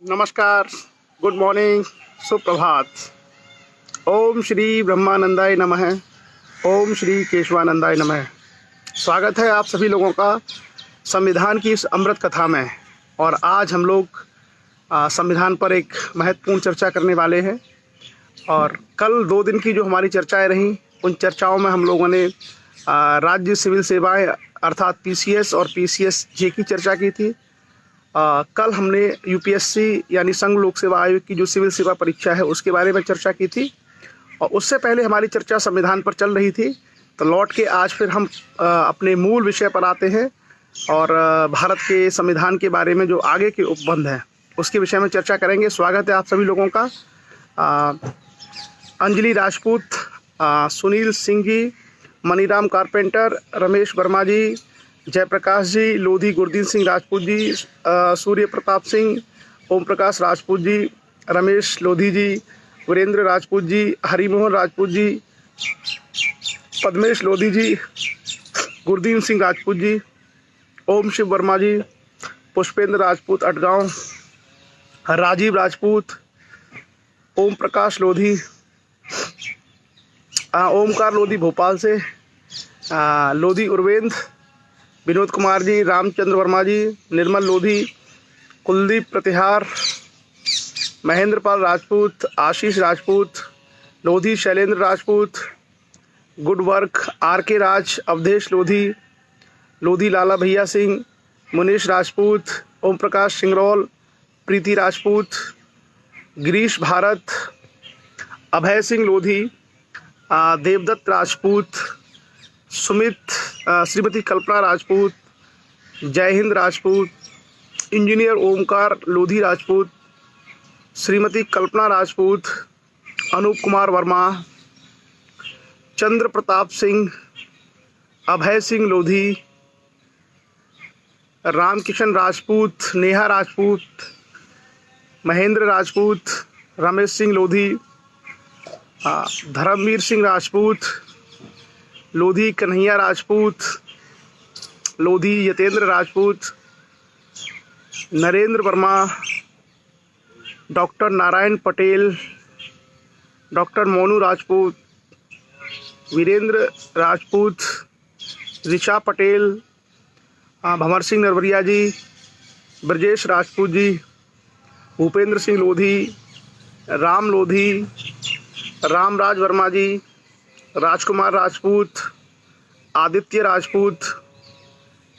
नमस्कार, good morning, सुप्रभात। ओम श्री ब्रह्मानंदाय नमः। ओम श्री केशवानंदाय नमः। स्वागत है आप सभी लोगों का संविधान की इस अमृत कथा में। और आज हम लोग संविधान पर एक महत्वपूर्ण चर्चा करने वाले हैं। और कल 2 दिन की जो हमारी चर्चाएं रहीं, उन चर्चाओं में हम लोगों ने राज्य सिविल सेवाएं अर्थात पीसीएस और पीसीएस जे की चर्चा की थी। कल हमने यूपीएससी यानी संघ लोक सेवा आयोग की जो सिविल सेवा परीक्षा है उसके बारे में चर्चा की थी। और उससे पहले हमारी चर्चा संविधान पर चल रही थी। तो लौट के आज फिर हम अपने मूल विषय पर आते हैं और भारत के संविधान के बारे में जो आगे के उपबंध हैं उसके विषय में चर्चा करेंगे। स्वागत है आप सभी लोगों का। अंजलि राजपूत, सुनील सिंह जी, मनीराम कारपेंटर, रमेश वर्मा जी, जयप्रकाश जी, लोधी गुरदीन सिंह राजपूत जी, सूर्य प्रताप सिंह, ओम प्रकाश राजपूत जी, रमेश लोधी जी, वीरेंद्र राजपूत जी, हरिमोहन राजपूत जी, पद्मेश लोधी जी, गुरदीन सिंह राजपूत जी, ओम शिव वर्मा जी, पुष्पेंद्र राजपूत अटगांव, राजीव राजपूत, ओम प्रकाश लोधी, ओमकार लोधी भोपाल से, लोधी उर्वेंद्र, विनोद कुमार जी, रामचंद्र वर्मा जी, निर्मल Lodhi, Kuldeep Pratihar, Mahendra Pal Rajput, Ashish Rajput, Lodhi Shailendra Rajput, good work, R K Raj, Awadhesh Lodhi, Lodhi लाला भैया सिंह, मुनीश राजपूत, ओम प्रकाश सिंगरौल, प्रीति राजपूत, गिरीश भारत, अभय सिंह लोधी, देवदत्त राजपूत, सुमित, श्रीमती कल्पना राजपूत, जय हिंद राजपूत, इंजीनियर ओमकार लोधी राजपूत, श्रीमती कल्पना राजपूत, अनूप कुमार वर्मा, चंद्र प्रताप सिंह, अभय सिंह लोधी, रामकिशन राजपूत, नेहा राजपूत, महेंद्र राजपूत, रमेश सिंह लोधी, धर्मवीर सिंह राजपूत, लोधी कन्हैया राजपूत, लोधी यतेंद्र राजपूत, नरेंद्र वर्मा, डॉक्टर नारायण पटेल, डॉक्टर मोनू राजपूत, वीरेंद्र राजपूत, ऋषा पटेल, भंवर सिंह नरवरिया जी, ब्रजेश राजपूत जी, भूपेंद्र सिंह लोधी, राम लोधी, रामराज वर्मा जी, राजकुमार राजपूत, आदित्य राजपूत,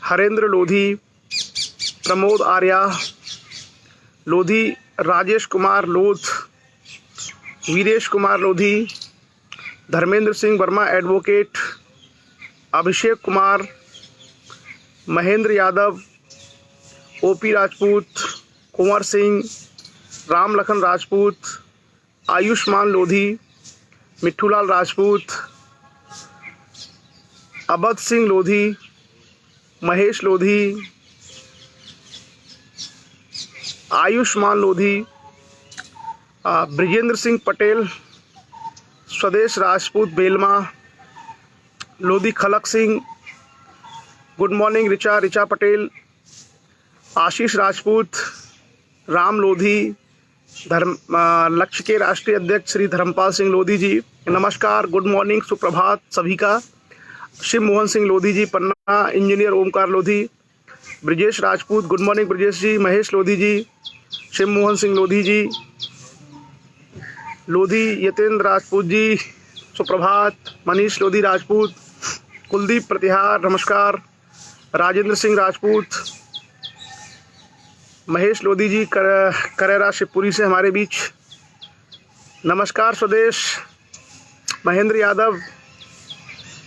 हरेंद्र लोधी, प्रमोद आर्या, लोधी राजेश कुमार लोध, वीरेश कुमार लोधी, धर्मेंद्र सिंह वर्मा एडवोकेट, अभिषेक कुमार, महेंद्र यादव, ओपी राजपूत, कुंवर सिंह, राम लखन राजपूत, आयुष्मान लोधी, मिट्ठूलाल राजपूत, अबद सिंह लोधी, महेश लोधी, आयुष्मान लोधी, ब्रिजेंद्र सिंह पटेल, स्वदेश राजपूत बेलमा, लोधी खलक सिंह, गुड मॉर्निंग ऋचा पटेल, आशीष राजपूत, राम लोधी, लक्ष्य के राष्ट्रीय अध्यक्ष श्री धर्मपाल सिंह लोधी जी, नमस्कार, गुड मॉर्निंग, सुप्रभात सभी का। Shiv Mohan Singh Lodhi ji Panna, engineer Omkar Lodhi, Brijesh Rajput, good morning Brijesh ji, Mahesh Lodhi ji, Shiv Mohan Singh Lodhi ji, Lodhi Yatendra Rajput ji, सुप्रभात, मनीष लोधी राजपूत, कुलदीप प्रतिहार, नमस्कार, राजेंद्र सिंह राजपूत, महेश लोधी जी करेरा शिवपुरी से हमारे बीच, नमस्कार स्वदेश, महेंद्र यादव,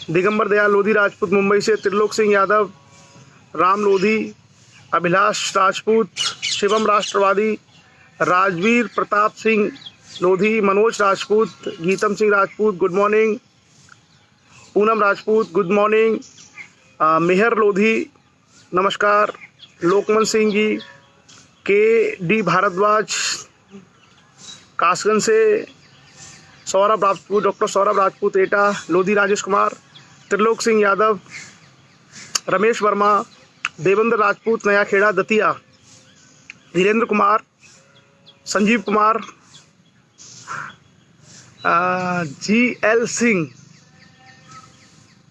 दिगंबर दयाल लोधी राजपूत मुंबई से, Trilok Singh Yadav, Ram Lodhi, Abhilash Rajput, Shivam Rashtrawadi, Rajveer Pratap Singh Lodhi, Manoj Rajput, Geetam Singh Rajput, good morning, Poonam Rajput, good morning, Mehar Lodhi, नमस्कार, लोकमन सिंह जी, के डी भारद्वाज कासगंज से, सौरभ राजपूत, डॉक्टर सौरभ राजपूत एटा, लोधी राजेश कुमार, त्रिलोक सिंह यादव, रमेश वर्मा, देवेंद्र राजपूत नया खेड़ा दतिया, धीरेन्द्र कुमार, संजीव कुमार, GL सिंह,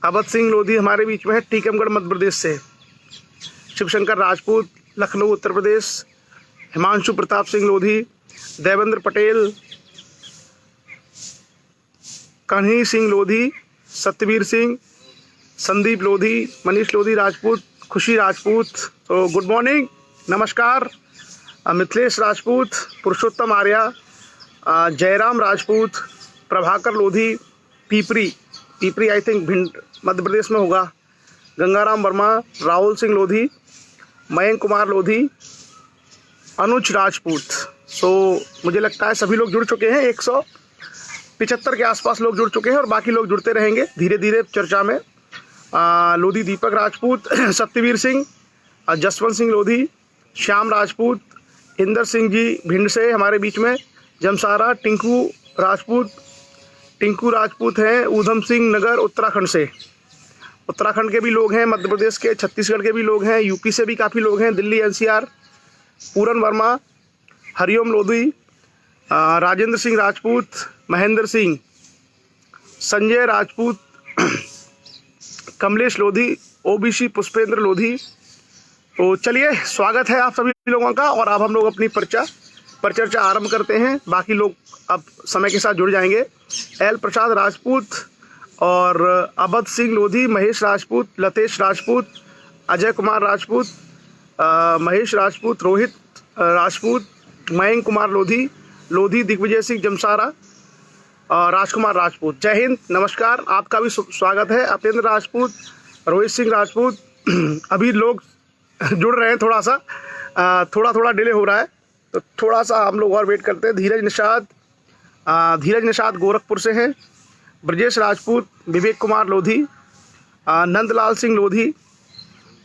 अवध सिंह लोधी हमारे बीच में है टीकमगढ़ मध्य प्रदेश से। शिवशंकर राजपूत लखनऊ उत्तर प्रदेश, हिमांशु प्रताप सिंह लोधी, देवेंद्र पटेल, कन्ही सिंह लोधी, सत्यवीर सिंह, संदीप लोधी, मनीष लोधी राजपूत, खुशी राजपूत। तो गुड मॉर्निंग, नमस्कार। मिथिलेश राजपूत, पुरुषोत्तम आर्या, जयराम राजपूत, प्रभाकर लोधी, पीपरी आई थिंक भिंड मध्य प्रदेश में होगा, गंगाराम वर्मा, राहुल सिंह लोधी, मयंक कुमार लोधी, अनुज राजपूत। सो मुझे लगता है सभी लोग जुड़ चुके हैं, 175 के आसपास लोग जुड़ चुके हैं और बाकी लोग जुड़ते रहेंगे धीरे धीरे चर्चा में। लोधी दीपक राजपूत, सत्यवीर सिंह, जसवंत सिंह लोधी, श्याम राजपूत, इंदर सिंह जी भिंड से हमारे बीच में, जमसारा, टिंकू राजपूत हैं, ऊधम सिंह नगर उत्तराखंड से, उत्तराखंड के भी लोग हैं, मध्य प्रदेश के, छत्तीसगढ़ के भी लोग हैं, यूपी से भी काफ़ी लोग हैं, दिल्ली NCR, पूरन वर्मा, हरिओम लोधी, राजेंद्र सिंह राजपूत, महेंद्र सिंह, संजय राजपूत, कमलेश लोधी, OBC पुष्पेंद्र लोधी। तो चलिए, स्वागत है आप सभी लोगों का और अब हम लोग अपनी परिचर्चा आरंभ करते हैं। बाकी लोग अब समय के साथ जुड़ जाएंगे। L प्रसाद राजपूत और अवध सिंह लोधी, महेश राजपूत, लतेश राजपूत, अजय कुमार राजपूत, महेश राजपूत, रोहित राजपूत, मयंक कुमार लोधी, दिग्विजय सिंह जमसारा, राजकुमार राजपूत। जय हिंद, नमस्कार, आपका भी स्वागत है। अपेंद्र राजपूत, रोहित सिंह राजपूत। अभी लोग जुड़ रहे हैं, थोड़ा डिले हो रहा है, तो थोड़ा सा हम लोग और वेट करते हैं। धीरज निषाद गोरखपुर से हैं, ब्रजेश राजपूत, विवेक कुमार लोधी, नंदलाल सिंह लोधी,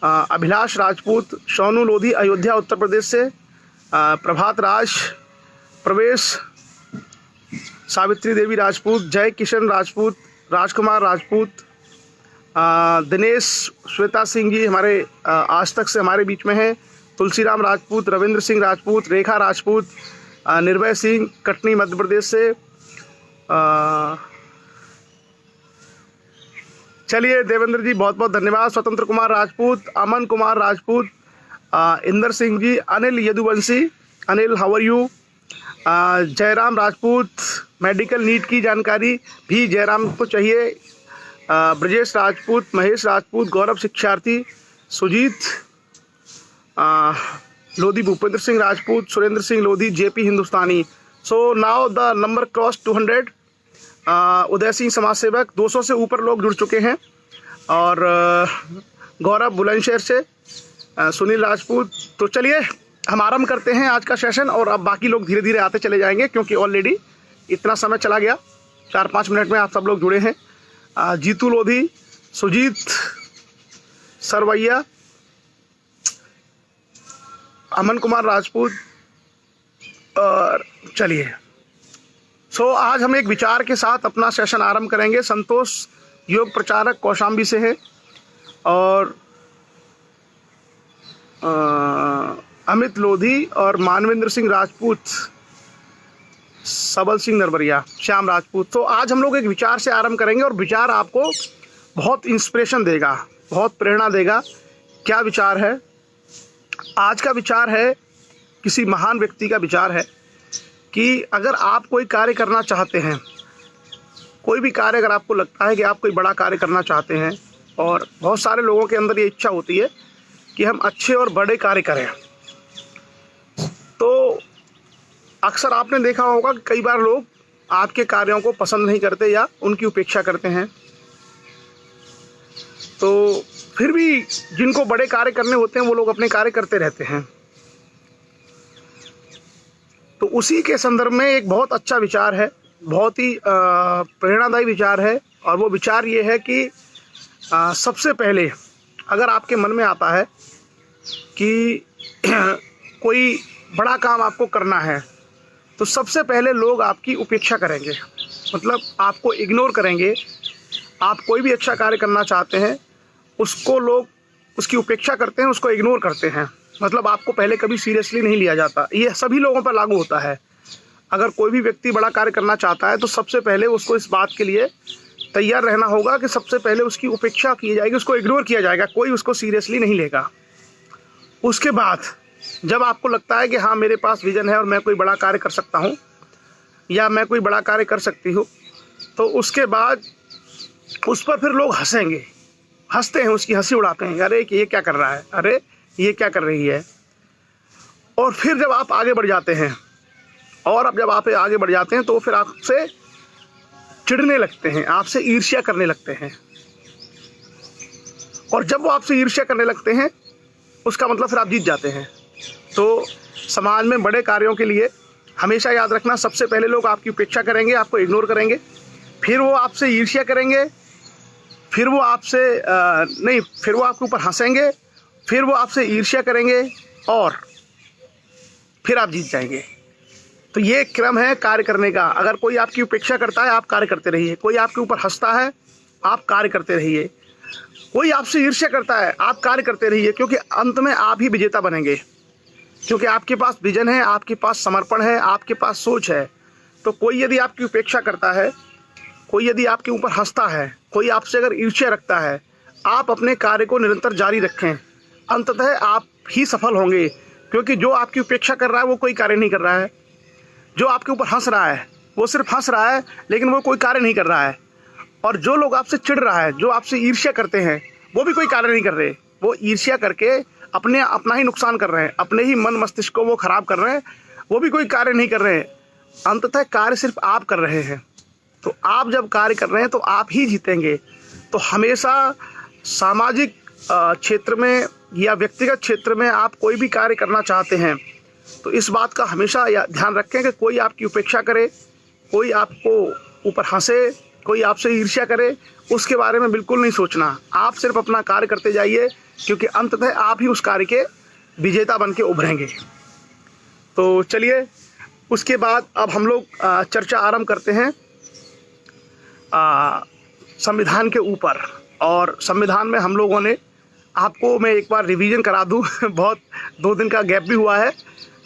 अभिलाष राजपूत, सोनू लोधी अयोध्या उत्तर प्रदेश से, प्रभात राज, प्रवेश, सावित्री देवी राजपूत, जय किशन राजपूत, राजकुमार राजपूत, दिनेश, श्वेता सिंह जी हमारे आज तक से हमारे बीच में हैं, तुलसीराम राजपूत, रविंद्र सिंह राजपूत, रेखा राजपूत, निर्भय सिंह, कटनी मध्य प्रदेश से। चलिए देवेंद्र जी, बहुत बहुत धन्यवाद। Swatantra Kumar Rajput, Aman Kumar Rajput, Inder Singh ji, Anil Yaduvanshi, Anil how are you, Jairam Rajput, medical NEET की जानकारी भी जयराम को चाहिए, Brajesh Rajput, Mahesh Rajput, Gaurav Shiksharthi, Sujeet Lodhi, Bhupendra Singh Rajput, Surendra Singh Lodhi, JP Hindustani. So now the number cross 200। Uday Singh समाज सेवक, 200 से ऊपर लोग जुड़ चुके हैं। और गौरव बुलंदशहर से, सुनील राजपूत। तो चलिए हम आरंभ करते हैं आज का सेशन और अब बाकी लोग धीरे धीरे आते चले जाएंगे क्योंकि ऑलरेडी इतना समय चला गया, 4-5 मिनट में आप सब लोग जुड़े हैं। जीतू लोधी, सुजीत सरवैया, अमन कुमार राजपूत। और चलिए, सो आज हम एक विचार के साथ अपना सेशन आरंभ करेंगे। संतोष योग प्रचारक कौशाम्बी से है और अमित लोधी और मानवेंद्र सिंह राजपूत, सबल सिंह नरवरिया, श्याम राजपूत। तो आज हम लोग एक विचार से आरंभ करेंगे और विचार आपको बहुत इंस्पिरेशन देगा, बहुत प्रेरणा देगा। क्या विचार है? आज का विचार है, किसी महान व्यक्ति का विचार है कि अगर आप कोई कार्य करना चाहते हैं, कोई भी कार्य अगर आपको लगता है कि आप कोई बड़ा कार्य करना चाहते हैं, और बहुत सारे लोगों के अंदर ये इच्छा होती है कि हम अच्छे और बड़े कार्य करें, तो अक्सर आपने देखा होगा कि कई बार लोग आपके कार्यों को पसंद नहीं करते या उनकी उपेक्षा करते हैं। तो फिर भी जिनको बड़े कार्य करने होते हैं वो लोग अपने कार्य करते रहते हैं। तो उसी के संदर्भ में एक बहुत अच्छा विचार है, बहुत ही प्रेरणादायी विचार है। और वो विचार ये है कि सबसे पहले अगर आपके मन में आता है कि कोई बड़ा काम आपको करना है, तो सबसे पहले लोग आपकी उपेक्षा करेंगे, मतलब आपको इग्नोर करेंगे। आप कोई भी अच्छा कार्य करना चाहते हैं, उसको लोग उसकी उपेक्षा करते हैं, उसको इग्नोर करते हैं। मतलब आपको पहले कभी सीरियसली नहीं लिया जाता। ये सभी लोगों पर लागू होता है। अगर कोई भी व्यक्ति बड़ा कार्य करना चाहता है तो सबसे पहले उसको इस बात के लिए तैयार रहना होगा कि सबसे पहले उसकी उपेक्षा की जाएगी, उसको इग्नोर किया जाएगा, कोई उसको सीरियसली नहीं लेगा। उसके बाद जब आपको लगता है कि हाँ मेरे पास विजन है और मैं कोई बड़ा कार्य कर सकता हूँ या मैं कोई बड़ा कार्य कर सकती हूँ, तो उसके बाद उस पर फिर लोग हंसेंगे, हंसते हैं, उसकी हंसी उड़ाते हैं, अरे ये क्या कर रहा है, अरे ये क्या कर रही है। और फिर जब आप आगे बढ़ जाते हैं जब आप आगे बढ़ जाते हैं तो फिर आपसे चिढ़ने लगते हैं, आपसे ईर्ष्या करने लगते हैं। और जब वो आपसे ईर्ष्या करने लगते हैं उसका मतलब फिर आप जीत जाते हैं। तो समाज में बड़े कार्यों के लिए हमेशा याद रखना, सबसे पहले लोग आपकी उपेक्षा करेंगे, आपको इग्नोर करेंगे, फिर वो आपसे ईर्ष्या करेंगे, फिर वो आपके ऊपर हंसेंगे, फिर वो आपसे ईर्ष्या करेंगे और फिर आप जीत जाएंगे। तो ये क्रम है कार्य करने का। अगर कोई आपकी उपेक्षा करता है आप कार्य करते रहिए, कोई आपके ऊपर हंसता है आप कार्य करते रहिए, कोई आपसे ईर्ष्या करता है आप कार्य करते रहिए, क्योंकि अंत में आप ही विजेता बनेंगे। क्योंकि आपके पास विजन है, आपके पास समर्पण है, आपके पास सोच है। तो कोई यदि आपकी उपेक्षा करता है, कोई यदि आपके ऊपर हंसता है, कोई आपसे अगर ईर्ष्या रखता है, आप अपने कार्य को निरंतर जारी रखें, अंततः आप ही सफल होंगे। क्योंकि जो आपकी उपेक्षा कर रहा है वो कोई कार्य नहीं कर रहा है, जो आपके ऊपर हंस रहा है वो सिर्फ हंस रहा है लेकिन वो कोई कार्य नहीं कर रहा है, और जो लोग आपसे चिढ़ रहा है, जो आपसे ईर्ष्या करते हैं, वो भी कोई कार्य नहीं कर रहे, वो ईर्ष्या करके अपना ही नुकसान कर रहे हैं, अपने ही मन मस्तिष्क को वो खराब कर रहे हैं, वो भी कोई कार्य नहीं कर रहे हैं। अंततः कार्य सिर्फ आप कर रहे हैं। तो आप जब कार्य कर रहे हैं तो आप ही जीतेंगे। तो हमेशा सामाजिक क्षेत्र में या व्यक्तिगत क्षेत्र में आप कोई भी कार्य करना चाहते हैं तो इस बात का हमेशा ध्यान रखें कि कोई आपकी उपेक्षा करे, कोई आपको ऊपर हंसे, कोई आपसे ईर्ष्या करे, उसके बारे में बिल्कुल नहीं सोचना। आप सिर्फ अपना कार्य करते जाइए, क्योंकि अंततः आप ही उस कार्य के विजेता बन के उभरेंगे। तो चलिए उसके बाद अब हम लोग चर्चा आरंभ करते हैं संविधान के ऊपर। और संविधान में हम लोगों ने, आपको मैं एक बार रिवीजन करा दूं बहुत 2 दिन का गैप भी हुआ है।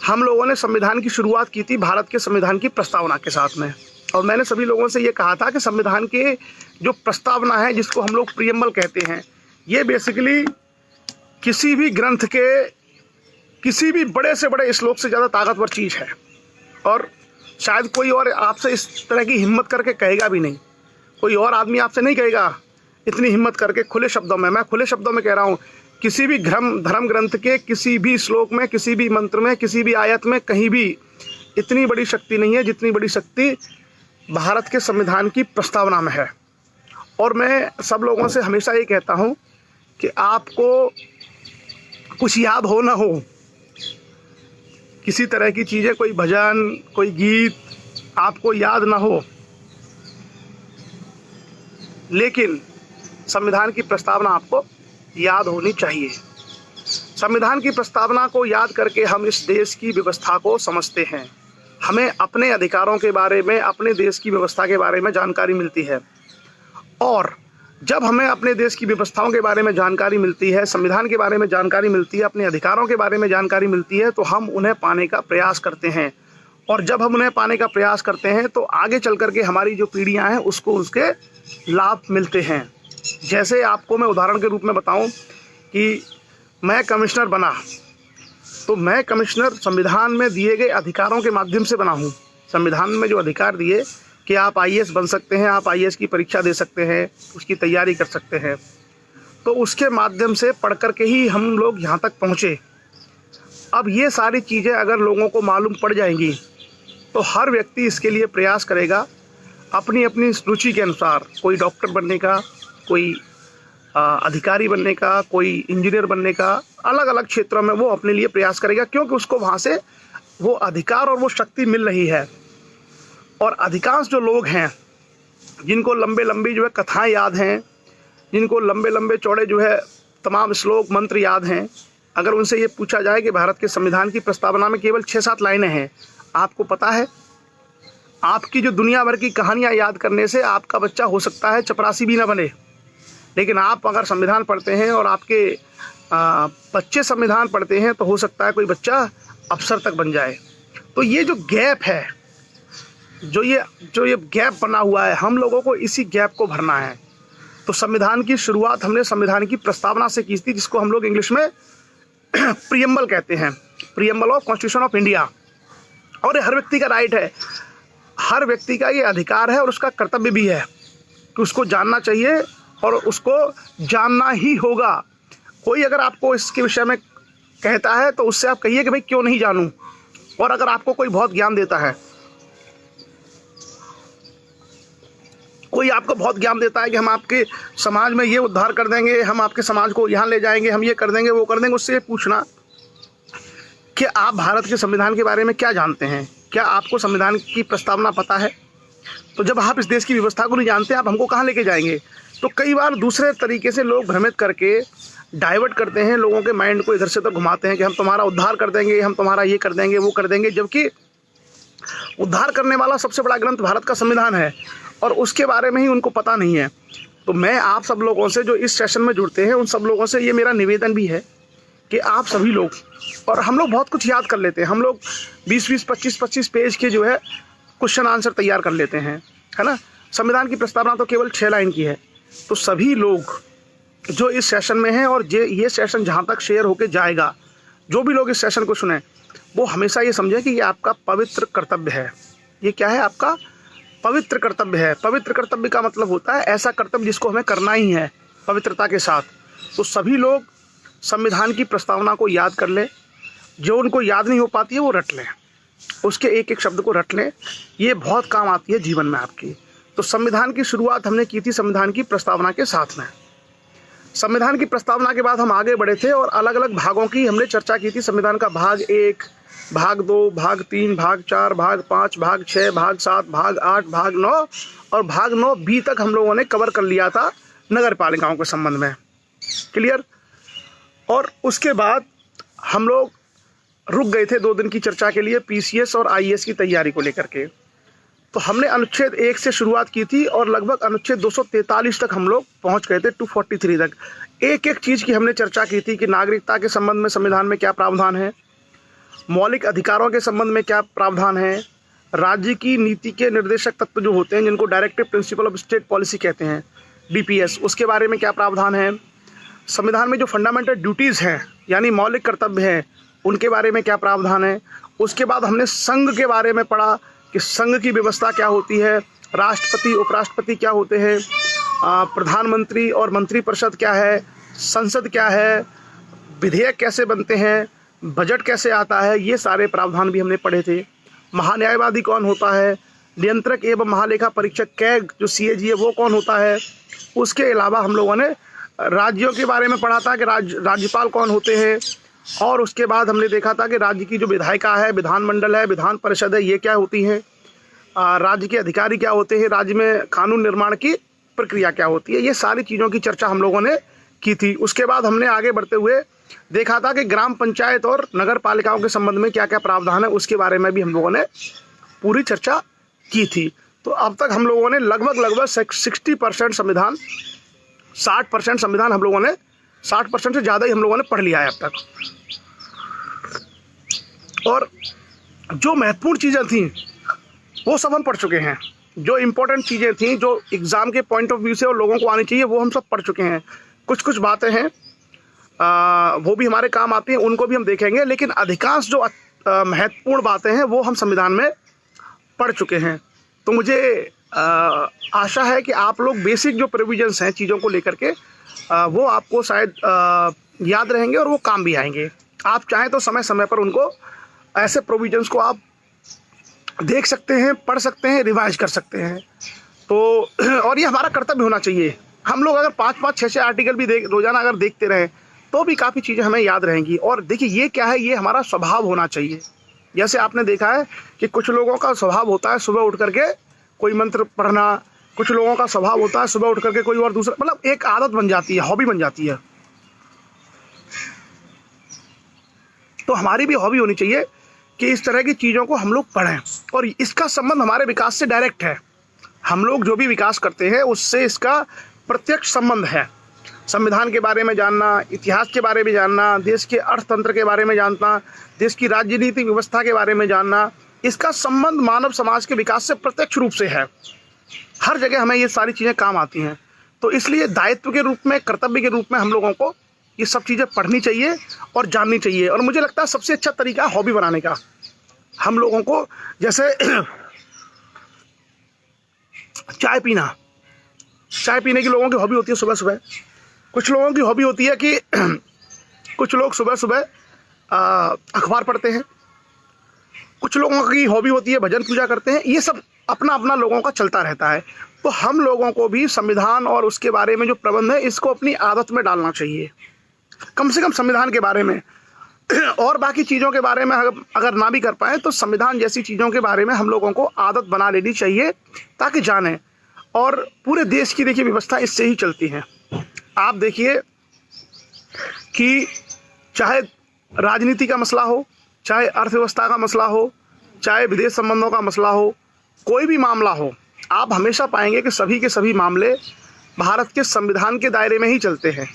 हम लोगों ने संविधान की शुरुआत की थी भारत के संविधान की प्रस्तावना के साथ में, और मैंने सभी लोगों से ये कहा था कि संविधान के जो प्रस्तावना है, जिसको हम लोग प्रीएम्बल कहते हैं, ये बेसिकली किसी भी ग्रंथ के किसी भी बड़े से बड़े श्लोक से ज़्यादा ताकतवर चीज़ है। और शायद कोई और आपसे इस तरह की हिम्मत करके कहेगा भी नहीं, कोई और आदमी आपसे नहीं कहेगा इतनी हिम्मत करके खुले शब्दों में, मैं खुले शब्दों में कह रहा हूँ, किसी भी धर्म ग्रंथ के किसी भी श्लोक में, किसी भी मंत्र में, किसी भी आयत में, कहीं भी इतनी बड़ी शक्ति नहीं है जितनी बड़ी शक्ति भारत के संविधान की प्रस्तावना में है। और मैं सब लोगों से हमेशा ये कहता हूँ कि आपको कुछ याद हो ना हो, किसी तरह की चीज़ें, कोई भजन, कोई गीत आपको याद ना हो, लेकिन संविधान की प्रस्तावना आपको याद होनी चाहिए। संविधान की प्रस्तावना को याद करके हम इस देश की व्यवस्था को समझते हैं, हमें अपने अधिकारों के बारे में, अपने देश की व्यवस्था के बारे में जानकारी मिलती है। और जब हमें अपने देश की व्यवस्थाओं के बारे में जानकारी मिलती है, संविधान के बारे में जानकारी मिलती है, अपने अधिकारों के बारे में जानकारी मिलती है, तो हम उन्हें पाने का प्रयास करते हैं। और जब हम उन्हें पाने का प्रयास करते हैं तो आगे चल करके हमारी जो पीढ़ियां हैं उसको उसके लाभ मिलते हैं। जैसे आपको मैं उदाहरण के रूप में बताऊं कि मैं कमिश्नर बना, तो मैं कमिश्नर संविधान में दिए गए अधिकारों के माध्यम से बना हूं। संविधान में जो अधिकार दिए कि आप आईएएस बन सकते हैं, आप आईएएस की परीक्षा दे सकते हैं, उसकी तैयारी कर सकते हैं, तो उसके माध्यम से पढ़ कर के ही हम लोग यहाँ तक पहुँचे। अब ये सारी चीज़ें अगर लोगों को मालूम पड़ जाएंगी तो हर व्यक्ति इसके लिए प्रयास करेगा अपनी अपनी रुचि के अनुसार, कोई डॉक्टर बनने का, कोई अधिकारी बनने का, कोई इंजीनियर बनने का, अलग अलग क्षेत्रों में वो अपने लिए प्रयास करेगा, क्योंकि उसको वहाँ से वो अधिकार और वो शक्ति मिल रही है। और अधिकांश जो लोग हैं जिनको लंबे लंबी जो है कथाएं याद हैं, जिनको लंबे लंबे चौड़े जो है तमाम श्लोक मंत्र याद हैं, अगर उनसे ये पूछा जाए कि भारत के संविधान की प्रस्तावना में केवल 6-7 लाइनें हैं, आपको पता है आपकी जो दुनिया भर की कहानियाँ याद करने से आपका बच्चा हो सकता है चपरासी भी ना बने, लेकिन आप अगर संविधान पढ़ते हैं और आपके बच्चे संविधान पढ़ते हैं तो हो सकता है कोई बच्चा अफसर तक बन जाए। तो ये जो गैप है, जो ये गैप बना हुआ है, हम लोगों को इसी गैप को भरना है। तो संविधान की शुरुआत हमने संविधान की प्रस्तावना से की थी, जिसको हम लोग इंग्लिश में प्रीएम्बल कहते हैं, preamble of constitution of India. और ये हर व्यक्ति का राइट है, हर व्यक्ति का ये अधिकार है और उसका कर्तव्य भी है कि उसको जानना चाहिए और उसको जानना ही होगा। कोई अगर आपको इसके विषय में कहता है तो उससे आप कहिए कि भाई क्यों नहीं जानूं। और अगर आपको कोई बहुत ज्ञान देता है, कोई आपको बहुत ज्ञान देता है कि हम आपके समाज में ये उद्धार कर देंगे, हम आपके समाज को यहाँ ले जाएंगे, हम ये कर देंगे, वो कर देंगे, उससे पूछना कि आप भारत के संविधान के बारे में क्या जानते हैं, क्या आपको संविधान की प्रस्तावना पता है? तो जब आप इस देश की व्यवस्था को नहीं जानते, आप हमको कहाँ लेके जाएंगे? तो कई बार दूसरे तरीके से लोग भ्रमित करके डाइवर्ट करते हैं, लोगों के माइंड को इधर से उधर घुमाते हैं कि हम तुम्हारा उद्धार कर देंगे, हम तुम्हारा ये कर देंगे, वो कर देंगे, जबकि उद्धार करने वाला सबसे बड़ा ग्रंथ भारत का संविधान है और उसके बारे में ही उनको पता नहीं है। तो मैं आप सब लोगों से जो इस सेशन में जुड़ते हैं, उन सब लोगों से ये मेरा निवेदन भी है कि आप सभी लोग, और हम लोग बहुत कुछ याद कर लेते हैं, हम लोग 20-20, 25-25 पेज के जो है क्वेश्चन आंसर तैयार कर लेते हैं, है ना। संविधान की प्रस्तावना तो केवल 6 लाइन की है। तो सभी लोग जो इस सेशन में हैं और ये सेशन जहाँ तक शेयर होके जाएगा, जो भी लोग इस सेशन को सुने, वो हमेशा ये समझें कि ये आपका पवित्र कर्तव्य है। ये क्या है? आपका पवित्र कर्तव्य है। पवित्र कर्तव्य का मतलब होता है ऐसा कर्तव्य जिसको हमें करना ही है पवित्रता के साथ। तो सभी लोग संविधान की प्रस्तावना को याद कर लें, जो उनको याद नहीं हो पाती है वो रट लें, उसके एक एक शब्द को रट लें, ये बहुत काम आती है जीवन में आपकी। तो संविधान की शुरुआत हमने की थी संविधान की प्रस्तावना के साथ में। संविधान की प्रस्तावना के बाद हम आगे बढ़े थे और अलग अलग भागों की हमने चर्चा की थी। संविधान का भाग 1, भाग 2, भाग 3, भाग 4, भाग 5, भाग 6, भाग 7, भाग 8, भाग 9 और भाग 9B तक हम लोगों ने कवर कर लिया था नगर पालिकाओं के संबंध में। क्लियर? और उसके बाद हम लोग रुक गए थे 2 दिन की चर्चा के लिए PCS और IAS की तैयारी को लेकर के। तो हमने अनुच्छेद 1 से शुरुआत की थी और लगभग अनुच्छेद 243 तक हम लोग पहुंच गए थे, 243 तक। एक एक चीज़ की हमने चर्चा की थी कि नागरिकता के संबंध में संविधान में क्या प्रावधान है, मौलिक अधिकारों के संबंध में क्या प्रावधान है, राज्य की नीति के निर्देशक तत्व जो होते हैं जिनको directive principle of state policy कहते हैं, DPS, उसके बारे में क्या प्रावधान है, संविधान में जो फंडामेंटल ड्यूटीज़ हैं यानी मौलिक कर्तव्य हैं उनके बारे में क्या प्रावधान है। उसके बाद हमने संघ के बारे में पढ़ा कि संघ की व्यवस्था क्या होती है, राष्ट्रपति उपराष्ट्रपति क्या होते हैं, प्रधानमंत्री और मंत्रिपरिषद क्या है, संसद क्या है, विधेयक कैसे बनते हैं, बजट कैसे आता है, ये सारे प्रावधान भी हमने पढ़े थे। महान्यायवादी कौन होता है, नियंत्रक एवं महालेखा परीक्षक कैग जो CAG है वो कौन होता है। उसके अलावा हम लोगों ने राज्यों के बारे में पढ़ा था कि राज्यपाल कौन होते हैं। और उसके बाद हमने देखा था कि राज्य की जो विधायिका है, विधानमंडल है, विधान परिषद है, ये क्या होती हैं, राज्य के अधिकारी क्या होते हैं, राज्य में कानून निर्माण की प्रक्रिया क्या होती है, ये सारी चीज़ों की चर्चा हम लोगों ने की थी। उसके बाद हमने आगे बढ़ते हुए देखा था कि ग्राम पंचायत और नगर पालिकाओं के संबंध में क्या क्या प्रावधान है, उसके बारे में भी हम लोगों ने पूरी चर्चा की थी। तो अब तक हम लोगों ने लगभग 60% संविधान, 60% संविधान हम लोगों ने, 60% से ज़्यादा ही हम लोगों ने पढ़ लिया है अब तक। और जो महत्वपूर्ण चीज़ें थीं वो सब हम पढ़ चुके हैं। जो इम्पोर्टेंट चीज़ें थीं, जो एग्ज़ाम के पॉइंट ऑफ व्यू से और लोगों को आनी चाहिए, वो हम सब पढ़ चुके हैं। कुछ बातें हैं वो भी हमारे काम आती हैं, उनको भी हम देखेंगे, लेकिन अधिकांश जो महत्वपूर्ण बातें हैं वो हम संविधान में पढ़ चुके हैं। तो मुझे आशा है कि आप लोग बेसिक जो प्रोविजंस हैं चीज़ों को लेकर के वो आपको शायद याद रहेंगे और वो काम भी आएंगे। आप चाहें तो समय समय पर उनको, ऐसे प्रोविजंस को आप देख सकते हैं, पढ़ सकते हैं, रिवाइज कर सकते हैं। तो और ये हमारा कर्तव्य होना चाहिए। हम लोग अगर 5-5, 6-6 आर्टिकल भी रोज़ाना अगर देखते रहें तो भी काफ़ी चीज़ें हमें याद रहेंगी। और देखिए ये क्या है, ये हमारा स्वभाव होना चाहिए। जैसे आपने देखा है कि कुछ लोगों का स्वभाव होता है सुबह उठ करके कोई मंत्र पढ़ना, कुछ लोगों का स्वभाव होता है सुबह उठ करके कोई और दूसरा, मतलब एक आदत बन जाती है, हॉबी बन जाती है। तो हमारी भी हॉबी होनी चाहिए कि इस तरह की चीज़ों को हम लोग पढ़ें, और इसका संबंध हमारे विकास से डायरेक्ट है। हम लोग जो भी विकास करते हैं उससे इसका प्रत्यक्ष संबंध है। संविधान के बारे में जानना, इतिहास के बारे में जानना, देश के अर्थतंत्र के बारे में जानना, देश की राजनीतिक व्यवस्था के बारे में जानना, इसका संबंध मानव समाज के विकास से प्रत्यक्ष रूप से है। हर जगह हमें ये सारी चीज़ें काम आती हैं। तो इसलिए दायित्व के रूप में, कर्तव्य के रूप में हम लोगों को ये सब चीज़ें पढ़नी चाहिए और जाननी चाहिए। और मुझे लगता है सबसे अच्छा तरीका हॉबी बनाने का। हम लोगों को जैसे चाय पीने की लोगों की हॉबी होती है सुबह सुबह। कुछ लोगों की हॉबी होती है कि कुछ लोग सुबह सुबह अखबार पढ़ते हैं, कुछ लोगों की हॉबी होती है भजन पूजा करते हैं। ये सब अपना अपना लोगों का चलता रहता है। तो हम लोगों को भी संविधान और उसके बारे में जो प्रबंध है इसको अपनी आदत में डालना चाहिए, कम से कम संविधान के बारे में। और बाकी चीज़ों के बारे में अगर ना भी कर पाए तो संविधान जैसी चीज़ों के बारे में हम लोगों को आदत बना लेनी चाहिए ताकि जानें। और पूरे देश की देखिए व्यवस्था इससे ही चलती है। आप देखिए कि चाहे राजनीति का मसला हो, चाहे अर्थव्यवस्था का मसला हो, चाहे विदेश संबंधों का मसला हो, कोई भी मामला हो, आप हमेशा पाएंगे कि सभी के सभी मामले भारत के संविधान के दायरे में ही चलते हैं।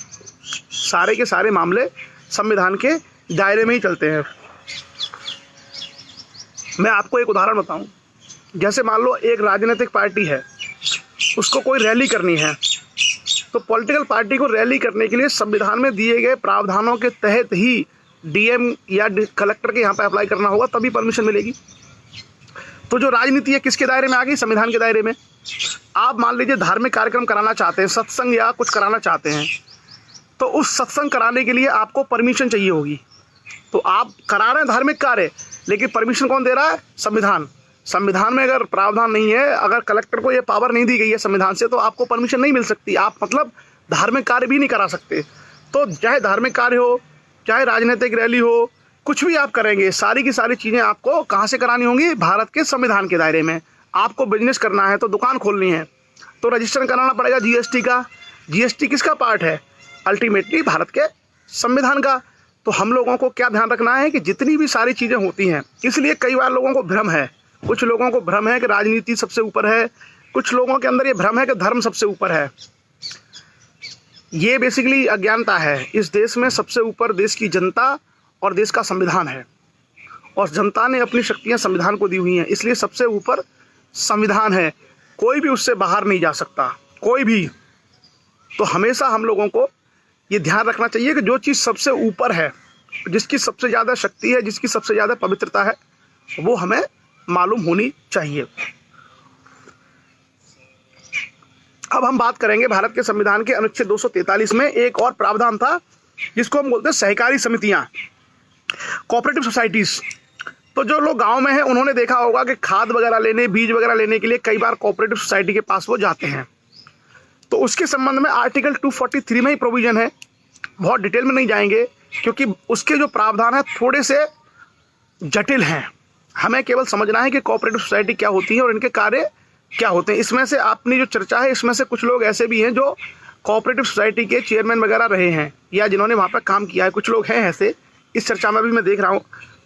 सारे के सारे मामले संविधान के दायरे में ही चलते हैं। मैं आपको एक उदाहरण बताऊं। जैसे मान लो एक राजनीतिक पार्टी है, उसको कोई रैली करनी है, तो पॉलिटिकल पार्टी को रैली करने के लिए संविधान में दिए गए प्रावधानों के तहत ही डीएम या कलेक्टर के यहाँ पे अप्लाई करना होगा, तभी परमिशन मिलेगी। तो जो राजनीति है किसके दायरे में आ गई? संविधान के दायरे में। आप मान लीजिए धार्मिक कार्यक्रम कराना चाहते हैं, सत्संग या कुछ कराना चाहते हैं, तो उस सत्संग कराने के लिए आपको परमिशन चाहिए होगी। तो आप करा रहे हैं धार्मिक कार्य, लेकिन परमिशन कौन दे रहा है? संविधान। संविधान में अगर प्रावधान नहीं है, अगर कलेक्टर को ये पावर नहीं दी गई है संविधान से, तो आपको परमिशन नहीं मिल सकती। आप मतलब धार्मिक कार्य भी नहीं करा सकते। तो चाहे धार्मिक कार्य हो, चाहे राजनीतिक रैली हो, कुछ भी आप करेंगे, सारी की सारी चीज़ें आपको कहाँ से करानी होंगी? भारत के संविधान के दायरे में। आपको बिजनेस करना है तो दुकान खोलनी है तो रजिस्ट्रेशन कराना पड़ेगा जीएसटी का। जीएसटी किसका पार्ट है? अल्टीमेटली भारत के संविधान का। तो हम लोगों को क्या ध्यान रखना है कि जितनी भी सारी चीज़ें होती हैं, इसलिए कई बार लोगों को भ्रम है, कुछ लोगों को भ्रम है कि राजनीति सबसे ऊपर है, कुछ लोगों के अंदर ये भ्रम है कि धर्म सबसे ऊपर है। ये बेसिकली अज्ञानता है। इस देश में सबसे ऊपर देश की जनता और देश का संविधान है, और जनता ने अपनी शक्तियां संविधान को दी हुई हैं, इसलिए सबसे ऊपर संविधान है। कोई भी उससे बाहर नहीं जा सकता, कोई भी। तो हमेशा हम लोगों को ये ध्यान रखना चाहिए कि जो चीज़ सबसे ऊपर है, जिसकी सबसे ज़्यादा शक्ति है, जिसकी सबसे ज़्यादा पवित्रता है, वो हमें मालूम होनी चाहिए। अब हम बात करेंगे भारत के संविधान के अनुच्छेद 243 में एक और प्रावधान था जिसको हम बोलते हैं सहकारी समितियां, कोऑपरेटिव सोसाइटीज। तो जो लोग गांव में हैं उन्होंने देखा होगा कि खाद वगैरह लेने, बीज वगैरह लेने के लिए कई बार कोऑपरेटिव सोसाइटी के पास वो जाते हैं। तो उसके संबंध में आर्टिकल 243 में ही प्रोविजन है। बहुत डिटेल में नहीं जाएंगे क्योंकि उसके जो प्रावधान है थोड़े से जटिल हैं। हमें केवल समझना है कि कोऑपरेटिव सोसाइटी क्या होती है और इनके कार्य क्या होते हैं। इसमें से अपनी जो चर्चा है, इसमें से कुछ लोग ऐसे भी हैं जो कोऑपरेटिव सोसाइटी के चेयरमैन वगैरह रहे हैं या जिन्होंने वहाँ पर काम किया है। कुछ लोग हैं ऐसे, इस चर्चा में भी मैं देख रहा हूँ।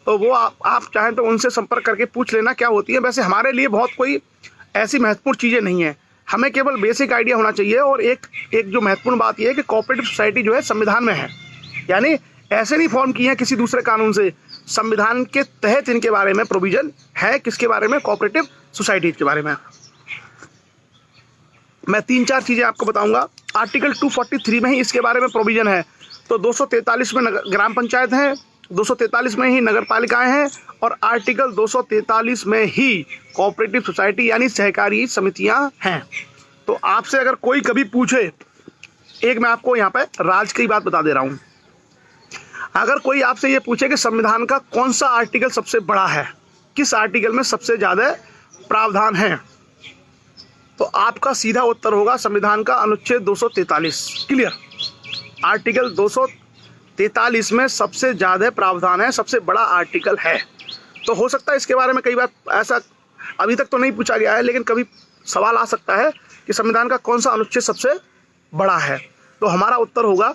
तो वो आप चाहें तो उनसे संपर्क करके पूछ लेना क्या होती है। वैसे हमारे लिए बहुत कोई ऐसी महत्वपूर्ण चीज़ें नहीं है, हमें केवल बेसिक आइडिया होना चाहिए। और एक जो महत्वपूर्ण बात यह है कि कोऑपरेटिव सोसाइटी जो है संविधान में है, यानी ऐसे नहीं फॉर्म की है किसी दूसरे कानून से। संविधान के तहत इनके बारे में प्रोविजन है। किसके बारे में? कोऑपरेटिव सोसाइटीज के बारे में। मैं 3-4 चीज़ें आपको बताऊंगा। आर्टिकल 243 में ही इसके बारे में प्रोविजन है। तो 243 में ग्राम पंचायत हैं, 243 में ही नगर पालिकाएँ हैं, और आर्टिकल 243 में ही कोऑपरेटिव सोसाइटी यानी सहकारी समितियां हैं। तो आपसे अगर कोई कभी पूछे, एक मैं आपको यहाँ पे राज की बात बता दे रहा हूँ। अगर कोई आपसे ये पूछे कि संविधान का कौन सा आर्टिकल सबसे बड़ा है, किस आर्टिकल में सबसे ज़्यादा प्रावधान है, तो आपका सीधा उत्तर होगा संविधान का अनुच्छेद 243। क्लियर? आर्टिकल 243 में सबसे ज़्यादा प्रावधान है, सबसे बड़ा आर्टिकल है। तो हो सकता है इसके बारे में कई बार ऐसा अभी तक तो नहीं पूछा गया है, लेकिन कभी सवाल आ सकता है कि संविधान का कौन सा अनुच्छेद सबसे बड़ा है। तो हमारा उत्तर होगा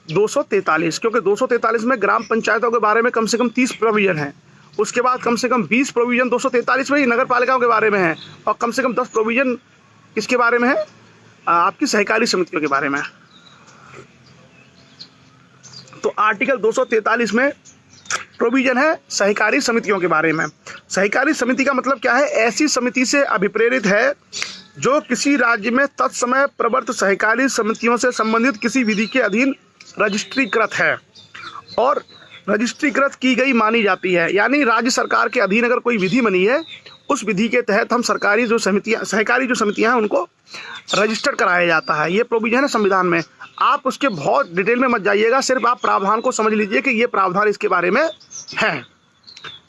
243, क्योंकि 243 में ग्राम पंचायतों के बारे में कम से कम 30 प्रोविजन है। उसके बाद कम से कम 20 प्रोविजन 243 में ही नगर पालिकाओं के बारे में है, और कम से कम 10 प्रोविजन किसके बारे में है? आपकी सहकारी समितियों के बारे में। आर्टिकल 243 में प्रोविजन है सहकारी समितियों के बारे में। सहकारी समिति का मतलब क्या है? ऐसी समिति से अभिप्रेरित है जो किसी राज्य में तत्समय प्रवर्त सहकारी समितियों से संबंधित किसी विधि के अधीन रजिस्ट्रीकृत है और रजिस्ट्रीकृत की गई मानी जाती है। यानी राज्य सरकार के अधीन अगर कोई विधि बनी है, उस विधि के तहत हम सहकारी जो समितियां हैं उनको रजिस्टर्ड कराया जाता है। ये प्रोविजन है संविधान में। आप उसके बहुत डिटेल में मत जाइएगा, सिर्फ आप प्रावधान को समझ लीजिए कि ये प्रावधान इसके बारे में है।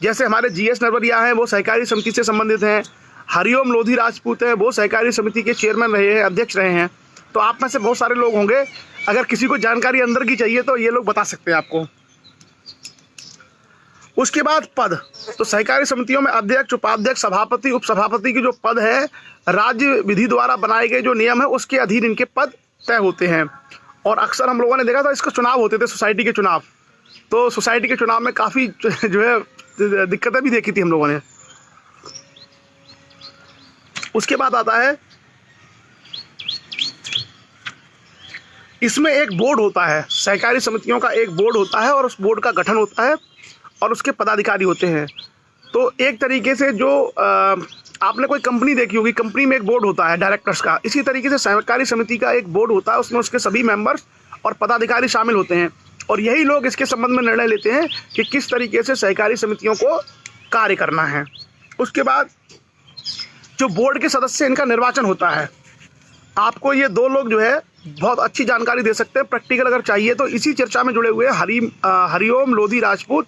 जैसे हमारे GS नरवरिया हैं, वो सहकारी समिति से संबंधित हैं। हरिओम लोधी राजपूत हैं, वो सहकारी समिति के चेयरमैन रहे हैं, अध्यक्ष रहे हैं। तो आप में से बहुत सारे लोग होंगे, अगर किसी को जानकारी अंदर की चाहिए तो ये लोग बता सकते हैं आपको। उसके बाद पद, तो सहकारी समितियों में अध्यक्ष, उपाध्यक्ष, सभापति, उपसभापति की जो पद है, राज्य विधि द्वारा बनाए गए जो नियम है उसके अधीन इनके पद तय होते हैं। और अक्सर हम लोगों ने देखा था इसके चुनाव होते थे, सोसाइटी के चुनाव। तो सोसाइटी के चुनाव में काफ़ी जो है दिक्कतें भी देखी थी हम लोगों ने। उसके बाद आता है, इसमें एक बोर्ड होता है, सहकारी समितियों का एक बोर्ड होता है और उस बोर्ड का गठन होता है और उसके पदाधिकारी होते हैं। तो एक तरीके से जो आपने कोई कंपनी देखी होगी, कंपनी में एक बोर्ड होता है डायरेक्टर्स का, इसी तरीके से सहकारी समिति का एक बोर्ड होता है, उसमें उसके सभी मेंबर्स और पदाधिकारी शामिल होते हैं और यही लोग इसके संबंध में निर्णय लेते हैं कि किस तरीके से सहकारी समितियों को कार्य करना है। उसके बाद जो बोर्ड के सदस्य, इनका निर्वाचन होता है। आपको ये दो लोग जो है बहुत अच्छी जानकारी दे सकते हैं, प्रैक्टिकल अगर चाहिए तो। इसी चर्चा में जुड़े हुए हरिओम लोधी राजपूत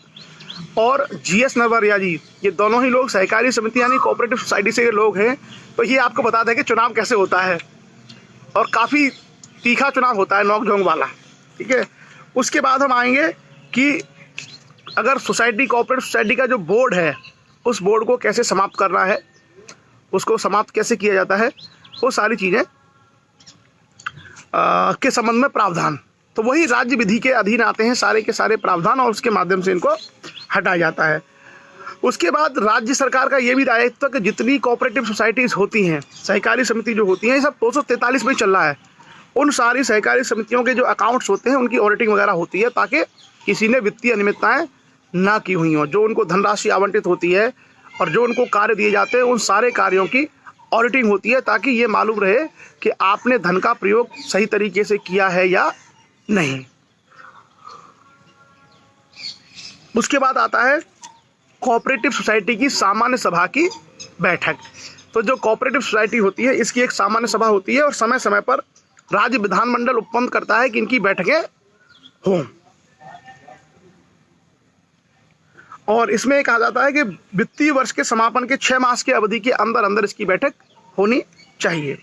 और GS नरवरिया जी, ये दोनों ही लोग सहकारी समिति यानी कोऑपरेटिव सोसाइटी से ये लोग हैं। तो ये आपको बता दें कि चुनाव कैसे होता है और काफ़ी तीखा चुनाव होता है, नोक झोंक वाला। ठीक है। उसके बाद हम आएंगे कि अगर सोसाइटी, कोऑपरेटिव सोसाइटी का जो बोर्ड है, उस बोर्ड को कैसे समाप्त करना है, उसको समाप्त कैसे किया जाता है, वो सारी चीज़ें के संबंध में प्रावधान। तो वही राज्य विधि के अधीन आते हैं सारे के सारे प्रावधान और उसके माध्यम से इनको हटाया जाता है। उसके बाद राज्य सरकार का ये भी दायित्व कि जितनी कोऑपरेटिव सोसाइटीज़ होती हैं, सहकारी समिति जो होती हैं, ये सब 243 में चल रहा है। उन सारी सहकारी समितियों के जो अकाउंट्स होते हैं उनकी ऑडिटिंग वगैरह होती है, ताकि किसी ने वित्तीय अनियमितताएँ ना की हुई हों। जो उनको धनराशि आवंटित होती है और जो उनको कार्य दिए जाते हैं, उन सारे कार्यों की ऑडिटिंग होती है, ताकि ये मालूम रहे कि आपने धन का प्रयोग सही तरीके से किया है या नहीं। उसके बाद आता है कोऑपरेटिव सोसाइटी की सामान्य सभा की बैठक। तो जो कोऑपरेटिव सोसाइटी होती है, इसकी एक सामान्य सभा होती है और समय समय पर राज्य विधानमंडल उपबंध करता है कि इनकी बैठकें हों। और इसमें कहा जाता है कि वित्तीय वर्ष के समापन के 6 मास की अवधि के अंदर अंदर इसकी बैठक होनी चाहिए।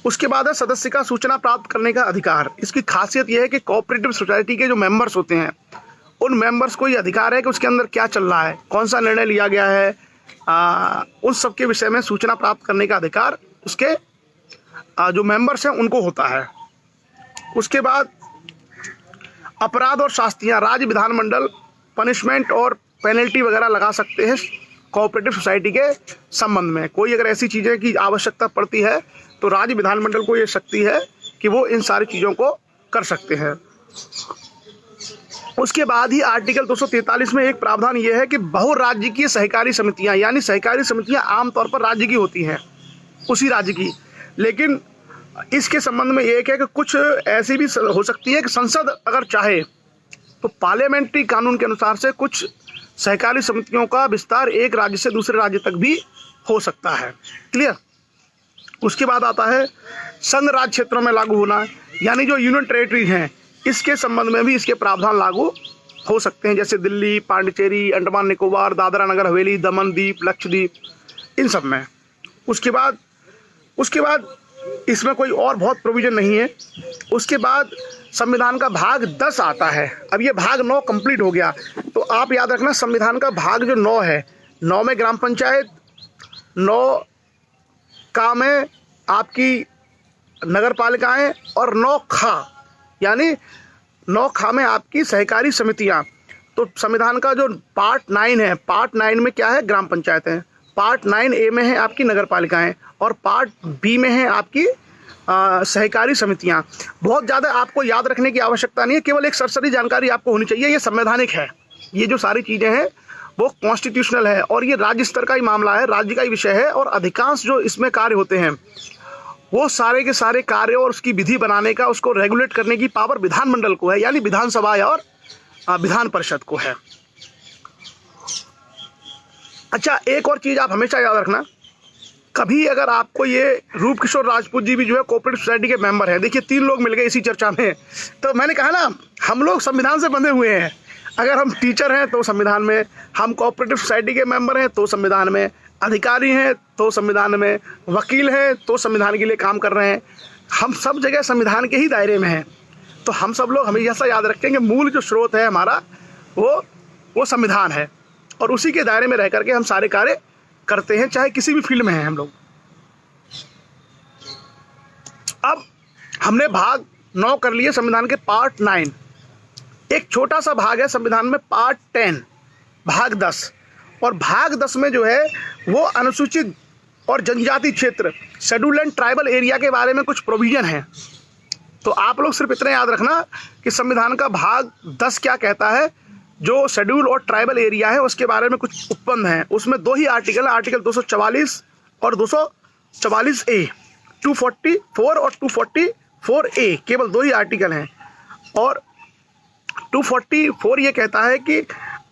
उसके बाद है सदस्य का सूचना प्राप्त करने का अधिकार। इसकी खासियत यह है कि कोऑपरेटिव सोसाइटी के जो मेंबर्स होते हैं, उन मेंबर्स को ये अधिकार है कि उसके अंदर क्या चल रहा है, कौन सा निर्णय लिया गया है, उस सब के विषय में सूचना प्राप्त करने का अधिकार उसके जो मेंबर्स हैं उनको होता है। उसके बाद अपराध और शास्तियाँ, राज्य विधानमंडल पनिशमेंट और पेनल्टी वगैरह लगा सकते हैं कोऑपरेटिव सोसाइटी के संबंध में। कोई अगर ऐसी चीज़ें की आवश्यकता पड़ती है तो राज्य विधानमंडल को ये शक्ति है कि वो इन सारी चीज़ों को कर सकते हैं। उसके बाद ही आर्टिकल 243 में एक प्रावधान ये है कि बहुराज्यीय सहकारी समितियां, यानी सहकारी समितियां आमतौर पर राज्य की होती हैं, उसी राज्य की, लेकिन इसके संबंध में एक है कि कुछ ऐसी भी हो सकती है कि संसद अगर चाहे तो पार्लियामेंट्री कानून के अनुसार से कुछ सहकारी समितियों का विस्तार एक राज्य से दूसरे राज्य तक भी हो सकता है। क्लियर। उसके बाद आता है संघ राज्य क्षेत्रों में लागू होना, यानी जो यूनियन टेरिटरीज हैं, इसके संबंध में भी इसके प्रावधान लागू हो सकते हैं, जैसे दिल्ली, पांडिचेरी, अंडमान निकोबार, दादरा नगर हवेली, दमन दीप, लक्षद्वीप, इन सब में। उसके बाद इसमें कोई और बहुत प्रोविज़न नहीं है। उसके बाद संविधान का भाग 10 आता है। अब ये भाग 9 कंप्लीट हो गया, तो आप याद रखना संविधान का भाग जो 9 है, 9 में ग्राम पंचायत, 9 का में आपकी नगर पालिकाएँ और 9 खा, यानी 9 खा में आपकी सहकारी समितियाँ। तो संविधान का जो पार्ट 9 है, पार्ट 9 में क्या है, ग्राम पंचायत है, पार्ट 9A में है आपकी नगर पालिकाएँ और पार्ट B में है आपकी सहकारी समितियां। बहुत ज़्यादा आपको याद रखने की आवश्यकता नहीं है, केवल एक सरसरी जानकारी आपको होनी चाहिए, ये संवैधानिक है। ये जो सारी चीज़ें हैं वो कॉन्स्टिट्यूशनल है और ये राज्य स्तर का ही मामला है, राज्य का ही विषय है। और अधिकांश जो इसमें कार्य होते हैं वो सारे के सारे कार्य और उसकी विधि बनाने का, उसको रेगुलेट करने की पावर विधानमंडल को है, यानी विधानसभा और विधान परिषद को है। अच्छा, एक और चीज़ आप हमेशा याद रखना, कभी अगर आपको ये रूप किशोर राजपूत जी भी जो है कोऑपरेटिव सोसाइटी के मेंबर हैं। देखिए 3 लोग मिल गए इसी चर्चा में। तो मैंने कहा ना, हम लोग संविधान से बंधे हुए हैं। अगर हम टीचर हैं तो संविधान में, हम कोऑपरेटिव सोसाइटी के मेंबर हैं तो संविधान में, अधिकारी हैं तो संविधान में, वकील हैं तो संविधान के लिए काम कर रहे हैं। हम सब जगह संविधान के ही दायरे में हैं। तो हम सब लोग हमेशा याद रखें कि मूल जो स्रोत है हमारा वो संविधान है और उसी के दायरे में रह करके हम सारे कार्य करते हैं, चाहे किसी भी फील्ड में हैं हम लोग। अब हमने भाग 9 कर लिए संविधान के पार्ट 9। एक छोटा सा भाग है संविधान में पार्ट 10, भाग 10। और भाग 10 में जो है वो अनुसूचित और जनजाति क्षेत्र, शेड्यूल एंड ट्राइबल एरिया के बारे में कुछ प्रोविजन है। तो आप लोग सिर्फ इतना याद रखना कि संविधान का भाग 10 क्या कहता है। जो शेड्यूल और ट्राइबल एरिया है उसके बारे में कुछ उपबंध हैं। उसमें 2 ही आर्टिकल है, आर्टिकल 244 और 244A, 244 और 244A, केवल 2 ही आर्टिकल हैं। और 244 ये कहता है कि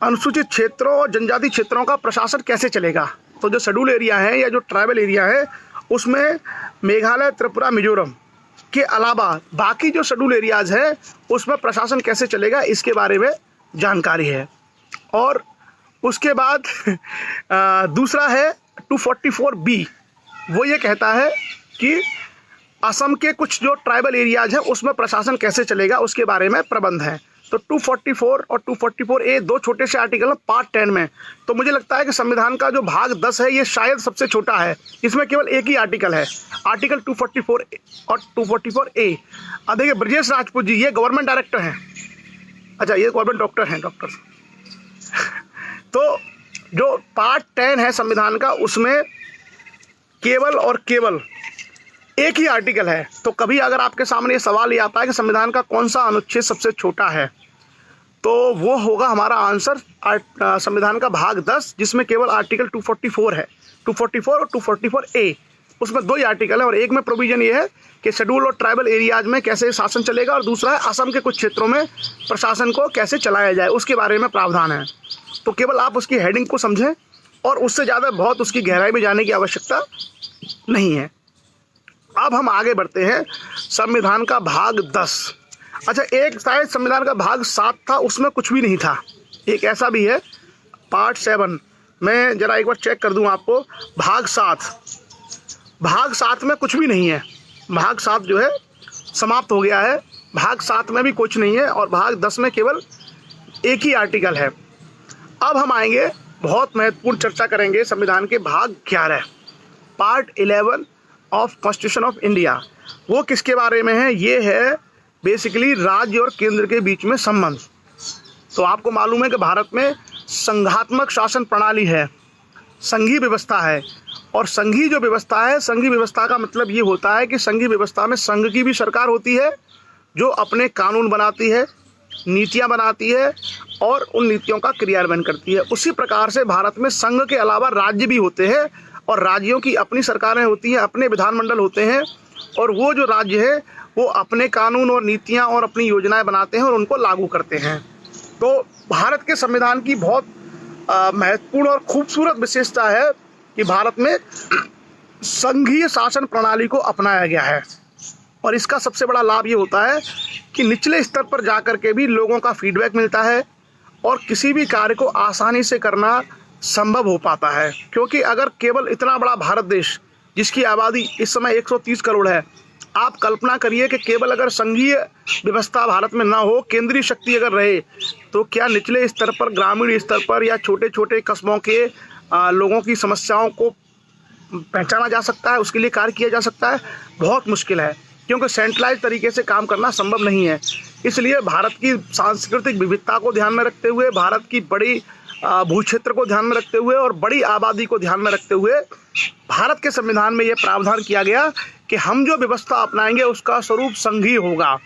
अनुसूचित क्षेत्रों और जनजाति क्षेत्रों का प्रशासन कैसे चलेगा। तो जो शेड्यूल एरिया है या जो ट्राइबल एरिया है उसमें मेघालय, त्रिपुरा, मिजोरम के अलावा बाकी जो शेड्यूल एरियाज है उसमें प्रशासन कैसे चलेगा, इसके बारे में जानकारी है। और उसके बाद दूसरा है 244B, वो ये कहता है कि असम के कुछ जो ट्राइबल एरियाज हैं उसमें प्रशासन कैसे चलेगा उसके बारे में प्रबंध है। तो 244 और 244A 2 छोटे से आर्टिकल हैं पार्ट 10 में। तो मुझे लगता है कि संविधान का जो भाग 10 है ये शायद सबसे छोटा है, इसमें केवल एक ही आर्टिकल है, आर्टिकल 244 और 244A। देखिए ब्रजेश राजपूत जी ये गवर्नमेंट डायरेक्टर हैं, अच्छा ये गवर्नमेंट डॉक्टर हैं, डॉक्टर। तो जो पार्ट 10 है संविधान का उसमें केवल और केवल एक ही आर्टिकल है। तो कभी अगर आपके सामने ये सवाल ये आता है कि संविधान का कौन सा अनुच्छेद सबसे छोटा है, तो वो होगा हमारा आंसर संविधान का भाग 10, जिसमें केवल आर्टिकल 244 है, 244 और 244A। उसमें 2 ही आर्टिकल है और एक में प्रोविजन ये है कि शेड्यूल और ट्राइबल एरियाज में कैसे शासन चलेगा और दूसरा है असम के कुछ क्षेत्रों में प्रशासन को कैसे चलाया जाए उसके बारे में प्रावधान है। तो केवल आप उसकी हेडिंग को समझें और उससे ज़्यादा बहुत उसकी गहराई में जाने की आवश्यकता नहीं है। अब हम आगे बढ़ते हैं संविधान का भाग 10। अच्छा, एक शायद संविधान का भाग 7 था, उसमें कुछ भी नहीं था। एक ऐसा भी है पार्ट 7, मैं जरा एक बार चेक कर दूं आपको। भाग 7 में कुछ भी नहीं है। भाग 7 जो है समाप्त हो गया है, भाग 7 में भी कुछ नहीं है और भाग 10 में केवल एक ही आर्टिकल है। अब हम आएंगे, बहुत महत्वपूर्ण चर्चा करेंगे संविधान के भाग 11, part 11 of constitution of India. वो किसके बारे में है? ये है बेसिकली राज्य और केंद्र के बीच में संबंध। तो आपको मालूम है कि भारत में संघात्मक शासन प्रणाली है, संघीय व्यवस्था है। और संघीय जो व्यवस्था है, संघीय व्यवस्था का मतलब ये होता है कि संघीय व्यवस्था में संघ की भी सरकार होती है जो अपने कानून बनाती है, नीतियां बनाती है और उन नीतियों का क्रियान्वयन करती है। उसी प्रकार से भारत में संघ के अलावा राज्य भी होते हैं और राज्यों की अपनी सरकारें होती हैं, अपने विधानमंडल होते हैं और वो जो राज्य है वो अपने कानून और नीतियां और अपनी योजनाएं बनाते हैं और उनको लागू करते हैं। तो भारत के संविधान की बहुत महत्वपूर्ण और खूबसूरत विशेषता है कि भारत में संघीय शासन प्रणाली को अपनाया गया है। और इसका सबसे बड़ा लाभ ये होता है कि निचले स्तर पर जाकर के भी लोगों का फीडबैक मिलता है और किसी भी कार्य को आसानी से करना संभव हो पाता है। क्योंकि अगर केवल इतना बड़ा भारत देश जिसकी आबादी इस समय 130 करोड़ है, आप कल्पना करिए कि केवल अगर संघीय व्यवस्था भारत में ना हो, केंद्रीय शक्ति अगर रहे, तो क्या निचले स्तर पर, ग्रामीण स्तर पर या छोटे छोटे कस्बों के लोगों की समस्याओं को पहचाना जा सकता है, उसके लिए कार्य किया जा सकता है? बहुत मुश्किल है, क्योंकि सेंट्रलाइज तरीके से काम करना संभव नहीं है। इसलिए भारत की सांस्कृतिक विविधता को ध्यान में रखते हुए, भारत की बड़ी भू क्षेत्र को ध्यान में रखते हुए और बड़ी आबादी को ध्यान में रखते हुए भारत के संविधान में यह प्रावधान किया गया कि हम जो व्यवस्था अपनाएंगे उसका स्वरूप संघीय होगा।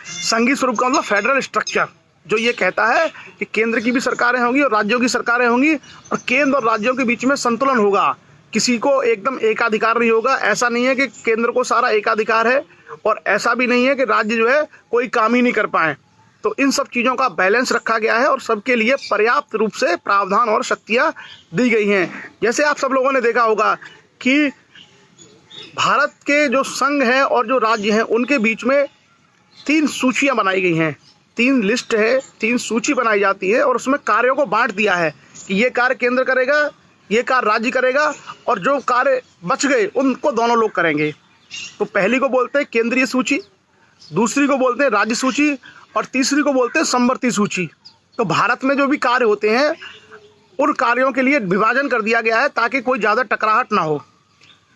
संघीय स्वरूप का मतलब फेडरल स्ट्रक्चर, जो ये कहता है कि केंद्र की भी सरकारें होंगी और राज्यों की सरकारें होंगी और केंद्र और राज्यों के बीच में संतुलन होगा। किसी को एकदम एकाधिकार नहीं होगा। ऐसा नहीं है कि केंद्र को सारा एकाधिकार है और ऐसा भी नहीं है कि राज्य जो है कोई काम ही नहीं कर पाए। तो इन सब चीज़ों का बैलेंस रखा गया है और सबके लिए पर्याप्त रूप से प्रावधान और शक्तियाँ दी गई हैं। जैसे आप सब लोगों ने देखा होगा कि भारत के जो संघ हैं और जो राज्य हैं उनके बीच में 3 सूचियाँ बनाई गई हैं, 3 लिस्ट है, 3 सूची बनाई जाती है और उसमें कार्यों को बांट दिया है कि ये कार्य केंद्र करेगा, ये कार्य राज्य करेगा और जो कार्य बच गए उनको दोनों लोग करेंगे। तो पहली को बोलते हैं केंद्रीय सूची, दूसरी को बोलते हैं राज्य सूची और तीसरी को बोलते हैं समवर्ती सूची। तो भारत में जो भी कार्य होते हैं उन कार्यों के लिए विभाजन कर दिया गया है ताकि कोई ज़्यादा टकराहट ना हो।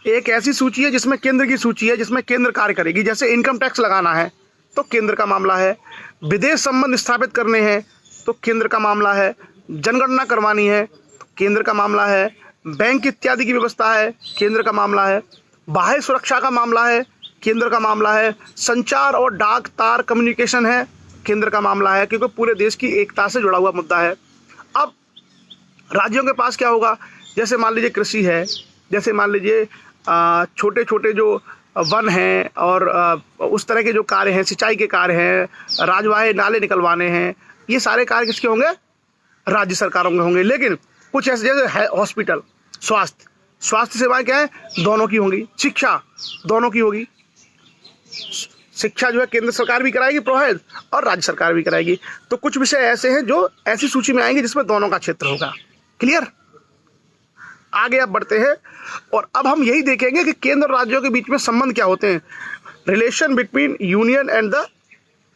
एक ऐसी सूची है जिसमें केंद्र की सूची है, जिसमें केंद्र कार्य करेगी। जैसे इनकम टैक्स लगाना है तो केंद्र का मामला है, विदेश संबंध स्थापित करने हैं तो केंद्र का मामला है, जनगणना करवानी है तो केंद्र का मामला है, बैंक इत्यादि की व्यवस्था है केंद्र का मामला है, बाह्य सुरक्षा का मामला है केंद्र का मामला है, संचार और डाक तार कम्युनिकेशन है केंद्र का मामला है, क्योंकि पूरे देश की एकता से जुड़ा हुआ मुद्दा है। अब राज्यों के पास क्या होगा, जैसे मान लीजिए कृषि है, जैसे मान लीजिए छोटे छोटे जो वन हैं और उस तरह के जो कार्य हैं, सिंचाई के कार्य हैं, राजवाहे नाले निकलवाने हैं, ये सारे कार्य किसके होंगे, राज्य सरकारों के होंगे। लेकिन कुछ ऐसे जैसे हॉस्पिटल, स्वास्थ्य सेवाएं क्या है, दोनों की होंगी। शिक्षा दोनों की होगी। शिक्षा जो है केंद्र सरकार भी कराएगी प्रोवाइड और राज्य सरकार भी कराएगी। तो कुछ विषय ऐसे हैं जो ऐसी सूची में आएंगे जिसमें दोनों का क्षेत्र होगा। क्लियर? आगे अब बढ़ते हैं और अब हम यही देखेंगे कि केंद्र और राज्यों के बीच में संबंध क्या होते हैं, relation between union and the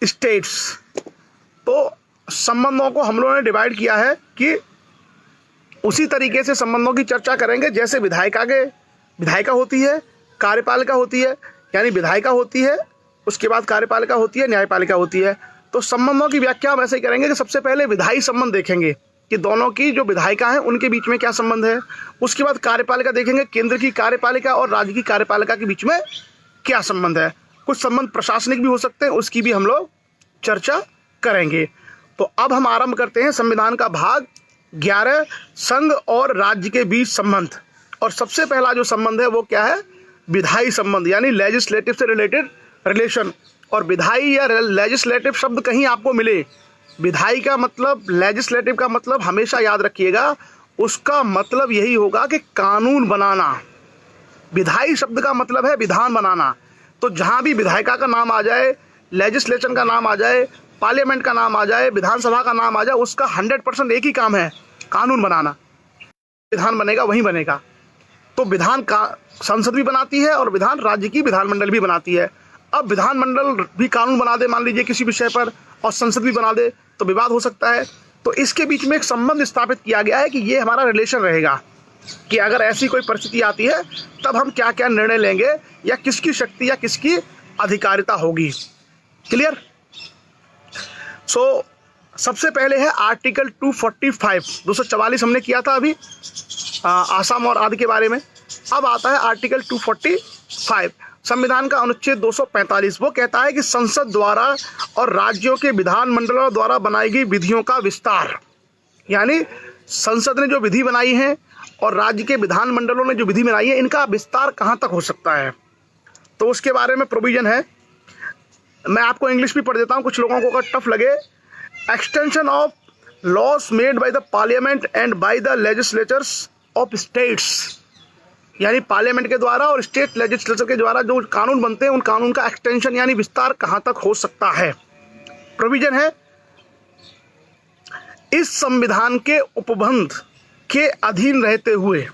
states. तो संबंधों को हम लोगों ने डिवाइड किया है कि उसी तरीके से संबंधों की चर्चा करेंगे जैसे विधायिका होती है, कार्यपालिका होती है, यानी विधायिका होती है, उसके बाद कार्यपालिका होती है, न्यायपालिका होती है। तो संबंधों की व्याख्या हम ऐसे ही करेंगे कि सबसे पहले विधायी संबंध देखेंगे कि दोनों की जो विधायिका है उनके बीच में क्या संबंध है। उसके बाद कार्यपालिका देखेंगे, केंद्र की कार्यपालिका और राज्य की कार्यपालिका के बीच में क्या संबंध है। कुछ संबंध प्रशासनिक भी हो सकते हैं, उसकी भी हम लोग चर्चा करेंगे। तो अब हम आरंभ करते हैं संविधान का भाग 11, संघ और राज्य के बीच संबंध। और सबसे पहला जो संबंध है वो क्या है, विधायी संबंध, यानी लेजिस्लेटिव से रिलेटेड रिलेशन। और विधायी या लेजिस्लेटिव शब्द कहीं आपको मिले, विधायी का मतलब, लेजिस्लेटिव का मतलब हमेशा याद रखिएगा, उसका मतलब यही होगा कि कानून बनाना। विधायी शब्द का मतलब है विधान बनाना। तो जहाँ भी विधायिका का नाम आ जाए, लेजिस्लेशन का नाम आ जाए, पार्लियामेंट का नाम आ जाए, विधानसभा का नाम आ जाए, उसका 100% एक ही काम है, कानून बनाना। विधान बनेगा वहीं बनेगा। तो विधान का संसद भी बनाती है और विधान राज्य की विधानमंडल भी बनाती है। अब विधानमंडल भी कानून बना दे मान लीजिए किसी विषय पर और संसद भी बना दे तो विवाद हो सकता है। तो इसके बीच में एक संबंध स्थापित किया गया है कि ये हमारा रिलेशन रहेगा कि अगर ऐसी कोई परिस्थिति आती है तब हम क्या क्या निर्णय लेंगे या किसकी शक्ति या किसकी अधिकारिता होगी। क्लियर? सो सबसे पहले है आर्टिकल 245, 244 हमने किया था अभी आसाम और आदि के बारे में। अब आता है आर्टिकल 245, संविधान का अनुच्छेद 245। वो कहता है कि संसद द्वारा और राज्यों के विधानमंडलों द्वारा बनाई गई विधियों का विस्तार, यानी संसद ने जो विधि बनाई है और राज्य के विधानमंडलों ने जो विधि बनाई है, इनका विस्तार कहाँ तक हो सकता है। तो उसके बारे में प्रोविजन है। मैं आपको इंग्लिश भी पढ़ देता हूँ, कुछ लोगों को अगर टफ लगे। Extension of loss made by the parliament and by the legislatures of states, यानी पार्लियामेंट के द्वारा और स्टेट लेजिस्लेचर के द्वारा जो कानून बनते हैं उन कानून का एक्सटेंशन यानी विस्तार कहाँ तक हो सकता है। प्रोविजन है, इस संविधान के उपबंध के अधीन रहते हुए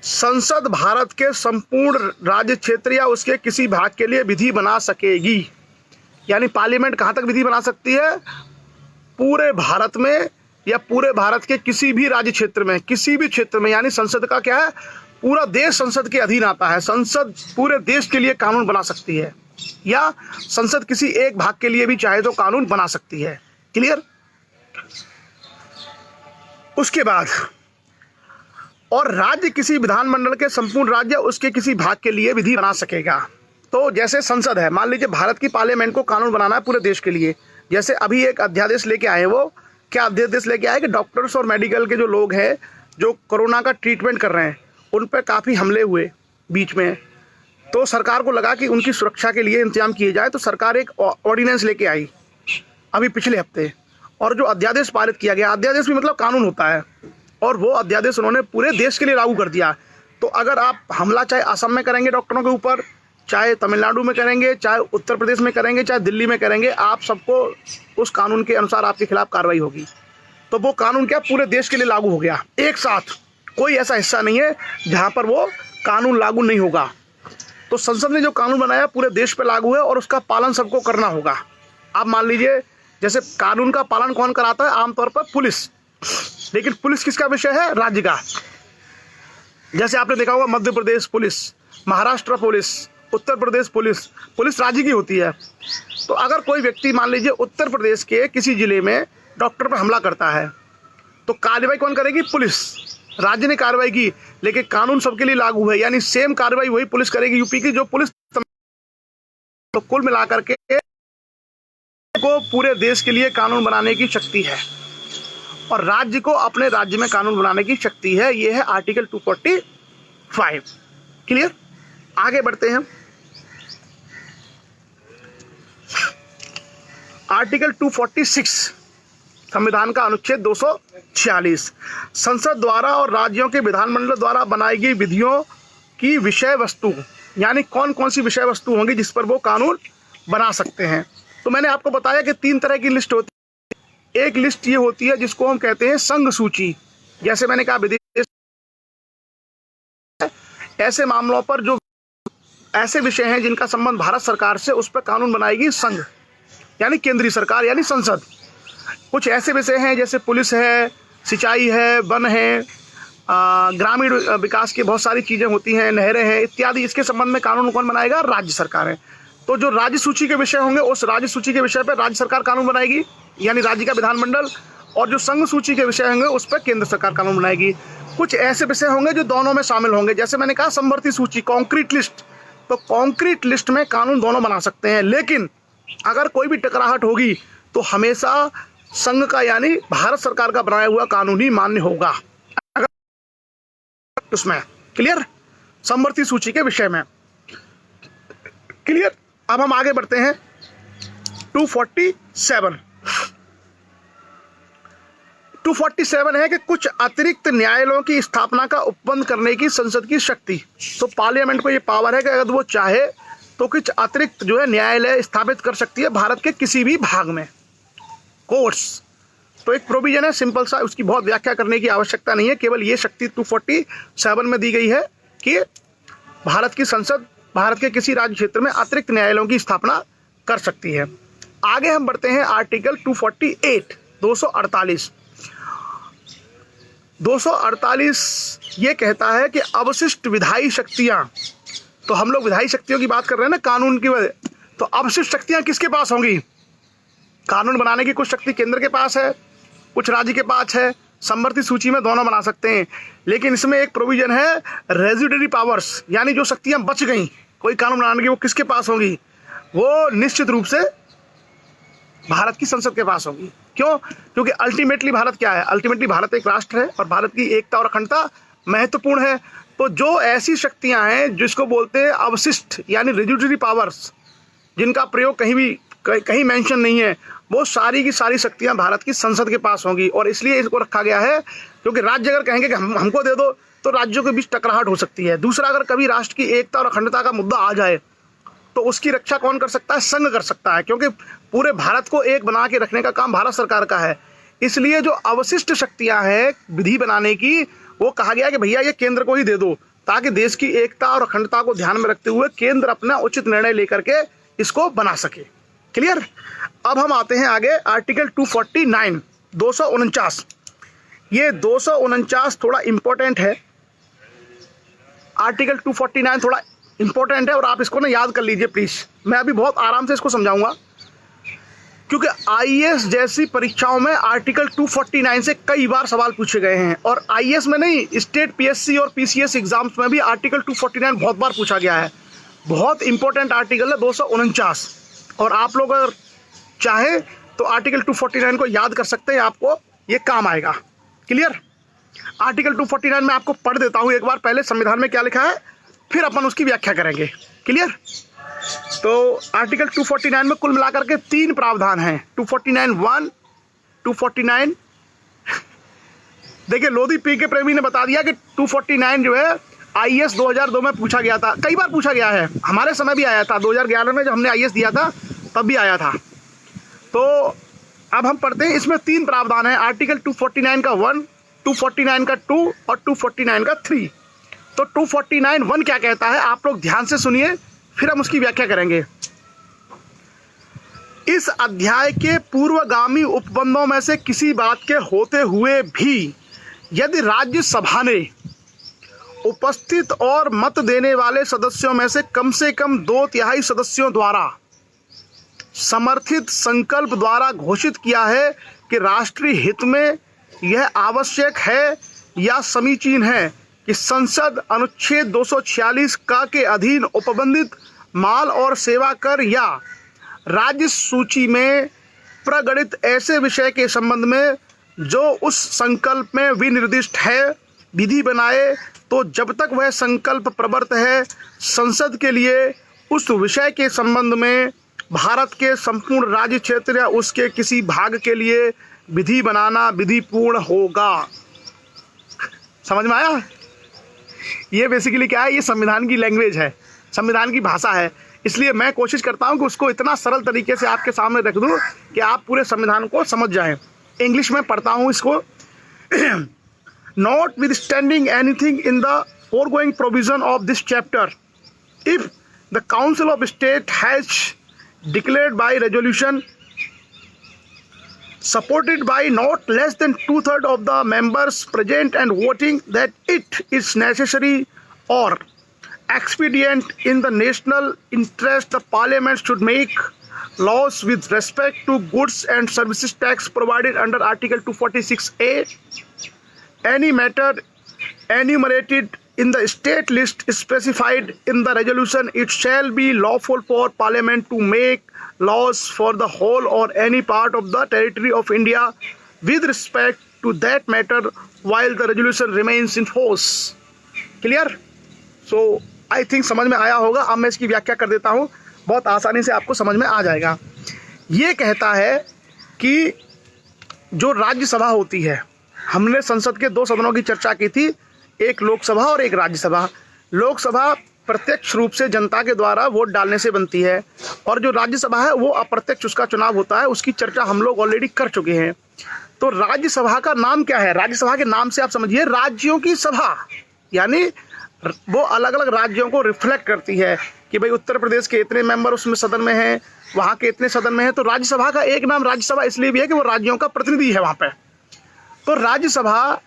संसद भारत के संपूर्ण राज्य क्षेत्र या उसके किसी भाग के लिए विधि बना सकेगी। यानी पार्लियामेंट कहाँ तक विधि बना सकती है, पूरे भारत में या पूरे भारत के किसी भी राज्य क्षेत्र में, किसी भी क्षेत्र में, यानी संसद का क्या है, पूरा देश संसद के अधीन आता है। संसद पूरे देश के लिए कानून बना सकती है या संसद किसी एक भाग के लिए भी चाहे तो कानून बना सकती है। क्लियर? उसके बाद और राज्य किसी विधानमंडल के संपूर्ण राज्य उसके किसी भाग के लिए विधि बना सकेगा। तो जैसे संसद है, मान लीजिए भारत की पार्लियामेंट को कानून बनाना है पूरे देश के लिए, जैसे अभी एक अध्यादेश लेके आए, वो क्या अध्यादेश लेके आए कि डॉक्टर्स और मेडिकल के जो लोग हैं जो कोरोना का ट्रीटमेंट कर रहे हैं उन पर काफ़ी हमले हुए बीच में, तो सरकार को लगा कि उनकी सुरक्षा के लिए इंतजाम किए जाए, तो सरकार एक ऑर्डिनेंस लेके आई अभी पिछले हफ्ते, और जो अध्यादेश पारित किया गया, अध्यादेश भी मतलब कानून होता है, और वो अध्यादेश उन्होंने पूरे देश के लिए लागू कर दिया। तो अगर आप हमला चाहे असम में करेंगे डॉक्टरों के ऊपर, चाहे तमिलनाडु में करेंगे, चाहे उत्तर प्रदेश में करेंगे, चाहे दिल्ली में करेंगे, आप सबको उस कानून के अनुसार आपके खिलाफ कार्रवाई होगी। तो वो कानून क्या पूरे देश के लिए लागू हो गया एक साथ, कोई ऐसा हिस्सा नहीं है जहाँ पर वो कानून लागू नहीं होगा। तो संसद ने जो कानून बनाया पूरे देश पे लागू है और उसका पालन सबको करना होगा। आप मान लीजिए जैसे कानून का पालन कौन कराता है, आमतौर पर पुलिस, लेकिन पुलिस किसका विषय है, राज्य का। जैसे आपने देखा होगा Madhya Pradesh police, Maharashtra police, Uttar Pradesh police, police राज्य की होती है। तो अगर कोई व्यक्ति मान लीजिए उत्तर प्रदेश के किसी जिले में डॉक्टर पर हमला करता है तो कार्रवाई कौन करेगी, पुलिस, राज्य ने कार्रवाई की, लेकिन कानून सबके लिए लागू है, यानी सेम कार्रवाई वही पुलिस करेगी यूपी की जो पुलिस। तो कुल मिलाकर के को पूरे देश के लिए कानून बनाने की शक्ति है और राज्य को अपने राज्य में कानून बनाने की शक्ति है। यह है आर्टिकल 245। क्लियर, आगे बढ़ते हैं। आर्टिकल 246 संविधान का अनुच्छेद 246, संसद द्वारा और राज्यों के विधानमंडल द्वारा बनाई गई विधियों की विषय वस्तु, यानी कौन कौन सी विषय वस्तु होंगी जिस पर वो कानून बना सकते हैं। तो मैंने आपको बताया कि 3 तरह की लिस्ट होती है। एक लिस्ट ये होती है जिसको हम कहते हैं संघ सूची, जैसे मैंने कहा विदेश, ऐसे मामलों पर जो ऐसे विषय हैं जिनका संबंध भारत सरकार से, उस पर कानून बनाएगी संघ, यानी केंद्रीय सरकार यानी संसद। कुछ ऐसे विषय हैं जैसे पुलिस है, सिंचाई है, वन है, ग्रामीण विकास की बहुत सारी चीज़ें होती हैं, नहरें हैं इत्यादि, इसके संबंध में कानून कौन बनाएगा, राज्य सरकार है। तो जो राज्य सूची के विषय होंगे उस राज्य सूची के विषय पर राज्य सरकार कानून बनाएगी, यानी राज्य का विधानमंडल, और जो संघ सूची के विषय होंगे उस पर केंद्र सरकार कानून बनाएगी। कुछ ऐसे विषय होंगे जो दोनों में शामिल होंगे, जैसे मैंने कहा समवर्ती सूची, कॉन्क्रीट लिस्ट, तो कॉन्क्रीट लिस्ट में कानून दोनों बना सकते हैं, लेकिन अगर कोई भी टकराहट होगी तो हमेशा संघ का यानी भारत सरकार का बनाया हुआ कानून ही मान्य होगा उसमें। क्लियर, समवर्ती सूची के विषय में। क्लियर, अब हम आगे बढ़ते हैं 247। 247 है कि कुछ अतिरिक्त न्यायालयों की स्थापना का उपबंध करने की संसद की शक्ति। तो पार्लियामेंट को यह पावर है कि अगर वो चाहे तो कुछ अतिरिक्त जो है न्यायालय स्थापित कर सकती है भारत के किसी भी भाग में, कोर्ट्स। तो एक प्रोविजन है सिंपल सा, उसकी बहुत व्याख्या करने की आवश्यकता नहीं है, केवल ये शक्ति 247 में दी गई है कि भारत की संसद भारत के किसी राज्य क्षेत्र में अतिरिक्त न्यायालयों की स्थापना कर सकती है। आगे हम बढ़ते हैं आर्टिकल 248, 248। 248 ये कहता है कि अवशिष्ट विधायी शक्तियां, तो हम लोग विधायी शक्तियों की बात कर रहे हैं ना कानून की वजह, तो अवशिष्ट शक्तियां किसके पास होंगी, कानून बनाने की कुछ शक्ति केंद्र के पास है, कुछ राज्य के पास है, समवर्ती सूची में दोनों बना सकते हैं, लेकिन इसमें एक प्रोविजन है रेजिडरी पावर्स, यानी जो शक्तियां बच गई कोई कानून बनाने की वो किसके पास होंगी, वो निश्चित रूप से भारत की संसद के पास होगी। क्यों, क्योंकि अल्टीमेटली भारत क्या है, अल्टीमेटली भारत एक राष्ट्र है और भारत की एकता और अखंडता महत्वपूर्ण है। तो जो ऐसी शक्तियां हैं जिसको बोलते हैं अवशिष्ट यानी रेजिडरी पावर्स, जिनका प्रयोग कहीं मेंशन नहीं है, वो सारी की सारी शक्तियां भारत की संसद के पास होंगी। और इसलिए इसको रखा गया है क्योंकि राज्य अगर कहेंगे कि हमको दे दो तो राज्यों के बीच टकराहट हो सकती है। दूसरा, अगर कभी राष्ट्र की एकता और अखंडता का मुद्दा आ जाए तो उसकी रक्षा कौन कर सकता है, संघ कर सकता है, क्योंकि पूरे भारत को एक बना के रखने का काम भारत सरकार का है। इसलिए जो अवशिष्ट शक्तियां हैं विधि बनाने की, वो कहा गया कि भैया ये केंद्र को ही दे दो, ताकि देश की एकता और अखंडता को ध्यान में रखते हुए केंद्र अपना उचित निर्णय लेकर के इसको बना सके। क्लियर, अब हम आते हैं आगे आर्टिकल 249, 249। ये 249 थोड़ा इंपॉर्टेंट है, आर्टिकल 249 थोड़ा इंपॉर्टेंट है और आप इसको ना याद कर लीजिए प्लीज। मैं अभी बहुत आराम से इसको समझाऊंगा। क्योंकि आईएएस जैसी परीक्षाओं में आर्टिकल 249 से कई बार सवाल पूछे गए हैं, और आईएएस में नहीं, स्टेट पीएससी और पीसीएस एग्जाम्स में भी आर्टिकल 249 बहुत बार पूछा गया है। बहुत इंपॉर्टेंट आर्टिकल है 249, और आप लोग अगर चाहे तो आर्टिकल 249 को याद कर सकते हैं, आपको ये काम आएगा। क्लियर? आर्टिकल 249 में आपको पढ़ देता हूँ एक बार, पहले संविधान में क्या लिखा है, फिर अपन उसकी व्याख्या करेंगे। क्लियर? तो आर्टिकल 249 में कुल मिलाकर के 3 प्रावधान हैं। 249(1), 249 देखिए, लोधी पी के प्रेमी ने बता दिया कि 249 जो है आईएएस 2002 में पूछा गया था, कई बार पूछा गया है, हमारे समय भी आया था, 2011 में जब हमने आईएएस दिया था तब भी आया था। तो अब हम पढ़ते हैं, इसमें 3 प्रावधान हैं, आर्टिकल 249 का 1, 249 का 2 और 249 का 3। तो 249(1) क्या कहता है, आप लोग ध्यान से सुनिए, फिर हम उसकी व्याख्या करेंगे। इस अध्याय के पूर्वगामी उपबंधों में से किसी बात के होते हुए भी यदि राज्यसभा ने उपस्थित और मत देने वाले सदस्यों में से कम 2/3 सदस्यों द्वारा समर्थित संकल्प द्वारा घोषित किया है कि राष्ट्रीय हित में यह आवश्यक है या समीचीन है कि संसद अनुच्छेद 246 का के अधीन उपबंधित माल और सेवा कर या राज्य सूची में प्रगणित ऐसे विषय के संबंध में जो उस संकल्प में विनिर्दिष्ट है विधि बनाए, तो जब तक वह संकल्प प्रवर्त है संसद के लिए उस विषय के संबंध में भारत के संपूर्ण राज्य क्षेत्र या उसके किसी भाग के लिए विधि बनाना विधिपूर्ण होगा। समझ में आया? ये बेसिकली क्या है, ये संविधान की लैंग्वेज है, संविधान की भाषा है, इसलिए मैं कोशिश करता हूं कि उसको इतना सरल तरीके से आपके सामने रख दूं कि आप पूरे संविधान को समझ जाएं। इंग्लिश में पढ़ता हूं इसको। Notwithstanding anything in the foregoing provision of this chapter, if the Council of State has declared by resolution supported by not less than 2/3 of the members present and voting that it is necessary or expedient in the national interest, the Parliament should make laws with respect to goods and services tax provided under Article 246A. Any matter enumerated in the state list specified in the resolution, it shall be lawful for Parliament to make laws for the whole or any part of the territory of India with respect to that matter while the resolution remains in force. Clear? So I think समझ में आया होगा। अब मैं इसकी व्याख्या कर देता हूँ, बहुत आसानी से आपको समझ में आ जाएगा। ये कहता है कि जो राज्यसभा होती है, हमने संसद के 2 सदनों की चर्चा की थी, एक लोकसभा और एक राज्यसभा। लोकसभा प्रत्यक्ष रूप से जनता के द्वारा वोट डालने से बनती है, और जो राज्यसभा है वो अप्रत्यक्ष उसका चुनाव होता है, उसकी चर्चा हम लोग ऑलरेडी कर चुके हैं। तो राज्यसभा का नाम क्या है? राज्यसभा के नाम से आप समझिए राज्यों की सभा, यानी वो अलग अलग राज्यों को रिफ्लेक्ट करती है कि भाई उत्तर प्रदेश के इतने मेंबर उसमें सदन में हैं, वहाँ के इतने सदन में हैं। तो राज्यसभा का एक नाम राज्यसभा इसलिए भी है कि वो राज्यों का प्रतिनिधि है वहाँ पे। तो राज्यसभा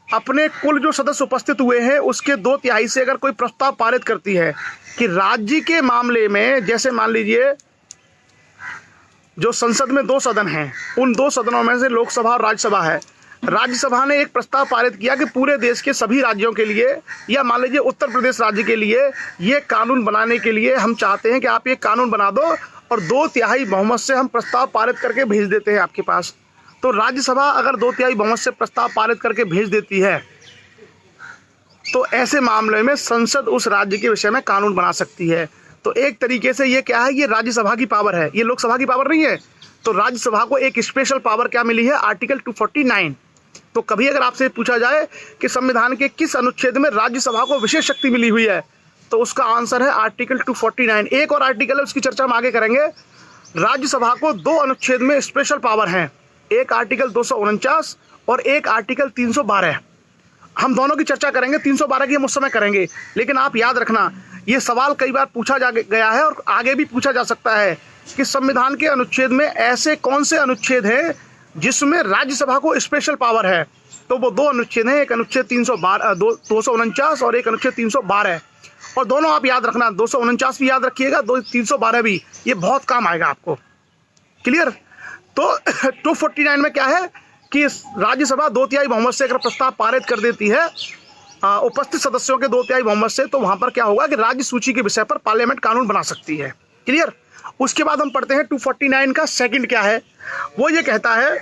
अपने कुल जो सदस्य उपस्थित हुए हैं उसके 2/3 से अगर कोई प्रस्ताव पारित करती है कि राज्य के मामले में, जैसे मान लीजिए जो संसद में 2 सदन हैं, उन 2 सदनों में से लोकसभा और राज्यसभा है, राज्यसभा ने एक प्रस्ताव पारित किया कि पूरे देश के सभी राज्यों के लिए, या मान लीजिए उत्तर प्रदेश राज्य के लिए, ये कानून बनाने के लिए हम चाहते हैं कि आप ये कानून बना दो, और 2/3 बहुमत से हम प्रस्ताव पारित करके भेज देते हैं आपके पास। तो राज्यसभा अगर 2/3 बहुमत से प्रस्ताव पारित करके भेज देती है तो ऐसे मामले में संसद उस राज्य के विषय में कानून बना सकती है। तो एक तरीके से ये क्या है, ये राज्यसभा की पावर है, ये लोकसभा की पावर नहीं है। तो राज्यसभा को एक स्पेशल पावर क्या मिली है? आर्टिकल 249। तो कभी अगर आपसे पूछा जाए कि संविधान के किस अनुच्छेद में राज्यसभा को विशेष शक्ति मिली हुई है, तो उसका आंसर है आर्टिकल 249। एक और आर्टिकल है, उसकी चर्चा हम आगे करेंगे। राज्यसभा को 2 अनुच्छेद में स्पेशल पावर है, एक आर्टिकल 249 और एक आर्टिकल 312। हम दोनों की चर्चा करेंगे, 312 की हम उस समय करेंगे। लेकिन आप याद रखना, ये सवाल कई बार पूछा गया है और आगे भी पूछा जा सकता है कि संविधान के अनुच्छेद में ऐसे कौन से अनुच्छेद हैं जिसमें राज्यसभा को स्पेशल पावर है। तो वो 2 अनुच्छेद हैं, एक अनुच्छेद 249 और एक अनुच्छेद 312। और दोनों आप याद रखना, 249 भी याद रखिएगा, 312 भी, ये बहुत काम आएगा आपको। क्लियर? तो 249 में क्या है कि राज्यसभा 2/3 बहुमत से अगर प्रस्ताव पारित कर देती है उपस्थित सदस्यों के 2/3 बहुमत से, तो वहां पर क्या होगा कि राज्य सूची के विषय पर पार्लियामेंट कानून बना सकती है। क्लियर। उसके बाद हम पढ़ते हैं 249 का सेकंड क्या है। वो ये कहता है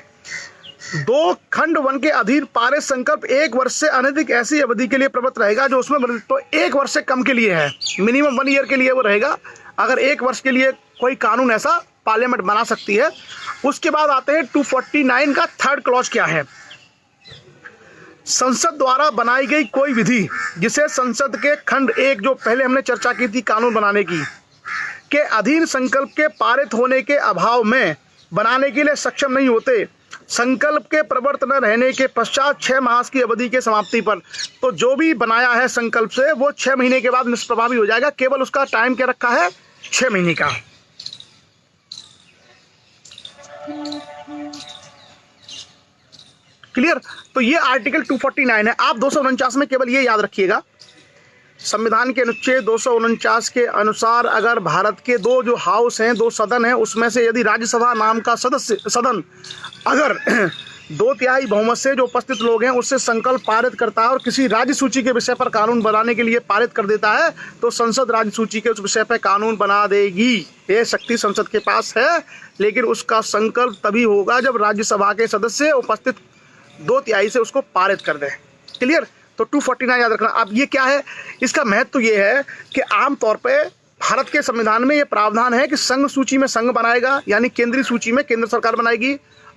2 खंड 1 के अधीन पारित संकल्प 1 वर्ष से अनधिक ऐसी अवधि के लिए प्रबद्ध रहेगा जो उसमें तो 1 वर्ष से कम के लिए है, मिनिमम 1 ईयर के लिए वो रहेगा। अगर 1 वर्ष के लिए कोई कानून ऐसा पार्लियामेंट बना सकती है। उसके बाद आते हैं 249 का थर्ड क्लॉज क्या है। संसद द्वारा बनाई गई कोई विधि जिसे संसद के खंड 1 जो पहले हमने चर्चा की थी कानून बनाने की के अधीन संकल्प के पारित होने के अभाव में बनाने के लिए सक्षम नहीं होते, संकल्प के प्रवर्त न रहने के पश्चात 6 माह की अवधि के समाप्ति पर, तो जो भी बनाया है संकल्प से वो 6 महीने के बाद निष्प्रभावी हो जाएगा। केवल उसका टाइम क्या रखा है, 6 महीने का। क्लियर। तो ये आर्टिकल 249 है। आप 249 में केवल ये याद रखिएगा, संविधान के अनुच्छेद 249 के अनुसार अगर भारत के 2 जो हाउस हैं, 2 सदन हैं, उसमें से यदि राज्यसभा नाम का सदन अगर 2/3 बहुमत से जो उपस्थित लोग हैं उससे संकल्प पारित करता है और किसी राज्य सूची के विषय पर कानून बनाने के लिए पारित कर देता है, तो संसद राज्य सूची के उस विषय पर कानून बना देगी। ये शक्ति संसद के पास है, लेकिन उसका संकल्प तभी होगा जब राज्यसभा के सदस्य उपस्थित 2/3 से उसको पारित कर दें। क्लियर। तो 249 याद रखना। अब ये क्या है, इसका महत्व तो ये है कि आमतौर पे भारत के संविधान में ये प्रावधान है कि संघ सूची में संघ बनाएगा, यानी केंद्रीय सूची में केंद्र सरकार बनाएगी,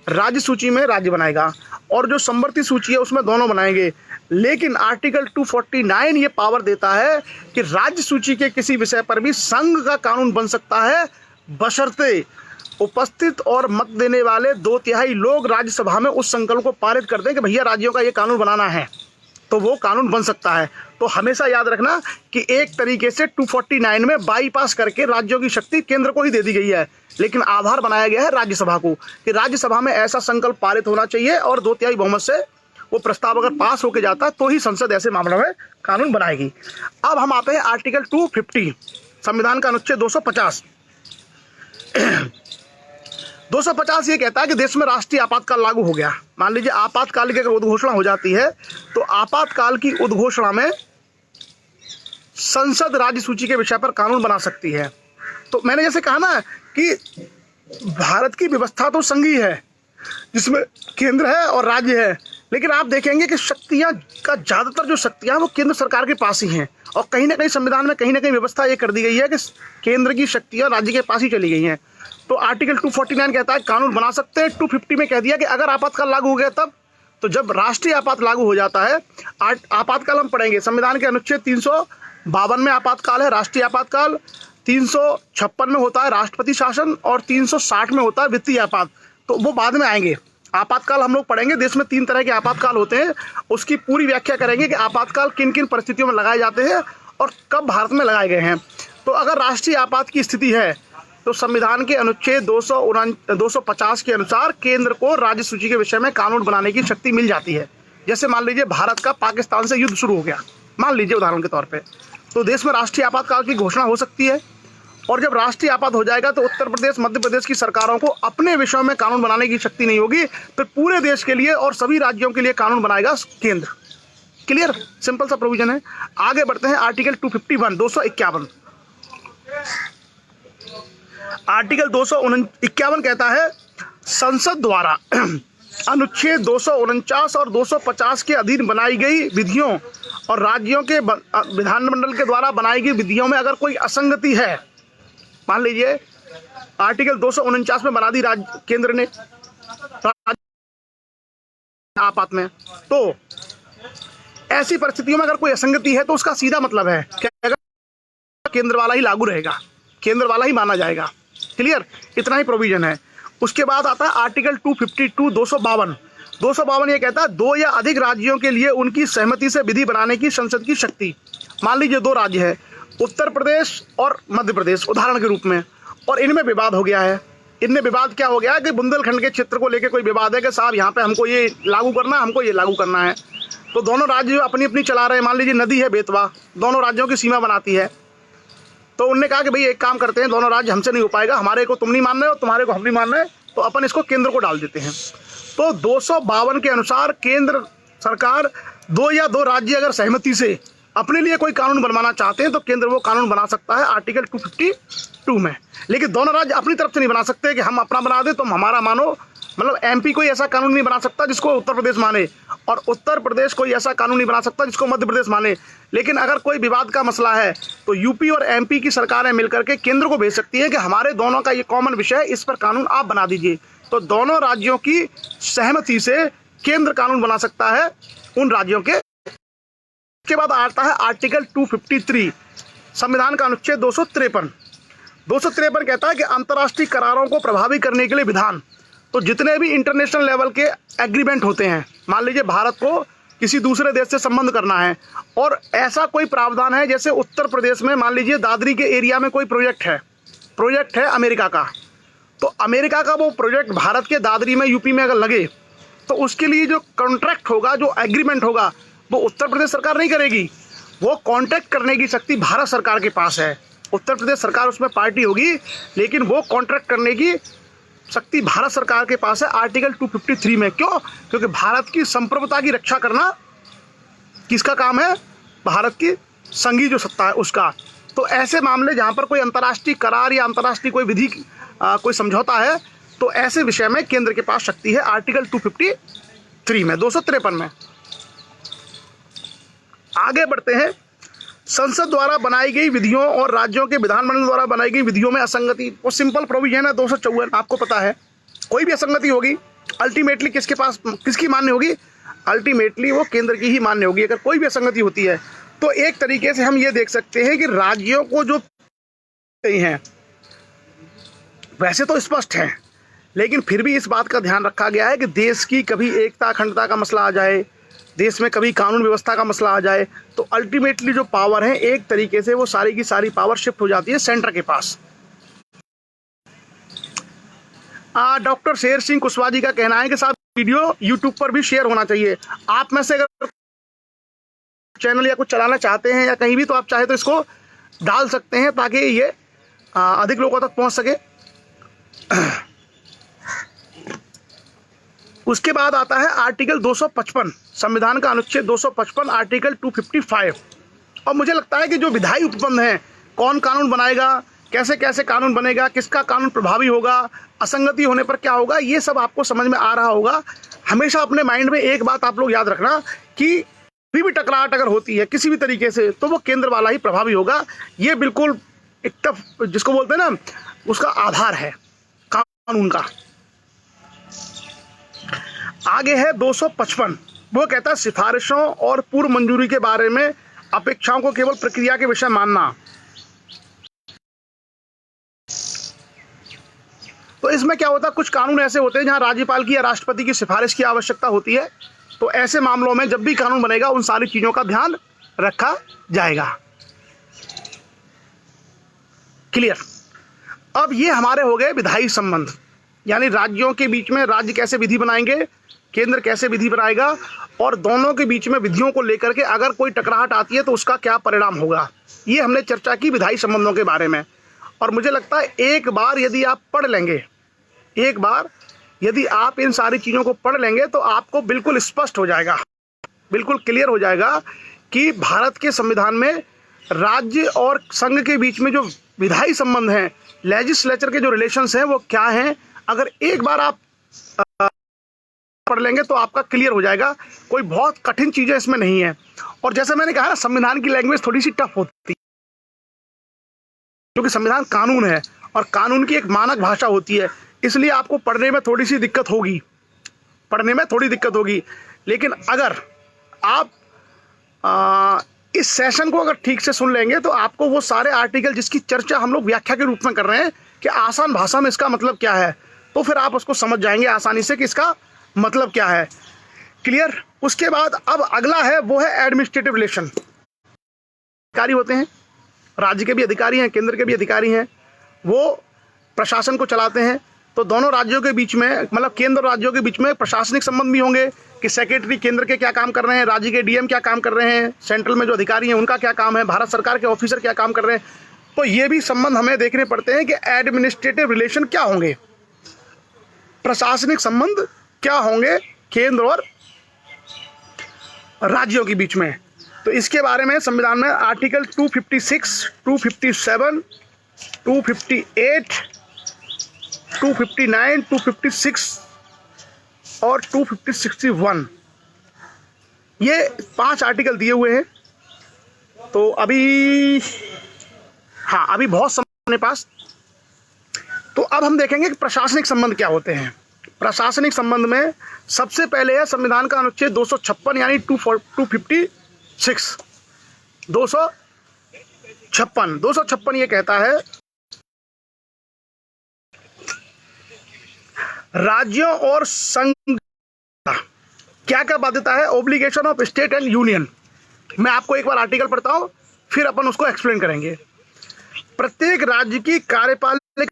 राज्य सूची में राज्य बनाएगा, और जो समवर्ती सूची है उसमें दोनों बनाएंगे। लेकिन आर्टिकल 249 ये पावर देता है कि राज्य सूची के किसी विषय पर भी संघ का कानून बन सकता है, बशर्ते उपस्थित और मत देने वाले 2/3 लोग राज्यसभा में उस संकल्प को पारित कर दें कि भैया राज्यों का ये कानून बनाना है, तो वो कानून बन सकता है। तो हमेशा याद रखना कि एक तरीके से 249 में बाईपास करके राज्यों की शक्ति केंद्र को ही दे दी गई है, लेकिन आधार बनाया गया है राज्यसभा को कि राज्यसभा में ऐसा संकल्प पारित होना चाहिए और 2/3 बहुमत से वो प्रस्ताव अगर पास होकर जाता है तो ही संसद ऐसे मामलों में कानून बनाएगी। अब हम आते हैं आर्टिकल 250 संविधान का अनुच्छेद 250। 250 ये कहता है कि देश में राष्ट्रीय आपातकाल लागू हो गया। मान लीजिए आपातकाल की अगर उद्घोषणा हो जाती है तो आपातकाल की उद्घोषणा में संसद राज्य सूची के विषय पर कानून बना सकती है। तो मैंने जैसे कहा ना कि भारत की व्यवस्था तो संघीय है जिसमें केंद्र है और राज्य है, लेकिन आप देखेंगे कि शक्तियां का ज्यादातर जो शक्तियां वो केंद्र सरकार के पास ही हैं, और कहीं ना कहीं संविधान में कहीं ना कहीं व्यवस्था ये कर दी गई है कि केंद्र की शक्तियां राज्य के पास ही चली गई हैं। तो आर्टिकल 249 कहता है कानून बना सकते हैं। 250 में कह दिया कि अगर आपातकाल लागू हो गया तब, तो जब राष्ट्रीय आपात लागू हो जाता है, आपातकाल हम पढ़ेंगे संविधान के अनुच्छेद 352 में आपातकाल है राष्ट्रीय आपातकाल, 356 में होता है राष्ट्रपति शासन और 360 में होता है वित्तीय आपात। तो वो बाद में आएंगे। आपातकाल हम लोग पढ़ेंगे, देश में 3 तरह के आपातकाल होते हैं, उसकी पूरी व्याख्या करेंगे कि आपातकाल किन किन परिस्थितियों में लगाए जाते हैं और कब भारत में लगाए गए हैं। तो अगर राष्ट्रीय आपात की स्थिति है तो संविधान के अनुच्छेद 250 के अनुसार केंद्र को राज्य सूची के विषय में कानून बनाने की शक्ति मिल जाती है। जैसे मान लीजिए भारत का पाकिस्तान से युद्ध शुरू हो गया, मान लीजिए उदाहरण के तौर पे, तो देश में राष्ट्रीय आपातकाल की घोषणा हो सकती है, और जब राष्ट्रीय आपात हो जाएगा तो उत्तर प्रदेश मध्य प्रदेश की सरकारों को अपने विषयों में कानून बनाने की शक्ति नहीं होगी, फिर पूरे देश के लिए और सभी राज्यों के लिए कानून बनाएगा केंद्र। क्लियर। सिंपल सा प्रोविजन है। आगे बढ़ते हैं आर्टिकल 251 251। आर्टिकल 251 कहता है संसद द्वारा अनुच्छेद 249 और 250 के अधीन बनाई गई विधियों और राज्यों के विधानमंडल के द्वारा बनाई गई विधियों में अगर कोई असंगति है, मान लीजिए आर्टिकल 249 में बना दी राज्य केंद्र ने आपात में, तो ऐसी परिस्थितियों में अगर कोई असंगति है तो उसका सीधा मतलब है कि केंद्र वाला ही लागू रहेगा, केंद्र वाला ही माना जाएगा। क्लियर। इतना ही प्रोविजन है। उसके बाद आता है आर्टिकल 252 252 ये कहता है 2 या अधिक राज्यों के लिए उनकी सहमति से विधि बनाने की संसद की शक्ति। मान लीजिए 2 राज्य है, उत्तर प्रदेश और मध्य प्रदेश उदाहरण के रूप में, और इनमें विवाद हो गया है। इनमें विवाद क्या हो गया कि बुंदेलखंड के क्षेत्र को लेकर कोई विवाद है कि साहब यहाँ पे हमको ये लागू करना है, हमको ये लागू करना है। तो दोनों राज्य अपनी अपनी चला रहे हैं। मान लीजिए नदी है बेतवा, दोनों राज्यों की सीमा बनाती है, तो उनने कहा कि भाई एक काम करते हैं, दोनों राज्य हमसे नहीं हो पाएगा, हमारे को तुम नहीं मान रहे हो, तुम्हारे को हम नहीं मान रहे, तो अपन इसको केंद्र को डाल देते हैं। तो 252 के अनुसार केंद्र सरकार दो या दो राज्य अगर सहमति से अपने लिए कोई कानून बनवाना चाहते हैं तो केंद्र वो कानून बना सकता है आर्टिकल 252 में। लेकिन दोनों राज्य अपनी तरफ से नहीं बना सकते कि हम अपना बना दें तुम हमारा मानो। मतलब एमपी कोई ऐसा कानून नहीं बना सकता जिसको उत्तर प्रदेश माने, और उत्तर प्रदेश कोई ऐसा कानून नहीं बना सकता जिसको मध्य प्रदेश माने। लेकिन अगर कोई विवाद का मसला है तो यूपी और एमपी की सरकारें मिलकर के केंद्र को भेज सकती है कि हमारे दोनों का ये कॉमन विषय है, इस पर कानून आप बना दीजिए। तो दोनों राज्यों की सहमति से केंद्र कानून बना सकता है उन राज्यों के। इसके बाद आता है आर्टिकल 253, संविधान का अनुच्छेद 253 कहता है कि अंतर्राष्ट्रीय करारों को प्रभावी करने के लिए विधान। तो जितने भी इंटरनेशनल लेवल के एग्रीमेंट होते हैं, मान लीजिए भारत को किसी दूसरे देश से संबंध करना है और ऐसा कोई प्रावधान है जैसे उत्तर प्रदेश में मान लीजिए दादरी के एरिया में कोई प्रोजेक्ट है अमेरिका का, तो अमेरिका का वो प्रोजेक्ट भारत के दादरी में यूपी में अगर लगे तो उसके लिए जो कॉन्ट्रैक्ट होगा, जो एग्रीमेंट होगा, वो उत्तर प्रदेश सरकार नहीं करेगी। वो कॉन्ट्रैक्ट करने की शक्ति भारत सरकार के पास है। उत्तर प्रदेश सरकार उसमें पार्टी होगी लेकिन वो कॉन्ट्रैक्ट करने की शक्ति भारत सरकार के पास है आर्टिकल 253 में। क्यों? क्योंकि भारत की संप्रभुता की रक्षा करना किसका काम है? भारत की संघीय जो सत्ता है उसका। तो ऐसे मामले जहां पर कोई अंतर्राष्ट्रीय करार या अंतर्राष्ट्रीय कोई विधि कोई समझौता है तो ऐसे विषय में केंद्र के पास शक्ति है आर्टिकल 253 में। 253 में आगे बढ़ते हैं। संसद द्वारा बनाई गई विधियों और राज्यों के विधानमंडल द्वारा बनाई गई विधियों में असंगति, वो सिंपल प्रोविजन है 254। आपको पता है कोई भी असंगति होगी अल्टीमेटली किसकी मान्य होगी? अल्टीमेटली वो केंद्र की ही मान्य होगी। अगर कोई भी असंगति होती है तो एक तरीके से हम ये देख सकते हैं कि राज्यों को जो हैं वैसे तो स्पष्ट है, लेकिन फिर भी इस बात का ध्यान रखा गया है कि देश की कभी एकता अखंडता का मसला आ जाए, देश में कभी कानून व्यवस्था का मसला आ जाए तो अल्टीमेटली जो पावर है एक तरीके से वो सारी की सारी पावर शिफ्ट हो जाती है सेंटर के पास। डॉक्टर शेर सिंह कुशवाहा जी का कहना है कि साहब वीडियो यूट्यूब पर भी शेयर होना चाहिए। आप में से अगर चैनल या कुछ चलाना चाहते हैं या कहीं भी तो आप चाहे तो इसको डाल सकते हैं ताकि ये अधिक लोगों तक पहुंच सके। उसके बाद आता है आर्टिकल 255, संविधान का अनुच्छेद 255 आर्टिकल 255। और मुझे लगता है कि जो विधायी उपबंध हैं, कौन कानून बनाएगा, कैसे कैसे कानून बनेगा, किसका कानून प्रभावी होगा, असंगति होने पर क्या होगा, ये सब आपको समझ में आ रहा होगा। हमेशा अपने माइंड में एक बात आप लोग याद रखना कि कोई भी टकराहट अगर होती है किसी भी तरीके से तो वो केंद्र वाला ही प्रभावी होगा। ये बिल्कुल एक टफ, जिसको बोलते हैं ना, उसका आधार है कानून का। आगे है 255, वो कहता है सिफारिशों और पूर्व मंजूरी के बारे में अपेक्षाओं को केवल प्रक्रिया के विषय मानना। तो इसमें क्या होता है, कुछ कानून ऐसे होते हैं जहां राज्यपाल की या राष्ट्रपति की सिफारिश की आवश्यकता होती है। तो ऐसे मामलों में जब भी कानून बनेगा उन सारी चीजों का ध्यान रखा जाएगा। क्लियर? अब ये हमारे हो गए विधायी संबंध, यानी राज्यों के बीच में राज्य कैसे विधि बनाएंगे, केंद्र कैसे विधि बनाएगा, और दोनों के बीच में विधियों को लेकर के अगर कोई टकराहट आती है तो उसका क्या परिणाम होगा। ये हमने चर्चा की विधायी संबंधों के बारे में। और मुझे लगता है एक बार यदि आप पढ़ लेंगे, एक बार यदि आप इन सारी चीज़ों को पढ़ लेंगे तो आपको बिल्कुल स्पष्ट हो जाएगा, बिल्कुल क्लियर हो जाएगा कि भारत के संविधान में राज्य और संघ के बीच में जो विधायी संबंध हैं, लेजिस्लेचर के जो रिलेशंस हैं वो क्या हैं। अगर एक बार आप पढ़ लेंगे तो आपका क्लियर हो जाएगा। कोई बहुत कठिन चीजें इसमें नहीं है। और जैसे मैंने कहा ना, संविधान की लैंग्वेज थोड़ी सी टफ होती है क्योंकि संविधान कानून है और कानून की एक मानक भाषा होती है, इसलिए आपको पढ़ने में थोड़ी सी दिक्कत होगी, पढ़ने में थोड़ी दिक्कत होगी। लेकिन अगर आप इस सेशन को अगर ठीक से सुन लेंगे तो आपको वो सारे आर्टिकल जिसकी चर्चा हम लोग व्याख्या के रूप में कर रहे हैं कि आसान भाषा में इसका मतलब क्या है, तो फिर आप उसको समझ जाएंगे आसानी से कि इसका मतलब क्या है। क्लियर? उसके बाद अब अगला है वो है एडमिनिस्ट्रेटिव रिलेशन। अधिकारी होते हैं, राज्य के भी अधिकारी हैं, केंद्र के भी अधिकारी हैं, वो प्रशासन को चलाते हैं। तो दोनों राज्यों के बीच में, मतलब केंद्र और राज्यों के बीच में प्रशासनिक संबंध भी होंगे कि सेक्रेटरी केंद्र के क्या काम कर रहे हैं, राज्य के डीएम क्या काम कर रहे हैं, सेंट्रल में जो अधिकारी हैं उनका क्या काम है, भारत सरकार के ऑफिसर क्या काम कर रहे हैं। तो ये भी संबंध हमें देखने पड़ते हैं कि एडमिनिस्ट्रेटिव रिलेशन क्या होंगे। प्रशासनिक संबंध क्या होंगे केंद्र और राज्यों के बीच में। तो इसके बारे में संविधान में आर्टिकल 256, 257, 258, 259, 256 और 261 ये 5 आर्टिकल दिए हुए हैं। तो अभी बहुत समय अपने पास। तो अब हम देखेंगे कि प्रशासनिक संबंध क्या होते हैं। प्रशासनिक संबंध में सबसे पहले है संविधान का अनुच्छेद 256 यानी 256। 256 ये कहता है राज्यों और संघ क्या क्या बाध्यता है, obligation of state and union. मैं आपको एक बार आर्टिकल पढ़ता हूं, फिर अपन उसको एक्सप्लेन करेंगे। प्रत्येक राज्य की कार्यपालिका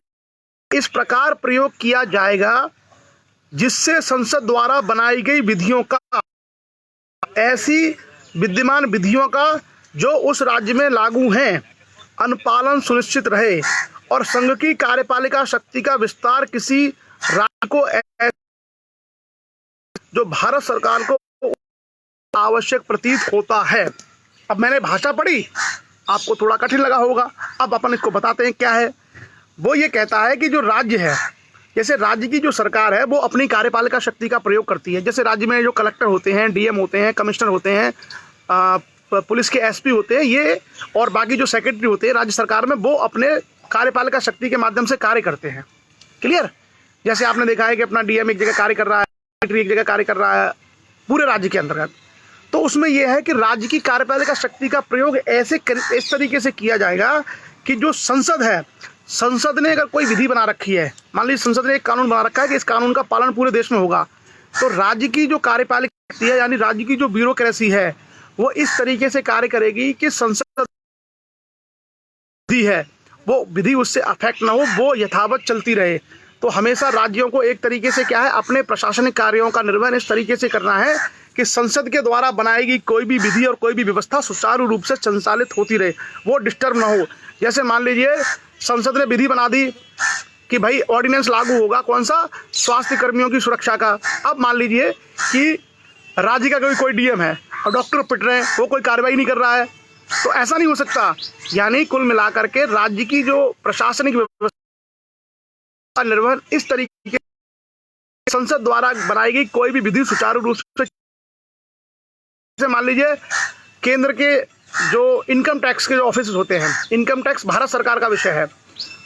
इस प्रकार प्रयोग किया जाएगा जिससे संसद द्वारा बनाई गई विधियों का, ऐसी विद्यमान विधियों का जो उस राज्य में लागू हैं, अनुपालन सुनिश्चित रहे और संघ की कार्यपालिका शक्ति का विस्तार किसी राज्य को जो भारत सरकार को आवश्यक प्रतीत होता है। अब मैंने भाषा पढ़ी, आपको थोड़ा कठिन लगा होगा, अब अपन इसको बताते हैं क्या है। वो ये कहता है कि जो राज्य है, जैसे राज्य की जो सरकार है वो अपनी कार्यपालिका शक्ति का प्रयोग करती है। जैसे राज्य में जो कलेक्टर होते हैं, डीएम होते हैं, कमिश्नर होते हैं, पुलिस के एसपी होते हैं, ये और बाकी जो सेक्रेटरी होते हैं राज्य सरकार में, वो अपने कार्यपालिका शक्ति के माध्यम से कार्य करते हैं। क्लियर? जैसे आपने देखा है कि अपना डीएम एक जगह कार्य कर रहा है, सेक्रेटरी एक जगह कार्य कर रहा है पूरे राज्य के अंतर्गत। तो उसमें यह है कि राज्य की कार्यपालिका शक्ति का प्रयोग इस तरीके से किया जाएगा कि जो संसद है, संसद ने अगर कोई विधि बना रखी है, मान लीजिए संसद ने एक कानून बना रखा है कि इस कानून का पालन पूरे देश में होगा, तो राज्य की जो कार्यपालिका शक्ति है यानी राज्य की जो ब्यूरोक्रेसी है वो इस तरीके से कार्य करेगी कि संसद विधि है वो विधि उससे अफेक्ट ना हो, वो यथावत चलती रहे। तो हमेशा राज्यों को एक तरीके से क्या है, अपने प्रशासनिक कार्यों का निर्वहन इस तरीके से करना है कि संसद के द्वारा बनाई गई कोई भी विधि और कोई भी व्यवस्था सुचारू रूप से संचालित होती रहे, वो डिस्टर्ब ना हो। जैसे मान लीजिए संसद ने विधि बना दी कि भाई ऑर्डिनेंस लागू होगा, कौन सा, स्वास्थ्य कर्मियों की सुरक्षा का। अब मान लीजिए कि राज्य का कोई डीएम है और डॉक्टर पिट रहे हैं, वो कोई कार्रवाई नहीं कर रहा है, तो ऐसा नहीं हो सकता। यानी कुल मिलाकर के राज्य की जो प्रशासनिक व्यवस्था निर्वहन इस तरीके से संसद द्वारा बनाई गई कोई भी विधि सुचारू रूप से, मान लीजिए केंद्र के जो इनकम टैक्स के जो ऑफिस होते हैं, इनकम टैक्स भारत सरकार का विषय है,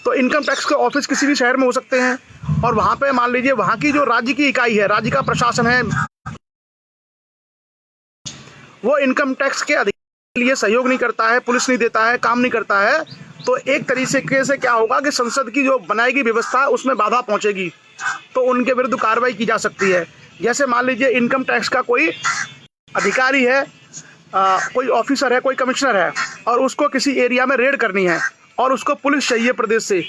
तो इनकम टैक्स के ऑफिस किसी भी शहर में हो सकते हैं और वहां पे मान लीजिए वहां की जो राज्य की इकाई है, राज्य का प्रशासन है, वो इनकम टैक्स के अधिकारी के लिए सहयोग नहीं करता है, पुलिस नहीं देता है, काम नहीं करता है, तो एक तरीके से क्या होगा कि संसद की जो बनाई गई व्यवस्था है उसमें बाधा पहुंचेगी, तो उनके विरुद्ध कार्रवाई की जा सकती है। जैसे मान लीजिए इनकम टैक्स का कोई अधिकारी है, कोई ऑफिसर है, कोई कमिश्नर है और उसको किसी एरिया में रेड करनी है और उसको पुलिस चाहिए प्रदेश से,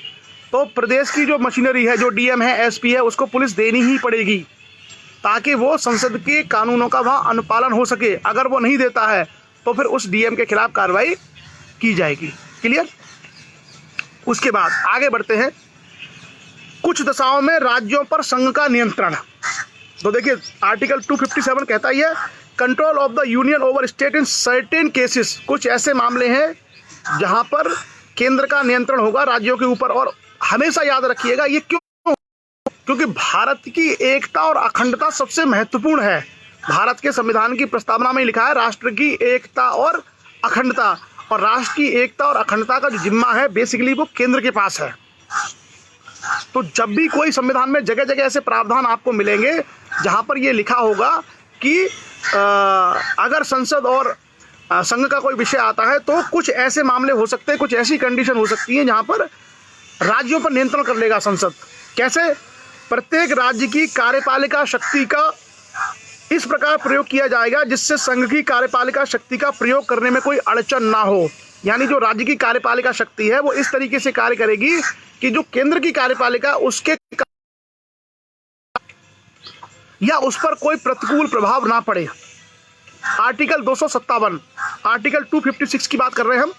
तो प्रदेश की जो मशीनरी है, जो डीएम है, एसपी है, उसको पुलिस देनी ही पड़ेगी ताकि वो संसद के कानूनों का वहाँ अनुपालन हो सके। अगर वो नहीं देता है तो फिर उस डीएम के खिलाफ कार्रवाई की जाएगी। क्लियर? उसके बाद आगे बढ़ते हैं। कुछ दशाओं में राज्यों पर संघ का नियंत्रण। तो देखिए आर्टिकल 257 कहता ही है control of the union over state in certain cases. कुछ ऐसे मामले हैं जहां पर केंद्र का नियंत्रण होगा राज्यों के ऊपर। और हमेशा याद रखिएगा ये क्यों, क्योंकि भारत की एकता और अखंडता सबसे महत्वपूर्ण है। भारत के संविधान की प्रस्तावना में लिखा है राष्ट्र की एकता और अखंडता, और राष्ट्र की एकता और अखंडता का जो जिम्मा है बेसिकली वो केंद्र के पास है। तो जब भी कोई संविधान में जगह जगह ऐसे प्रावधान आपको मिलेंगे जहां पर ये लिखा होगा कि अगर संसद और संघ का कोई विषय आता है तो कुछ ऐसे मामले हो सकते हैं, कुछ ऐसी कंडीशन हो सकती है जहां पर राज्यों पर नियंत्रण कर लेगा संसद। कैसे? प्रत्येक राज्य की कार्यपालिका शक्ति का इस प्रकार प्रयोग किया जाएगा जिससे संघ की कार्यपालिका शक्ति का प्रयोग करने में कोई अड़चन ना हो। यानी जो राज्य की कार्यपालिका शक्ति है वो इस तरीके से कार्य करेगी कि जो केंद्र की कार्यपालिका उसके या उस पर कोई प्रतिकूल प्रभाव ना पड़े। आर्टिकल 257, आर्टिकल 256 की बात कर रहे हैं हम।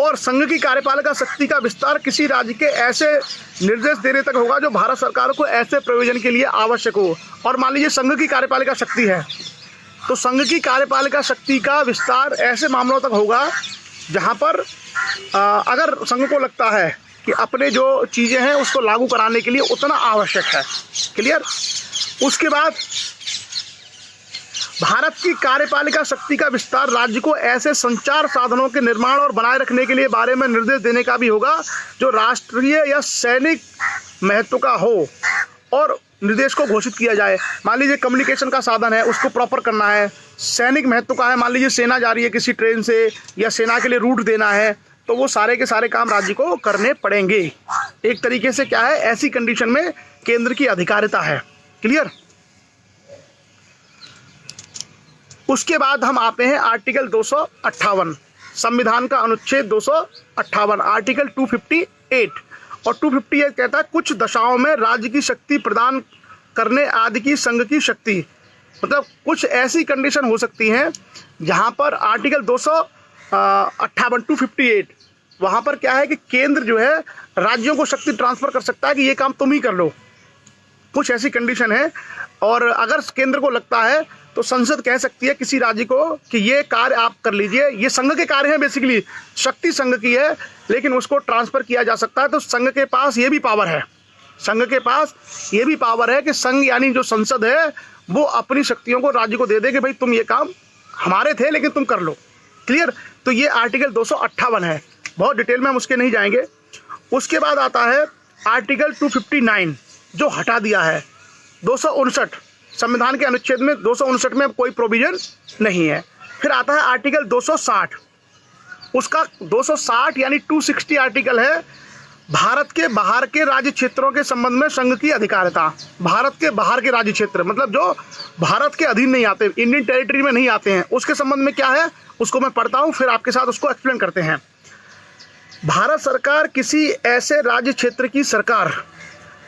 और संघ की कार्यपालिका शक्ति का विस्तार किसी राज्य के ऐसे निर्देश देने तक होगा जो भारत सरकार को ऐसे प्रयोजन के लिए आवश्यक हो। और मान लीजिए संघ की कार्यपालिका शक्ति है, तो संघ की कार्यपालिका शक्ति का विस्तार ऐसे मामलों तक होगा जहां पर अगर संघ को लगता है कि अपने जो चीज़ें हैं उसको लागू कराने के लिए उतना आवश्यक है। क्लियर। उसके बाद भारत की कार्यपालिका शक्ति का विस्तार राज्य को ऐसे संचार साधनों के निर्माण और बनाए रखने के लिए बारे में निर्देश देने का भी होगा जो राष्ट्रीय या सैनिक महत्व का हो और निर्देश को घोषित किया जाए। मान लीजिए कम्युनिकेशन का साधन है, उसको प्रॉपर करना है, सैनिक महत्व का है, मान लीजिए सेना जा रही है किसी ट्रेन से या सेना के लिए रूट देना है, तो वो सारे के सारे काम राज्य को करने पड़ेंगे। एक तरीके से क्या है, ऐसी कंडीशन में केंद्र की अधिकारिता है। क्लियर। उसके बाद हम आते हैं आर्टिकल 258, संविधान का अनुच्छेद 258, आर्टिकल 258 और 258 कहता है कुछ दशाओं में राज्य की शक्ति प्रदान करने आदि की संघ की शक्ति, मतलब कुछ ऐसी कंडीशन हो सकती हैं जहां पर आर्टिकल 258 258 वहां पर क्या है कि केंद्र जो है राज्यों को शक्ति ट्रांसफर कर सकता है कि ये काम तुम ही कर लो। कुछ ऐसी कंडीशन है और अगर केंद्र को लगता है तो संसद कह सकती है किसी राज्य को कि ये कार्य आप कर लीजिए, ये संघ के कार्य हैं, बेसिकली शक्ति संघ की है लेकिन उसको ट्रांसफर किया जा सकता है। तो संघ के पास ये भी पावर है, संघ के पास ये भी पावर है कि संघ यानी जो संसद है वो अपनी शक्तियों को राज्य को दे दे कि भाई तुम ये काम हमारे थे लेकिन तुम कर लो। क्लियर। तो ये आर्टिकल 258 है, बहुत डिटेल में हम उसके नहीं जाएंगे। उसके बाद आता है आर्टिकल 259 जो हटा दिया है। 259 संविधान के अनुच्छेद में 259 में कोई प्रोविजन नहीं है। फिर आता है आर्टिकल 260, उसका 260 यानी 260 आर्टिकल है भारत के बाहर के राज्य क्षेत्रों के संबंध में संघ की अधिकारिता। भारत के बाहर के राज्य क्षेत्र मतलब जो भारत के अधीन नहीं आते, इंडियन टेरिटरी में नहीं आते हैं, उसके संबंध में क्या है उसको मैं पढ़ता हूं, फिर आपके साथ उसको एक्सप्लेन करते हैं। भारत सरकार किसी ऐसे राज्य क्षेत्र की सरकार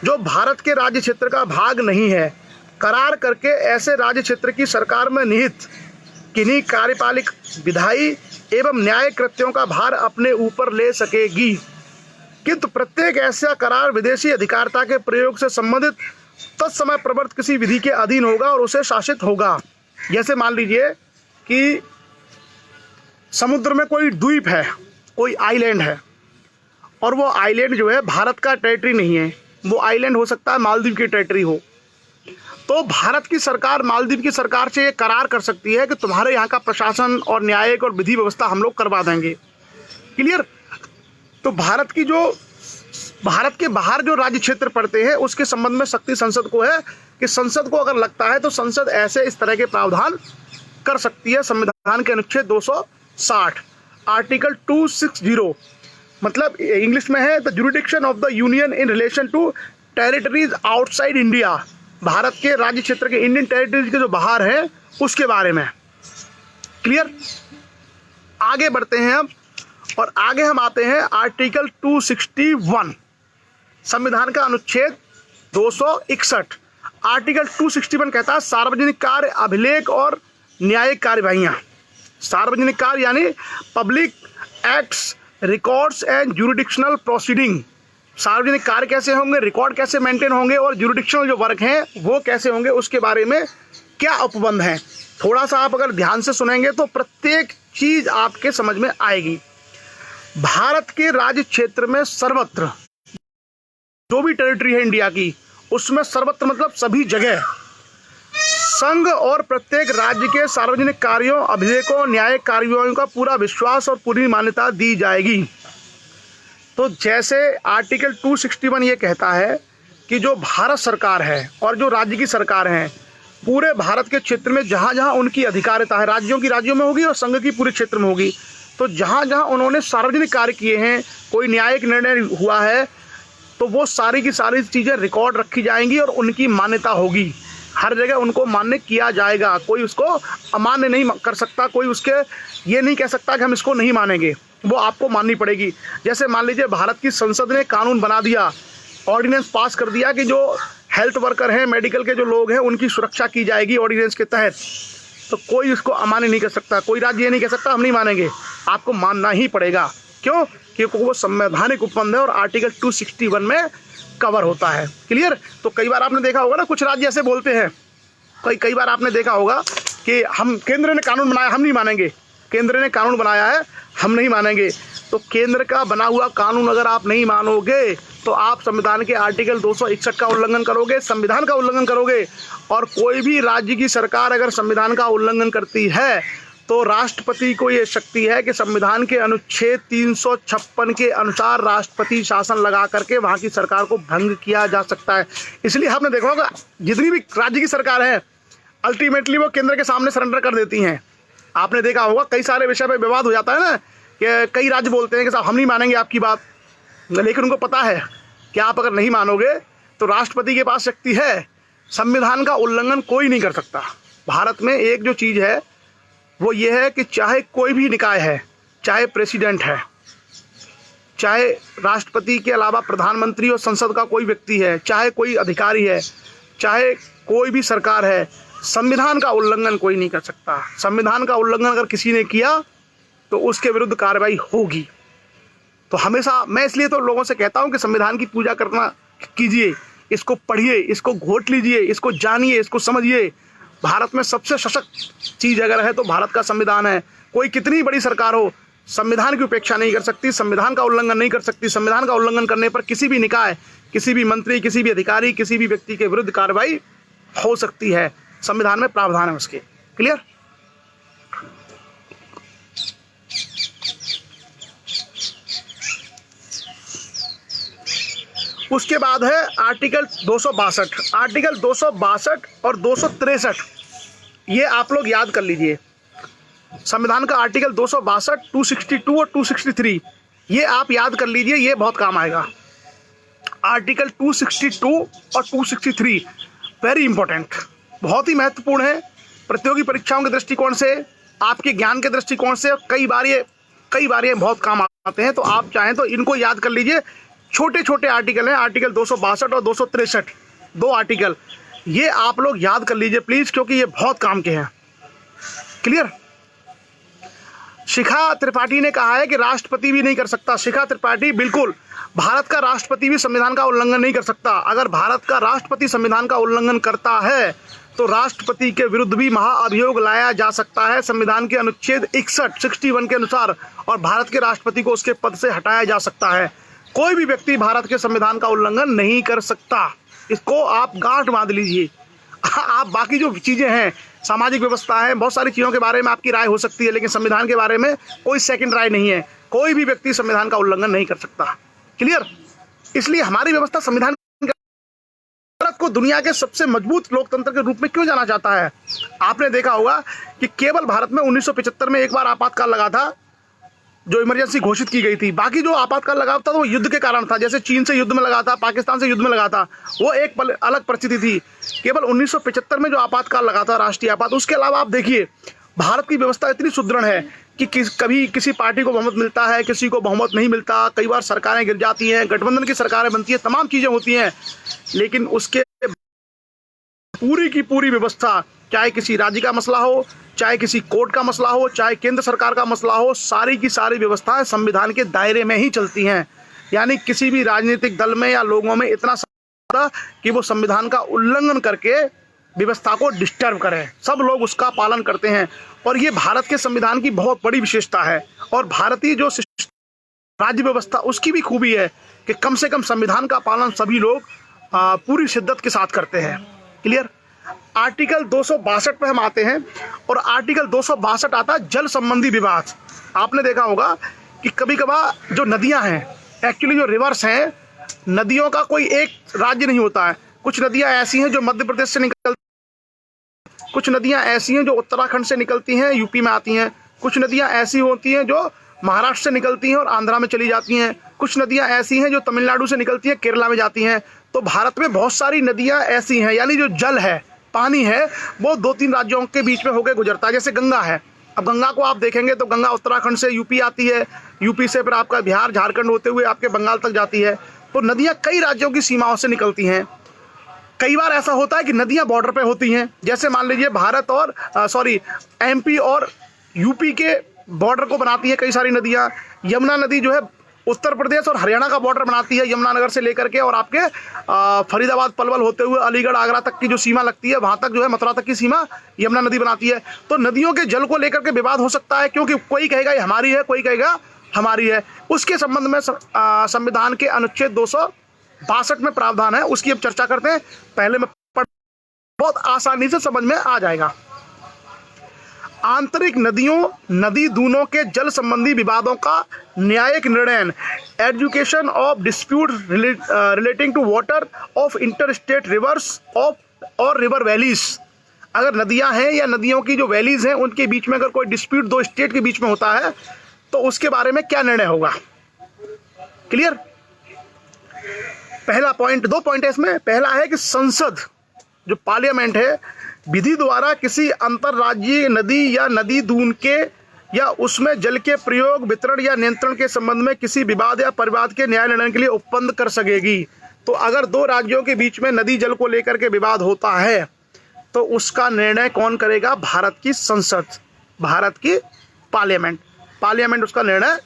जो भारत के राज्य क्षेत्र का भाग नहीं है करार करके ऐसे राज्य क्षेत्र की सरकार में निहित किन्हीं कार्यपालिक, विधायी एवं न्याय कृत्यों का भार अपने ऊपर ले सकेगी, किंतु प्रत्येक ऐसा करार विदेशी अधिकारिता के प्रयोग से संबंधित तत्समय प्रवर्तित किसी विधि के अधीन होगा और उसे शासित होगा। जैसे मान लीजिए कि समुद्र में कोई द्वीप है, कोई आइलैंड है और वो आइलैंड जो है भारत का टेरिटरी नहीं है, वो आइलैंड हो सकता है मालदीव की टेरिटरी हो, तो भारत की सरकार मालदीव की सरकार से ये करार कर सकती है कि तुम्हारे यहाँ का प्रशासन और न्यायिक और विधि व्यवस्था हम लोग करवा देंगे। क्लियर। तो भारत के बाहर जो राज्य क्षेत्र पड़ते हैं उसके संबंध में शक्ति संसद को है कि संसद को अगर लगता है तो संसद ऐसे इस तरह के प्रावधान कर सकती है। संविधान के अनुच्छेद 260 आर्टिकल 260 मतलब इंग्लिश में है the jurisdiction of the Union in relation to territories outside India, Bharat के राज्य क्षेत्र के इंडियन टेरिटरीज के जो बाहर है उसके बारे में। क्लियर। आगे बढ़ते हैं हम और आगे हम आते हैं आर्टिकल 261 संविधान का अनुच्छेद 261। आर्टिकल 261 कहता है सार्वजनिक कार्य, अभिलेख और न्यायिक कार्यवाहियां। सार्वजनिक कार्य यानी public acts, records and jurisdictional proceeding. सार्वजनिक कार्य कैसे होंगे, रिकॉर्ड कैसे मेंटेन होंगे और जुरिडिक्शनल जो वर्क हैं वो कैसे होंगे, उसके बारे में क्या उपबंध हैं। थोड़ा सा आप अगर ध्यान से सुनेंगे तो प्रत्येक चीज आपके समझ में आएगी। भारत के राज्य क्षेत्र में सर्वत्र जो भी टेरिटरी है इंडिया की, उसमें सर्वत्र मतलब सभी जगह संघ और प्रत्येक राज्य के सार्वजनिक कार्यों, अभिलेखों, न्यायिक कार्यवाहियों का पूरा विश्वास और पूरी मान्यता दी जाएगी। तो जैसे आर्टिकल 261 ये कहता है कि जो भारत सरकार है और जो राज्य की सरकार है पूरे भारत के क्षेत्र में जहाँ जहाँ उनकी अधिकारिता है, राज्यों की राज्यों में होगी और संघ की पूरे क्षेत्र में होगी, तो जहाँ जहाँ उन्होंने सार्वजनिक कार्य किए हैं, कोई न्यायिक निर्णय हुआ है, तो वो सारी की सारी चीज़ें रिकॉर्ड रखी जाएंगी और उनकी मान्यता होगी। हर जगह उनको मान्य किया जाएगा, कोई उसको अमान्य नहीं कर सकता, कोई उसके ये नहीं कह सकता कि हम इसको नहीं मानेंगे, वो आपको माननी पड़ेगी। जैसे मान लीजिए भारत की संसद ने कानून बना दिया, ऑर्डिनेंस पास कर दिया कि जो हेल्थ वर्कर हैं, मेडिकल के जो लोग हैं, उनकी सुरक्षा की जाएगी ऑर्डिनेंस के तहत, तो कोई उसको अमान्य नहीं कर सकता। कोई राज्य ये नहीं कह सकता हम नहीं मानेंगे, आपको मानना ही पड़ेगा। क्यों? क्योंकि वो संवैधानिक उपबंध है और आर्टिकल 261 में कवर होता है। क्लियर? तो कई बार आपने देखा होगा ना, कुछ राज्य ऐसे बोलते हैं, कई बार आपने देखा होगा कि हम, केंद्र ने कानून बनाया, हम नहीं मानेंगे, केंद्र ने कानून बनाया है, हम नहीं मानेंगे। तो केंद्र का बना हुआ कानून अगर आप नहीं मानोगे तो आप संविधान के आर्टिकल 261 का उल्लंघन करोगे, संविधान का उल्लंघन करोगे। और कोई भी राज्य की सरकार अगर संविधान का उल्लंघन करती है तो राष्ट्रपति को ये शक्ति है कि संविधान के अनुच्छेद 356 के अनुसार राष्ट्रपति शासन लगा करके वहाँ की सरकार को भंग किया जा सकता है। इसलिए आपने देखा होगा जितनी भी राज्य की सरकार है अल्टीमेटली वो केंद्र के सामने सरेंडर कर देती हैं। आपने देखा होगा कई सारे विषय पे विवाद हो जाता है ना, कि कई राज्य बोलते हैं कि साहब हम नहीं मानेंगे आपकी बात, लेकिन उनको पता है कि आप अगर नहीं मानोगे तो राष्ट्रपति के पास शक्ति है, संविधान का उल्लंघन कोई नहीं कर सकता। भारत में एक जो चीज़ है वो ये है कि चाहे कोई भी निकाय है, चाहे प्रेसिडेंट है, चाहे राष्ट्रपति के अलावा प्रधानमंत्री और संसद का कोई व्यक्ति है, चाहे कोई अधिकारी है, चाहे कोई भी सरकार है, संविधान का उल्लंघन कोई नहीं कर सकता। संविधान का उल्लंघन अगर किसी ने किया तो उसके विरुद्ध कार्रवाई होगी। तो हमेशा मैं इसलिए तो लोगों से कहता हूं कि संविधान की पूजा करना कीजिए, इसको पढ़िए, इसको घोट लीजिए, इसको जानिए, इसको समझिए। भारत में सबसे सशक्त चीज़ अगर है तो भारत का संविधान है। कोई कितनी बड़ी सरकार हो, संविधान की उपेक्षा नहीं कर सकती, संविधान का उल्लंघन नहीं कर सकती। संविधान का उल्लंघन करने पर किसी भी निकाय, किसी भी मंत्री, किसी भी अधिकारी, किसी भी व्यक्ति के विरुद्ध कार्रवाई हो सकती है। संविधान में प्रावधान है उसके। क्लियर? उसके बाद है आर्टिकल 262। आर्टिकल 262 और 263 ये आप लोग याद कर लीजिए। संविधान का आर्टिकल 262, 262 और 263 ये आप याद कर लीजिए, ये बहुत काम आएगा। आर्टिकल 262 और 263 वेरी इंपॉर्टेंट, बहुत ही महत्वपूर्ण है प्रतियोगी परीक्षाओं के दृष्टिकोण से, आपके ज्ञान के दृष्टिकोण से। कई बार ये बहुत काम आते हैं, तो आप चाहें तो इनको याद कर लीजिए। छोटे छोटे आर्टिकल हैं, आर्टिकल 262 और 263, 2 आर्टिकल, ये आप लोग याद कर लीजिए प्लीज, क्योंकि ये बहुत काम के हैं। क्लियर? शिखा त्रिपाठी ने कहा है कि राष्ट्रपति भी नहीं कर सकता। शिखा त्रिपाठी, बिल्कुल, भारत का राष्ट्रपति भी संविधान का उल्लंघन नहीं कर सकता। अगर भारत का राष्ट्रपति संविधान का उल्लंघन करता है तो राष्ट्रपति के विरुद्ध भी महाअभियोग लाया जा सकता है संविधान के अनुच्छेद 61 के अनुसार, और भारत के राष्ट्रपति को उसके पद से हटाया जा सकता है। कोई भी व्यक्ति भारत के संविधान का उल्लंघन नहीं कर सकता, इसको आप गांठ बांध लीजिए। आप बाकी जो चीजें हैं, सामाजिक व्यवस्था है, बहुत सारी चीजों के बारे में आपकी राय हो सकती है, लेकिन संविधान के बारे में कोई सेकंड राय नहीं है। कोई भी व्यक्ति संविधान का उल्लंघन नहीं कर सकता। क्लियर? इसलिए हमारी व्यवस्था संविधान भारत को दुनिया के सबसे मजबूत लोकतंत्र के रूप में क्यों जाना जाता है? आपने देखा होगा कि केवल भारत में 1975 में एक बार आपातकाल लगा था, जो इमरजेंसी घोषित की गई थी। बाकी जो आपातकाल लगा था वो युद्ध के कारण था, जैसे चीन से युद्ध में लगा था, पाकिस्तान से युद्ध में लगा था, वो एक अलग परिस्थिति थी। केवल 1975 में जो आपातकाल लगा था, राष्ट्रीय आपात, उसके अलावा आप देखिए भारत की व्यवस्था इतनी सुदृढ़ है कि कभी किसी पार्टी को बहुमत मिलता है, किसी को बहुमत नहीं मिलता, कई बार सरकारें गिर जाती हैं, गठबंधन की सरकारें बनती हैं, तमाम चीजें होती हैं, लेकिन उसके पूरी की पूरी व्यवस्था, चाहे किसी राज्य का मसला हो, चाहे किसी कोर्ट का मसला हो, चाहे केंद्र सरकार का मसला हो, सारी की सारी व्यवस्थाएं संविधान के दायरे में ही चलती हैं। यानी किसी भी राजनीतिक दल में या लोगों में इतना कि वो संविधान का उल्लंघन करके व्यवस्था को डिस्टर्ब करें, सब लोग उसका पालन करते हैं। और ये भारत के संविधान की बहुत बड़ी विशेषता है। और भारतीय जो राज्य व्यवस्था, उसकी भी खूबी है कि कम से कम संविधान का पालन सभी लोग पूरी शिद्दत के साथ करते हैं। क्लियर? आर्टिकल 262 पे हम आते हैं, और आर्टिकल 262 आता है जल संबंधी विवाद। आपने देखा होगा कि कभी कभार जो नदियां हैं, एक्चुअली जो रिवर्स हैं, नदियों का कोई एक राज्य नहीं होता है। कुछ नदियां ऐसी हैं जो मध्य प्रदेश से निकलती, कुछ नदियां ऐसी हैं जो उत्तराखंड से निकलती हैं, यूपी में आती हैं। कुछ नदियां ऐसी होती हैं जो महाराष्ट्र से निकलती हैं और आंध्रा में चली जाती हैं। कुछ नदियां ऐसी हैं जो तमिलनाडु से निकलती हैं, केरला में जाती हैं। तो भारत में बहुत सारी नदियां ऐसी हैं, यानी जो जल है, पानी है, वो 2-3 राज्यों के बीच में होकर गुजरता है। जैसे गंगा है, अब गंगा को आप देखेंगे तो गंगा उत्तराखंड से यूपी आती है, यूपी से फिर आपका बिहार, झारखंड होते हुए आपके बंगाल तक जाती है। तो नदियां कई राज्यों की सीमाओं से निकलती हैं। कई बार ऐसा होता है कि नदियां बॉर्डर पे होती हैं, जैसे मान लीजिए भारत और एमपी और यूपी के बॉर्डर को बनाती है कई सारी नदियां। यमुना नदी जो है उत्तर प्रदेश और हरियाणा का बॉर्डर बनाती है, यमुनानगर से लेकर के और आपके फरीदाबाद पलवल होते हुए अलीगढ़ आगरा तक की जो सीमा लगती है, वहां तक जो है मथुरा तक की सीमा यमुना नदी बनाती है। तो नदियों के जल को लेकर के विवाद हो सकता है, क्योंकि कोई कहेगा ये हमारी है, कोई कहेगा हमारी है। उसके संबंध में संविधान के अनुच्छेद 262 में प्रावधान है, उसकी अब चर्चा करते हैं। पहले में बहुत आसानी से समझ में आ जाएगा। आंतरिक नदियों, नदी दूनों के जल संबंधी विवादों का न्यायिक निर्णय, education of dispute relating to water of inter state rivers of और रिवर वैलीज। अगर नदियां हैं या नदियों की जो वैलीज हैं उनके बीच में अगर कोई डिस्प्यूट दो स्टेट के बीच में होता है तो उसके बारे में क्या निर्णय होगा। क्लियर। पहला पॉइंट, 2 पॉइंट है इसमें। पहला है कि संसद जो पार्लियामेंट है विधि द्वारा किसी अंतरराज्यीय नदी या नदी दून के या उसमें जल के प्रयोग, वितरण या नियंत्रण के संबंध में किसी विवाद या परिवाद के न्याय निर्णय के लिए उपबंध कर सकेगी। तो अगर 2 राज्यों के बीच में नदी जल को लेकर के विवाद होता है तो उसका निर्णय कौन करेगा? भारत की संसद, भारत की पार्लियामेंट उसका निर्णय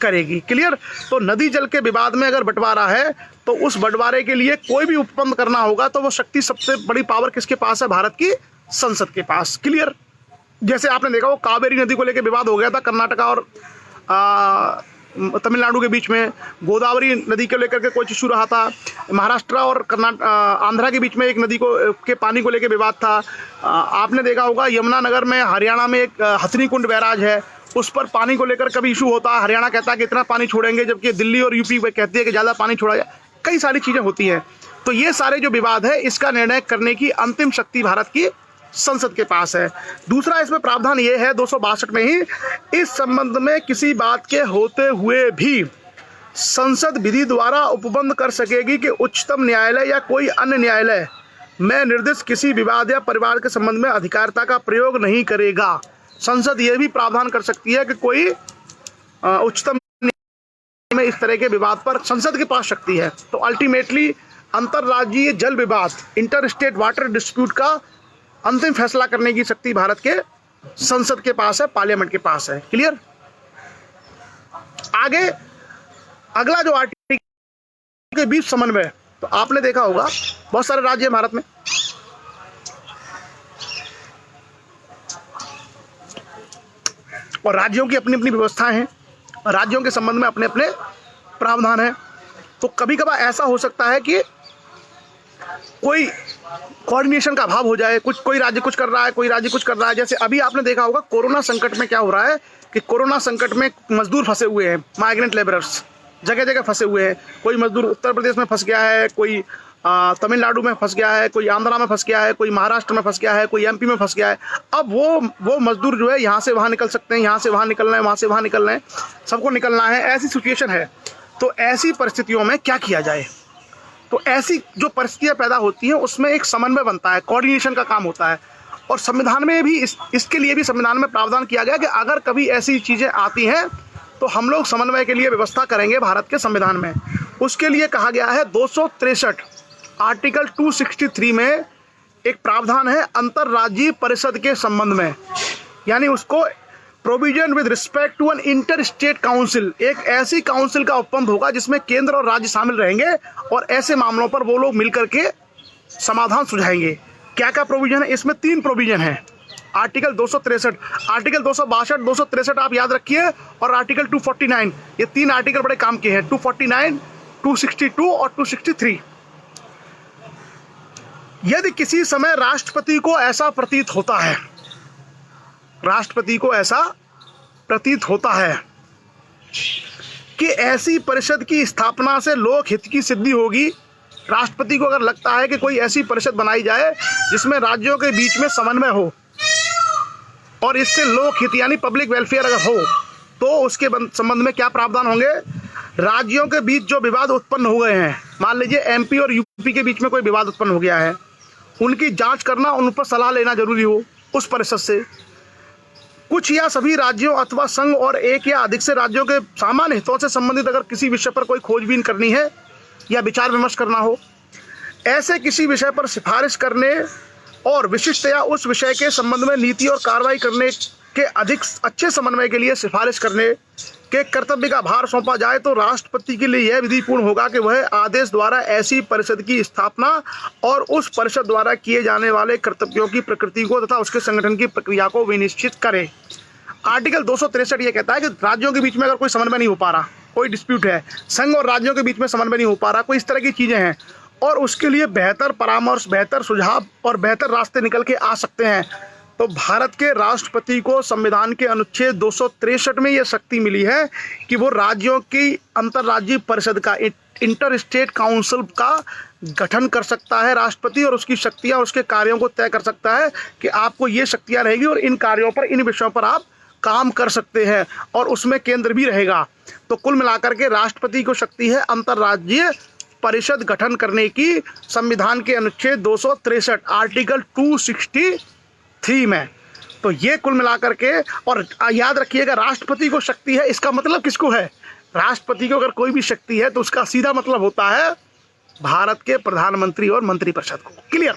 करेगी। क्लियर। तो नदी जल के विवाद में अगर बंटवारा है तो उस बंटवारे के लिए कोई भी उपबंध करना होगा तो वो शक्ति, सबसे बड़ी पावर किसके पास है? भारत की संसद के पास। क्लियर। जैसे आपने देखा वो कावेरी नदी को लेकर विवाद हो गया था कर्नाटका और तमिलनाडु के बीच में। गोदावरी नदी को लेकर के कोई इशू रहा था। महाराष्ट्र और आंध्रा के बीच में एक नदी के पानी को लेकर विवाद था। आपने देखा होगा यमुनानगर में हरियाणा में एक हथनी कुंड बैराज है, उस पर पानी को लेकर कभी इशू होता है। हरियाणा कहता है कि इतना पानी छोड़ेंगे, जबकि दिल्ली और यूपी कहती है कि ज़्यादा पानी छोड़ा जाए। कई सारी चीज़ें होती हैं। तो ये सारे जो विवाद है इसका निर्णय करने की अंतिम शक्ति भारत की संसद के पास है। दूसरा इसमें प्रावधान ये है 262 में ही, इस संबंध में किसी बात के होते हुए भी संसद विधि द्वारा उपबंध कर सकेगी कि उच्चतम न्यायालय या कोई अन्य न्यायालय में निर्दिष्ट किसी विवाद या परिवार के संबंध में अधिकारिता का प्रयोग नहीं करेगा। संसद ये भी प्रावधान कर सकती है कि कोई उच्चतम न्यायालय में इस तरह के विवाद पर संसद के पास शक्ति है। तो अल्टीमेटली अंतरराज्यीय जल विवाद, इंटर स्टेट वाटर डिस्प्यूट का अंतिम फैसला करने की शक्ति भारत के संसद के पास है, पार्लियामेंट के पास है। क्लियर। आगे अगला जो आर्टिकल के बीच समन्वय, तो आपने देखा होगा बहुत सारे राज्य हैं भारत में, और राज्यों की अपनी अपनी व्यवस्थाएं हैं, राज्यों के संबंध में अपने अपने प्रावधान हैं। तो कभी कभार ऐसा हो सकता है कि कोई कोऑर्डिनेशन का अभाव हो जाए, कोई राज्य कुछ कर रहा है, कोई राज्य कुछ कर रहा है। जैसे अभी आपने देखा होगा कोरोना संकट में क्या हो रहा है कि कोरोना संकट में मजदूर फंसे हुए हैं, माइग्रेंट लेबरर्स जगह जगह फंसे हुए हैं। कोई मजदूर उत्तर प्रदेश में फंस गया है, कोई तमिलनाडु में फंस गया है, कोई आंध्रा में फंस गया है, कोई महाराष्ट्र में फंस गया है, कोई एमपी में फंस गया है। अब वो मजदूर जो है यहाँ से वहाँ निकल सकते हैं, यहाँ से वहाँ निकलना है, वहाँ से वहाँ निकलना है, सबको निकलना है, ऐसी सिचुएशन है। तो ऐसी परिस्थितियों में क्या किया जाए? तो ऐसी जो परिस्थितियाँ पैदा होती हैं उसमें एक समन्वय बनता है, कोऑर्डिनेशन का काम होता है। और संविधान में भी इसके लिए भी संविधान में प्रावधान किया गया कि अगर कभी ऐसी चीज़ें आती हैं तो हम लोग समन्वय के लिए व्यवस्था करेंगे भारत के संविधान में। उसके लिए कहा गया है 263 आर्टिकल 263 में एक प्रावधान है अंतरराज्यीय परिषद के संबंध में, यानी उसको provision with respect to an inter state council. एक ऐसी काउंसिल का उपबंध होगा जिसमें केंद्र और राज्य शामिल रहेंगे और ऐसे मामलों पर वो लोग मिलकर के समाधान सुझाएंगे। क्या क्या प्रोविजन है इसमें? 3 प्रोविजन है। आर्टिकल 263, आर्टिकल 262, 263 आप याद रखिए, और आर्टिकल 249, ये 3 आर्टिकल बड़े काम के हैं। 249, 262 और 263। यदि किसी समय राष्ट्रपति को ऐसा प्रतीत होता है, राष्ट्रपति को ऐसा प्रतीत होता है कि ऐसी परिषद की स्थापना से लोक हित की सिद्धि होगी, राष्ट्रपति को अगर लगता है कि कोई ऐसी परिषद बनाई जाए जिसमें राज्यों के बीच में समन्वय हो और इससे लोक हित यानी पब्लिक वेलफेयर अगर हो, तो उसके संबंध में क्या प्रावधान होंगे? राज्यों के बीच जो विवाद उत्पन्न हो गए हैं, मान लीजिए एमपी और यूपी के बीच में कोई विवाद उत्पन्न हो गया है, उनकी जांच करना, उन पर सलाह लेना जरूरी हो उस परिषद से। कुछ या सभी राज्यों अथवा संघ और एक या अधिक से राज्यों के सामान्य हितों से संबंधित अगर किसी विषय पर कोई खोजबीन करनी है या विचार विमर्श करना हो, ऐसे किसी विषय पर सिफारिश करने और विशिष्टतया उस विषय के संबंध में नीति और कार्रवाई करने के अधिक अच्छे समन्वय के लिए सिफारिश करने के कर्तव्य का भार सौंपा जाए तो राष्ट्रपति के लिए यह विधिपूर्ण होगा कि वह आदेश द्वारा ऐसी परिषद की स्थापना और उस परिषद द्वारा किए जाने वाले कर्तव्यों की प्रकृति को तथा उसके संगठन की प्रक्रिया को विनिश्चित करे। आर्टिकल 263 ये कहता है कि राज्यों के बीच में अगर कोई समन्वय नहीं हो पा रहा, कोई डिस्प्यूट है, संघ और राज्यों के बीच में समन्वय नहीं हो पा रहा, कोई इस तरह की चीजें हैं और उसके लिए बेहतर परामर्श, बेहतर सुझाव और बेहतर रास्ते निकल के आ सकते हैं, तो भारत के राष्ट्रपति को संविधान के अनुच्छेद 263 में यह शक्ति मिली है कि वो राज्यों की अंतर्राज्यीय परिषद का, इंटर स्टेट काउंसिल का गठन कर सकता है राष्ट्रपति, और उसकी शक्तियां, उसके कार्यों को तय कर सकता है कि आपको ये शक्तियां रहेगी और इन कार्यों पर, इन विषयों पर आप काम कर सकते हैं और उसमें केंद्र भी रहेगा। तो कुल मिलाकर के राष्ट्रपति को शक्ति है अंतर्राज्यीय परिषद गठन करने की संविधान के अनुच्छेद 263 आर्टिकल 263 में। तो ये कुल मिलाकर के, और याद रखिएगा राष्ट्रपति को शक्ति है, इसका मतलब किसको है? राष्ट्रपति को अगर कोई भी शक्ति है तो उसका सीधा मतलब होता है भारत के प्रधानमंत्री और मंत्रिपरिषद को। क्लियर?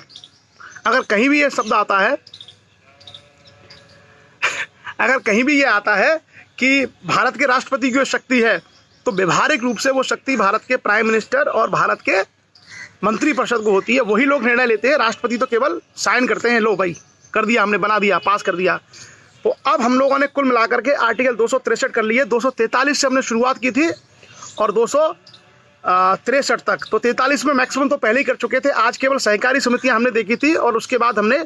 अगर कहीं भी ये शब्द आता है, अगर कहीं भी ये आता है कि भारत के राष्ट्रपति की शक्ति है, तो व्यवहारिक रूप से वो शक्ति भारत के प्राइम मिनिस्टर और भारत के मंत्रिपरिषद को होती है। वही लोग निर्णय लेते हैं, राष्ट्रपति तो केवल साइन करते हैं, लो भाई कर दिया हमने, बना दिया, पास कर दिया। तो अब हम लोगों ने कुल मिलाकर के आर्टिकल 263 कर लिए। 243 से हमने शुरुआत की थी और 263 तक, तो 43 में मैक्सिमम तो पहले ही कर चुके थे। आज केवल सहकारी समितियां हमने देखी थी और उसके बाद हमने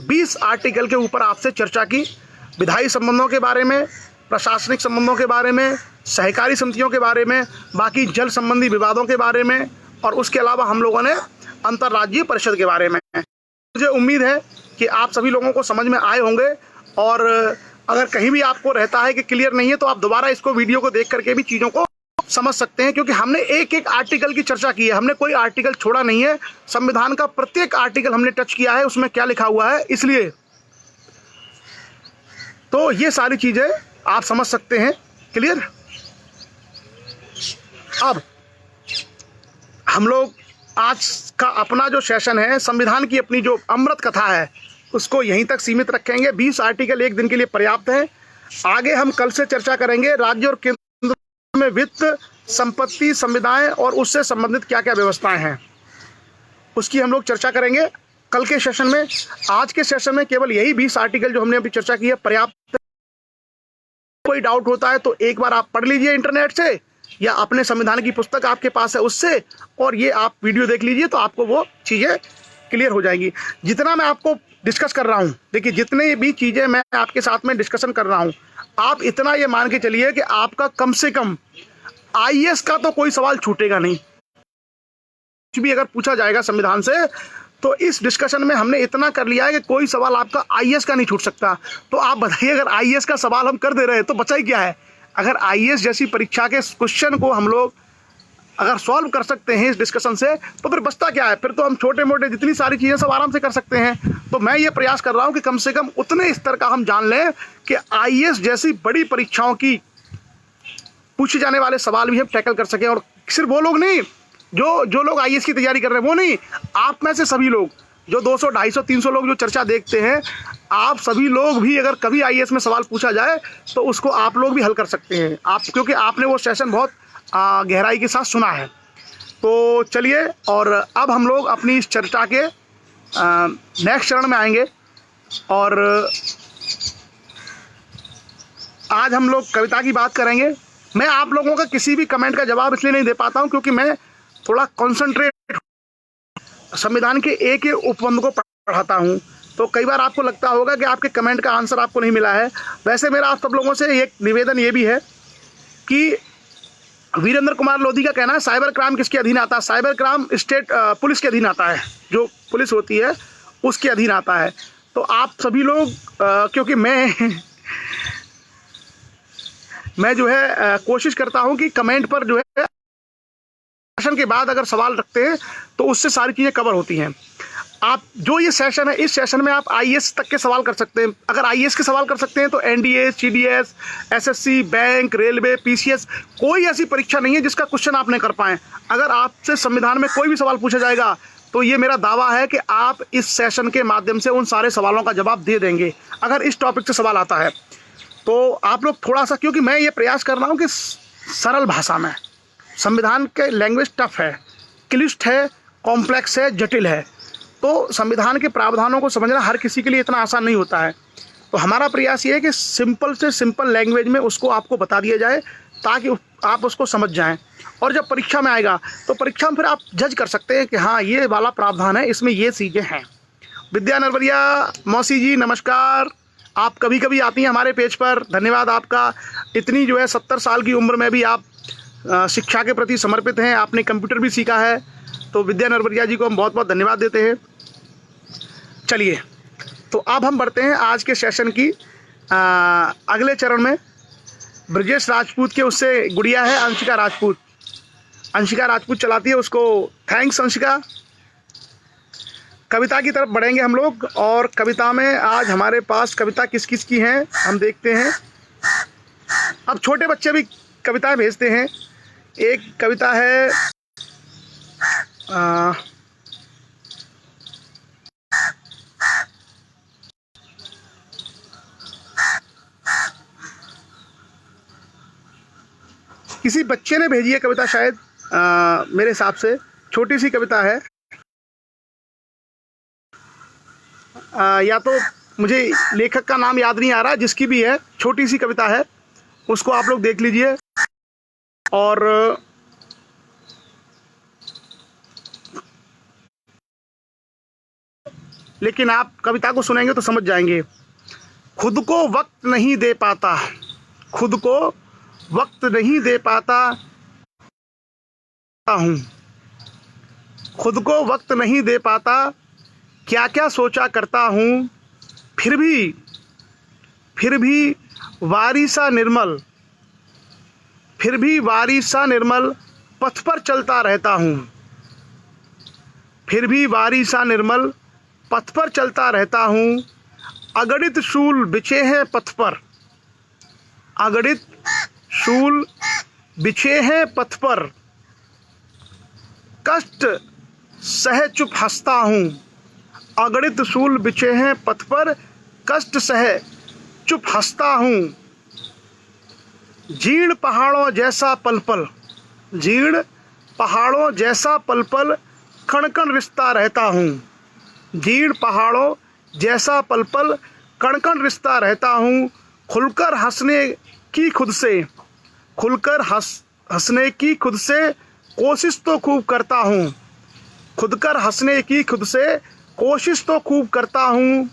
20 आर्टिकल के ऊपर आपसे चर्चा की, विधायी संबंधों के बारे में, प्रशासनिक संबंधों के बारे में, सहकारी समितियों के बारे में, बाकी जल संबंधी विवादों के बारे में, और उसके अलावा हम लोगों ने अंतर्राज्यीय परिषद के बारे में। मुझे उम्मीद है कि आप सभी लोगों को समझ में आए होंगे, और अगर कहीं भी आपको रहता है कि क्लियर नहीं है तो आप दोबारा इसको, वीडियो को देख करके भी चीज़ों को समझ सकते हैं, क्योंकि हमने एक एक आर्टिकल की चर्चा की है, हमने कोई आर्टिकल छोड़ा नहीं है। संविधान का प्रत्येक आर्टिकल हमने टच किया है, उसमें क्या लिखा हुआ है, इसलिए तो ये सारी चीज़ें आप समझ सकते हैं। क्लियर? अब हम लोग आज का अपना जो सेशन है, संविधान की अपनी जो अमृत कथा है, उसको यहीं तक सीमित रखेंगे। 20 आर्टिकल एक दिन के लिए पर्याप्त है। आगे हम कल से चर्चा करेंगे राज्य और केंद्र में वित्त, संपत्ति, संविदाएं और उससे संबंधित क्या क्या व्यवस्थाएं हैं, उसकी हम लोग चर्चा करेंगे कल के सेशन में। आज के सेशन में केवल यही 20 आर्टिकल जो हमने अभी चर्चा की है पर्याप्त। कोई डाउट होता है तो एक बार आप पढ़ लीजिए इंटरनेट से, या अपने संविधान की पुस्तक आपके पास है उससे, और ये आप वीडियो देख लीजिए तो आपको वो चीज़ें क्लियर हो जाएंगी। जितना मैं आपको डिस्कस कर रहा हूँ, देखिए जितने भी चीज़ें मैं आपके साथ में डिस्कशन कर रहा हूँ, आप इतना ये मान के चलिए कि आपका कम से कम IAS का तो कोई सवाल छूटेगा नहीं। कुछ भी अगर पूछा जाएगा संविधान से, तो इस डिस्कशन में हमने इतना कर लिया है कि कोई सवाल आपका IAS का नहीं छूट सकता। तो आप बताइए, अगर IAS का सवाल हम कर दे रहे हैं तो बचा ही क्या है? अगर IAS जैसी परीक्षा के क्वेश्चन को हम लोग अगर सॉल्व कर सकते हैं इस डिस्कशन से, तो फिर बचता क्या है? फिर तो हम छोटे मोटे जितनी सारी चीज़ें सब आराम से कर सकते हैं। तो मैं ये प्रयास कर रहा हूँ कि कम से कम उतने स्तर का हम जान लें कि IAS जैसी बड़ी परीक्षाओं की पूछे जाने वाले सवाल भी हम टैकल कर सकें। और सिर्फ वो लोग नहीं जो लोग IAS की तैयारी कर रहे हैं, वो नहीं, आप में से सभी लोग, जो 200, 250, 300 लोग जो चर्चा देखते हैं, आप सभी लोग भी अगर कभी IAS में सवाल पूछा जाए तो उसको आप लोग भी हल कर सकते हैं, आप, क्योंकि आपने वो सेशन बहुत गहराई के साथ सुना है। तो चलिए, और अब हम लोग अपनी इस चर्चा के नेक्स्ट चरण में आएंगे, और आज हम लोग कविता की बात करेंगे। मैं आप लोगों का किसी भी कमेंट का जवाब इसलिए नहीं दे पाता हूं क्योंकि मैं थोड़ा कॉन्सेंट्रेट संविधान के एक एक उपबंध को पढ़ाता हूं, तो कई बार आपको लगता होगा कि आपके कमेंट का आंसर आपको नहीं मिला है। वैसे मेरा आप सब लोगों से एक निवेदन ये भी है कि वीरेंद्र कुमार लोधी का कहना है साइबर क्राइम किसके अधीन आता है? साइबर क्राइम स्टेट पुलिस के अधीन आता है, जो पुलिस होती है उसके अधीन आता है। तो आप सभी लोग क्योंकि मैं जो है कोशिश करता हूं कि कमेंट पर जो है सेशन के बाद अगर सवाल रखते हैं तो उससे सारी चीज़ें कवर होती हैं। आप जो ये सेशन है, इस सेशन में आप IAS तक के सवाल कर सकते हैं। अगर IAS के सवाल कर सकते हैं तो NDA, CDS, SSC, bank, railway, PCS, कोई ऐसी परीक्षा नहीं है जिसका क्वेश्चन आप नहीं कर पाएँ। अगर आपसे संविधान में कोई भी सवाल पूछा जाएगा तो ये मेरा दावा है कि आप इस सेशन के माध्यम से उन सारे सवालों का जवाब दे देंगे अगर इस टॉपिक से सवाल आता है। तो आप लोग थोड़ा सा, क्योंकि मैं ये प्रयास कर रहा हूँ कि सरल भाषा में, संविधान के लैंग्वेज टफ है, क्लिष्ट है, कॉम्प्लेक्स है, जटिल है, तो संविधान के प्रावधानों को समझना हर किसी के लिए इतना आसान नहीं होता है। तो हमारा प्रयास ये है कि सिंपल से सिंपल लैंग्वेज में उसको आपको बता दिया जाए ताकि आप उसको समझ जाएं, और जब परीक्षा में आएगा तो परीक्षा में फिर आप जज कर सकते हैं कि हाँ ये वाला प्रावधान है, इसमें ये चीज़ें हैं। विद्या नरवरिया मौसी जी नमस्कार, आप कभी कभी आती हैं हमारे पेज पर, धन्यवाद आपका। इतनी जो है 70 साल की उम्र में भी आप शिक्षा के प्रति समर्पित हैं, आपने कंप्यूटर भी सीखा है, तो विद्या नरवरिया जी को हम बहुत बहुत धन्यवाद देते हैं। चलिए, तो अब हम बढ़ते हैं आज के सेशन की अगले चरण में। ब्रजेश राजपूत के उससे गुड़िया है अंशिका राजपूत, अंशिका राजपूत चलाती है उसको। थैंक्स अंशिका। कविता की तरफ बढ़ेंगे हम लोग, और कविता में आज हमारे पास कविता किस किस की हैं हम देखते हैं। अब छोटे बच्चे भी कविताएं भेजते हैं। एक कविता है किसी बच्चे ने भेजी है कविता, शायद मेरे हिसाब से छोटी सी कविता है, या तो मुझे लेखक का नाम याद नहीं आ रहा, जिसकी भी है छोटी सी कविता है, उसको आप लोग देख लीजिए। और लेकिन आप कविता को सुनेंगे तो समझ जाएंगे। खुद को वक्त नहीं दे पाता, खुद को वक्त नहीं दे पाता हूँ, खुद को वक्त नहीं दे पाता, क्या क्या सोचा करता हूँ, फिर भी वारिसा निर्मल, फिर भी वारिसा निर्मल पथ पर चलता रहता हूँ, फिर भी वारिसा निर्मल पथ पर चलता रहता हूँ। अगणित शूल बिछे हैं पथ पर, अगणित शूल बिछे हैं पथ पर, कष्ट सह चुप हंसता हूँ, अगणित शूल बिछे हैं पथ पर, कष्ट सह चुप हंसता हूँ। जीर्ण पहाड़ों जैसा पल पल, जीर्ण पहाड़ों जैसा पल पल कण कण रिश्ता रहता हूँ, जीर्ण पहाड़ों जैसा पल पल कण कण रिश्ता रहता हूँ। खुलकर हंसने की खुद से, खुलकर हंसने की खुद से कोशिश तो खूब करता हूँ, खुदकर हंसने की खुद से कोशिश तो खूब करता हूँ।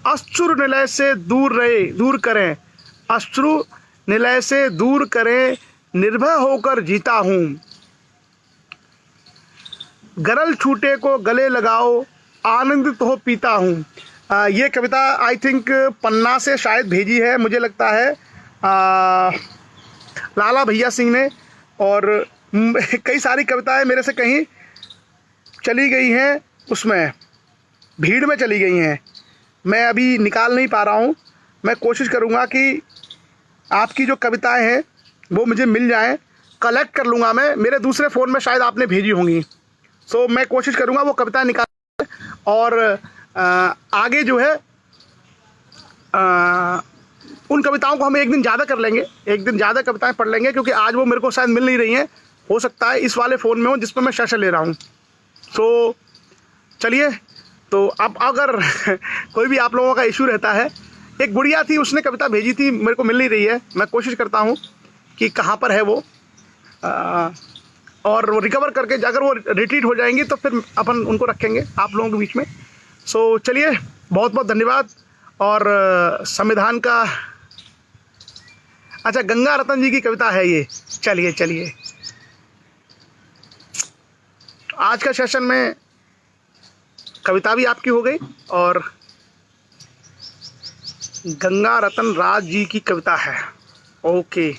अश्रु निलय से दूर करें, अश्रु निलय से दूर करें, निर्भय होकर जीता हूँ। गरल छूटे को गले लगाओ, आनंदित हो पीता हूँ। ये कविता आई थिंक पन्ना से शायद भेजी है, मुझे लगता है लाला भैया सिंह ने, और कई सारी कविताएं मेरे से कहीं चली गई हैं, उसमें भीड़ में चली गई हैं, मैं अभी निकाल नहीं पा रहा हूँ। मैं कोशिश करूँगा कि आपकी जो कविताएं हैं वो मुझे मिल जाएं, कलेक्ट कर लूँगा मैं, मेरे दूसरे फ़ोन में शायद आपने भेजी होंगी, सो मैं कोशिश करूँगा वो कविताएं निकाल, और आगे जो है उन कविताओं को हम एक दिन ज़्यादा कर लेंगे, एक दिन ज़्यादा कविताएं पढ़ लेंगे, क्योंकि आज वो मेरे को शायद मिल नहीं रही हैं, हो सकता है इस वाले फ़ोन में हो जिस पर मैं सेशन ले रहा हूँ। सो चलिए, तो अब अगर कोई भी आप लोगों का इशू रहता है, एक गुड़िया थी उसने कविता भेजी थी, मेरे को मिल नहीं रही है, मैं कोशिश करता हूँ कि कहाँ पर है वो, और वो रिकवर करके अगर वो रिट्रीट हो जाएंगी तो फिर अपन उनको रखेंगे आप लोगों के बीच में। सो चलिए, बहुत बहुत धन्यवाद। और संविधान का, अच्छा गंगा रतन जी की कविता है ये, चलिए आज का सेशन में कविता भी आपकी हो गई, और गंगा रतन राज जी की कविता है। ओके,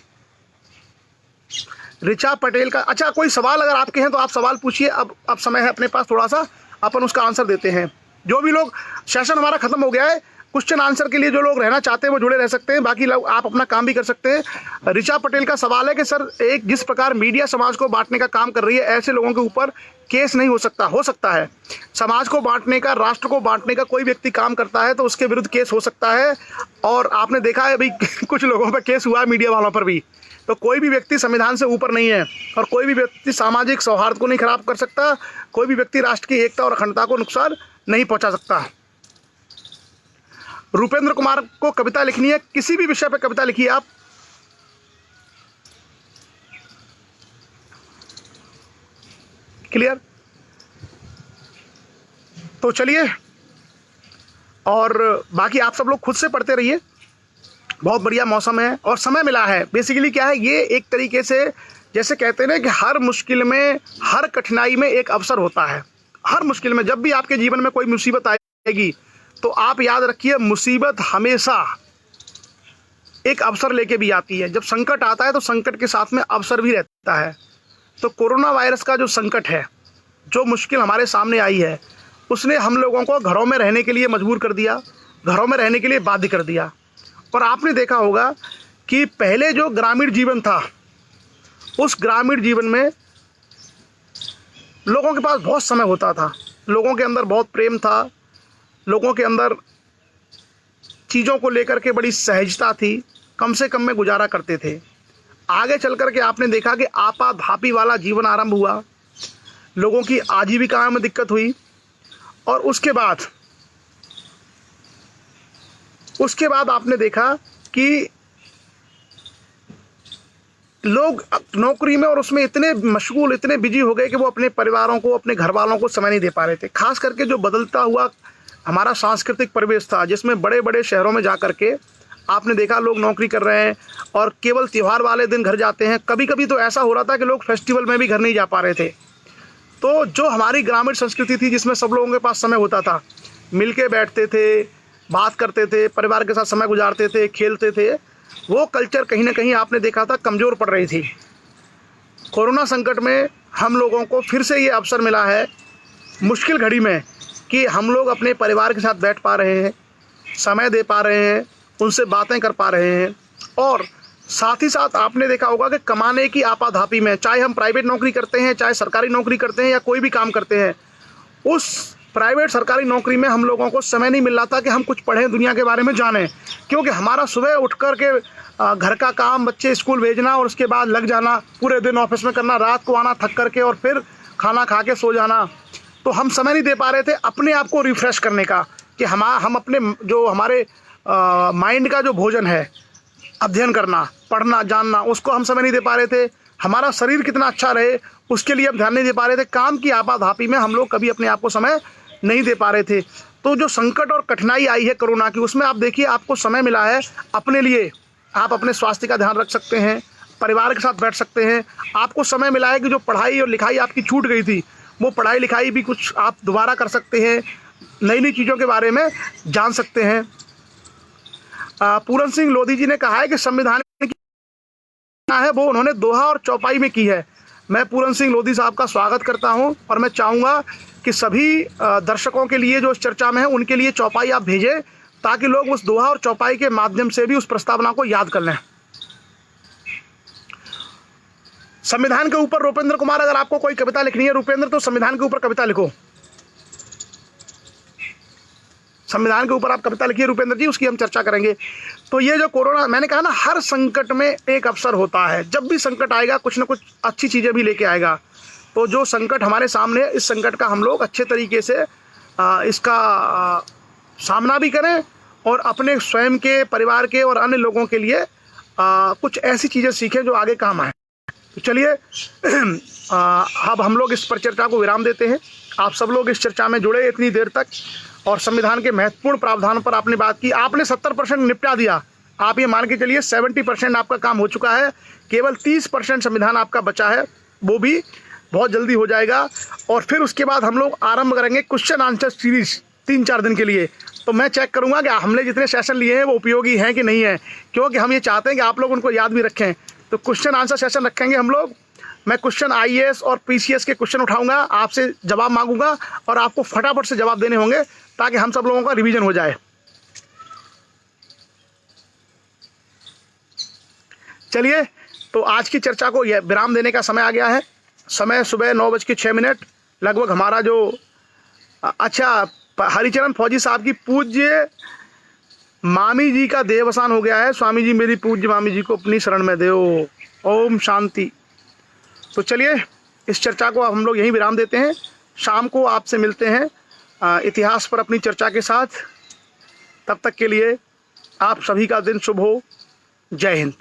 ऋचा पटेल का, अच्छा कोई सवाल अगर आपके हैं तो आप सवाल पूछिए, अब समय है अपने पास, थोड़ा सा अपन उसका आंसर देते हैं। जो भी लोग, सेशन हमारा ख़त्म हो गया है, क्वेश्चन आंसर के लिए जो लोग रहना चाहते हैं वो जुड़े रह सकते हैं, बाकी लोग आप अपना काम भी कर सकते हैं। ऋचा पटेल का सवाल है कि सर एक जिस प्रकार मीडिया समाज को बांटने का काम कर रही है, ऐसे लोगों के ऊपर केस नहीं हो सकता है। समाज को बांटने का, राष्ट्र को बांटने का कोई व्यक्ति काम करता है तो उसके विरुद्ध केस हो सकता है। और आपने देखा है अभी कुछ लोगों पर केस हुआ है, मीडिया वालों पर भी। तो कोई भी व्यक्ति संविधान से ऊपर नहीं है और कोई भी व्यक्ति सामाजिक सौहार्द को नहीं खराब कर सकता, कोई भी व्यक्ति राष्ट्र की एकता और अखंडता को नुकसान नहीं पहुंचा सकता। रूपेंद्र कुमार को कविता लिखनी है, किसी भी विषय पर कविता लिखिए आप। क्लियर? तो चलिए, और बाकी आप सब लोग खुद से पढ़ते रहिए। बहुत बढ़िया मौसम है और समय मिला है। बेसिकली क्या है, ये एक तरीके से जैसे कहते हैं ना कि हर मुश्किल में, हर कठिनाई में एक अवसर होता है। हर मुश्किल में, जब भी आपके जीवन में कोई मुसीबत आएगी तो आप याद रखिए, मुसीबत हमेशा एक अवसर लेके भी आती है। जब संकट आता है तो संकट के साथ में अवसर भी रहता है। तो कोरोना वायरस का जो संकट है, जो मुश्किल हमारे सामने आई है, उसने हम लोगों को घरों में रहने के लिए मजबूर कर दिया, घरों में रहने के लिए बाध्य कर दिया। और आपने देखा होगा कि पहले जो ग्रामीण जीवन था, उस ग्रामीण जीवन में लोगों के पास बहुत समय होता था, लोगों के अंदर बहुत प्रेम था, लोगों के अंदर चीज़ों को लेकर के बड़ी सहजता थी, कम से कम में गुजारा करते थे। आगे चल कर के आपने देखा कि आपाधापी वाला जीवन आरंभ हुआ, लोगों की आजीविका में दिक्कत हुई। और उसके बाद आपने देखा कि लोग नौकरी में और उसमें इतने मशगूल, इतने बिजी हो गए कि वो अपने परिवारों को, अपने घर वालों को समय नहीं दे पा रहे थे। खास करके जो बदलता हुआ हमारा सांस्कृतिक परिवेश था, जिसमें बड़े बड़े शहरों में जा कर के आपने देखा लोग नौकरी कर रहे हैं और केवल त्यौहार वाले दिन घर जाते हैं। कभी कभी तो ऐसा हो रहा था कि लोग फेस्टिवल में भी घर नहीं जा पा रहे थे। तो जो हमारी ग्रामीण संस्कृति थी, जिसमें सब लोगों के पास समय होता था, मिल के बैठते थे, बात करते थे, परिवार के साथ समय गुजारते थे, खेलते थे, वो कल्चर कहीं ना कहीं आपने देखा था कमज़ोर पड़ रही थी। कोरोना संकट में हम लोगों को फिर से ये अवसर मिला है, मुश्किल घड़ी में, कि हम लोग अपने परिवार के साथ बैठ पा रहे हैं, समय दे पा रहे हैं, उनसे बातें कर पा रहे हैं। और साथ ही साथ आपने देखा होगा कि कमाने की आपाधापी में, चाहे हम प्राइवेट नौकरी करते हैं, चाहे सरकारी नौकरी करते हैं या कोई भी काम करते हैं, उस प्राइवेट सरकारी नौकरी में हम लोगों को समय नहीं मिल रहा था कि हम कुछ पढ़ें, दुनिया के बारे में जानें। क्योंकि हमारा सुबह उठ कर के घर का काम, बच्चे स्कूल भेजना और उसके बाद लग जाना, पूरे दिन ऑफिस में करना, रात को आना थक करके और फिर खाना खा के सो जाना। तो हम समय नहीं दे पा रहे थे अपने आप को रिफ़्रेश करने का, कि हम अपने जो हमारे माइंड का जो भोजन है, अध्ययन करना, पढ़ना, जानना, उसको हम समय नहीं दे पा रहे थे। हमारा शरीर कितना अच्छा रहे उसके लिए हम ध्यान नहीं दे पा रहे थे। काम की आपाधापी में हम लोग कभी अपने आप को समय नहीं दे पा रहे थे। तो जो संकट और कठिनाई आई है कोरोना की, उसमें आप देखिए आपको समय मिला है अपने लिए। आप अपने स्वास्थ्य का ध्यान रख सकते हैं, परिवार के साथ बैठ सकते हैं। आपको समय मिला है कि जो पढ़ाई और लिखाई आपकी छूट गई थी, वो पढ़ाई लिखाई भी कुछ आप दोबारा कर सकते हैं, नई नई चीज़ों के बारे में जान सकते हैं। पूरन सिंह लोधी जी ने कहा है कि संविधान की है वो उन्होंने दोहा और चौपाई में की है। मैं पूरन सिंह लोधी साहब का स्वागत करता हूं और मैं चाहूँगा कि सभी दर्शकों के लिए जो इस चर्चा में है, उनके लिए चौपाई आप भेजें, ताकि लोग उस दोहा और चौपाई के माध्यम से भी उस प्रस्तावना को याद कर लें। संविधान के ऊपर रूपेंद्र कुमार, अगर आपको कोई कविता लिखनी है रूपेंद्र, तो संविधान के ऊपर कविता लिखो। संविधान के ऊपर आप कविता लिखिए रूपेंद्र जी, उसकी हम चर्चा करेंगे। तो ये जो कोरोना, मैंने कहा ना, हर संकट में एक अवसर होता है। जब भी संकट आएगा कुछ ना कुछ अच्छी चीज़ें भी लेके आएगा। तो जो संकट हमारे सामने है, इस संकट का हम लोग अच्छे तरीके से इसका सामना भी करें और अपने स्वयं के, परिवार के और अन्य लोगों के लिए कुछ ऐसी चीज़ें सीखें जो आगे काम आए। तो चलिए अब हम लोग इस पर चर्चा को विराम देते हैं। आप सब लोग इस चर्चा में जुड़े इतनी देर तक और संविधान के महत्वपूर्ण प्रावधान पर आपने बात की। आपने 70% निपटा दिया। आप ये मान के चलिए 70% आपका काम हो चुका है। केवल 30% संविधान आपका बचा है, वो भी बहुत जल्दी हो जाएगा। और फिर उसके बाद हम लोग आरंभ करेंगे क्वेश्चन आंसर सीरीज 3-4 दिन के लिए। तो मैं चेक करूंगा कि हमने जितने सेशन लिए हैं वो उपयोगी हैं कि नहीं है, क्योंकि हम ये चाहते हैं कि आप लोग उनको याद भी रखें। तो क्वेश्चन आंसर सेशन रखेंगे हम लोग। मैं क्वेश्चन IAS और PCS के क्वेश्चन उठाऊंगा, आपसे जवाब मांगूंगा और आपको फटाफट से जवाब देने होंगे ताकि हम सब लोगों का रिवीजन हो जाए। चलिए, तो आज की चर्चा को यह विराम देने का समय आ गया है। समय सुबह 9:06 लगभग। हमारा जो हरिचरण फौजी साहब की पूज्य मामी जी का देहावसान हो गया है। स्वामी जी मेरी पूज्य मामी जी को अपनी शरण में दो। ओम शांति। तो चलिए, इस चर्चा को हम लोग यहीं विराम देते हैं। शाम को आपसे मिलते हैं इतिहास पर अपनी चर्चा के साथ। तब तक के लिए आप सभी का दिन शुभ हो। जय हिंद।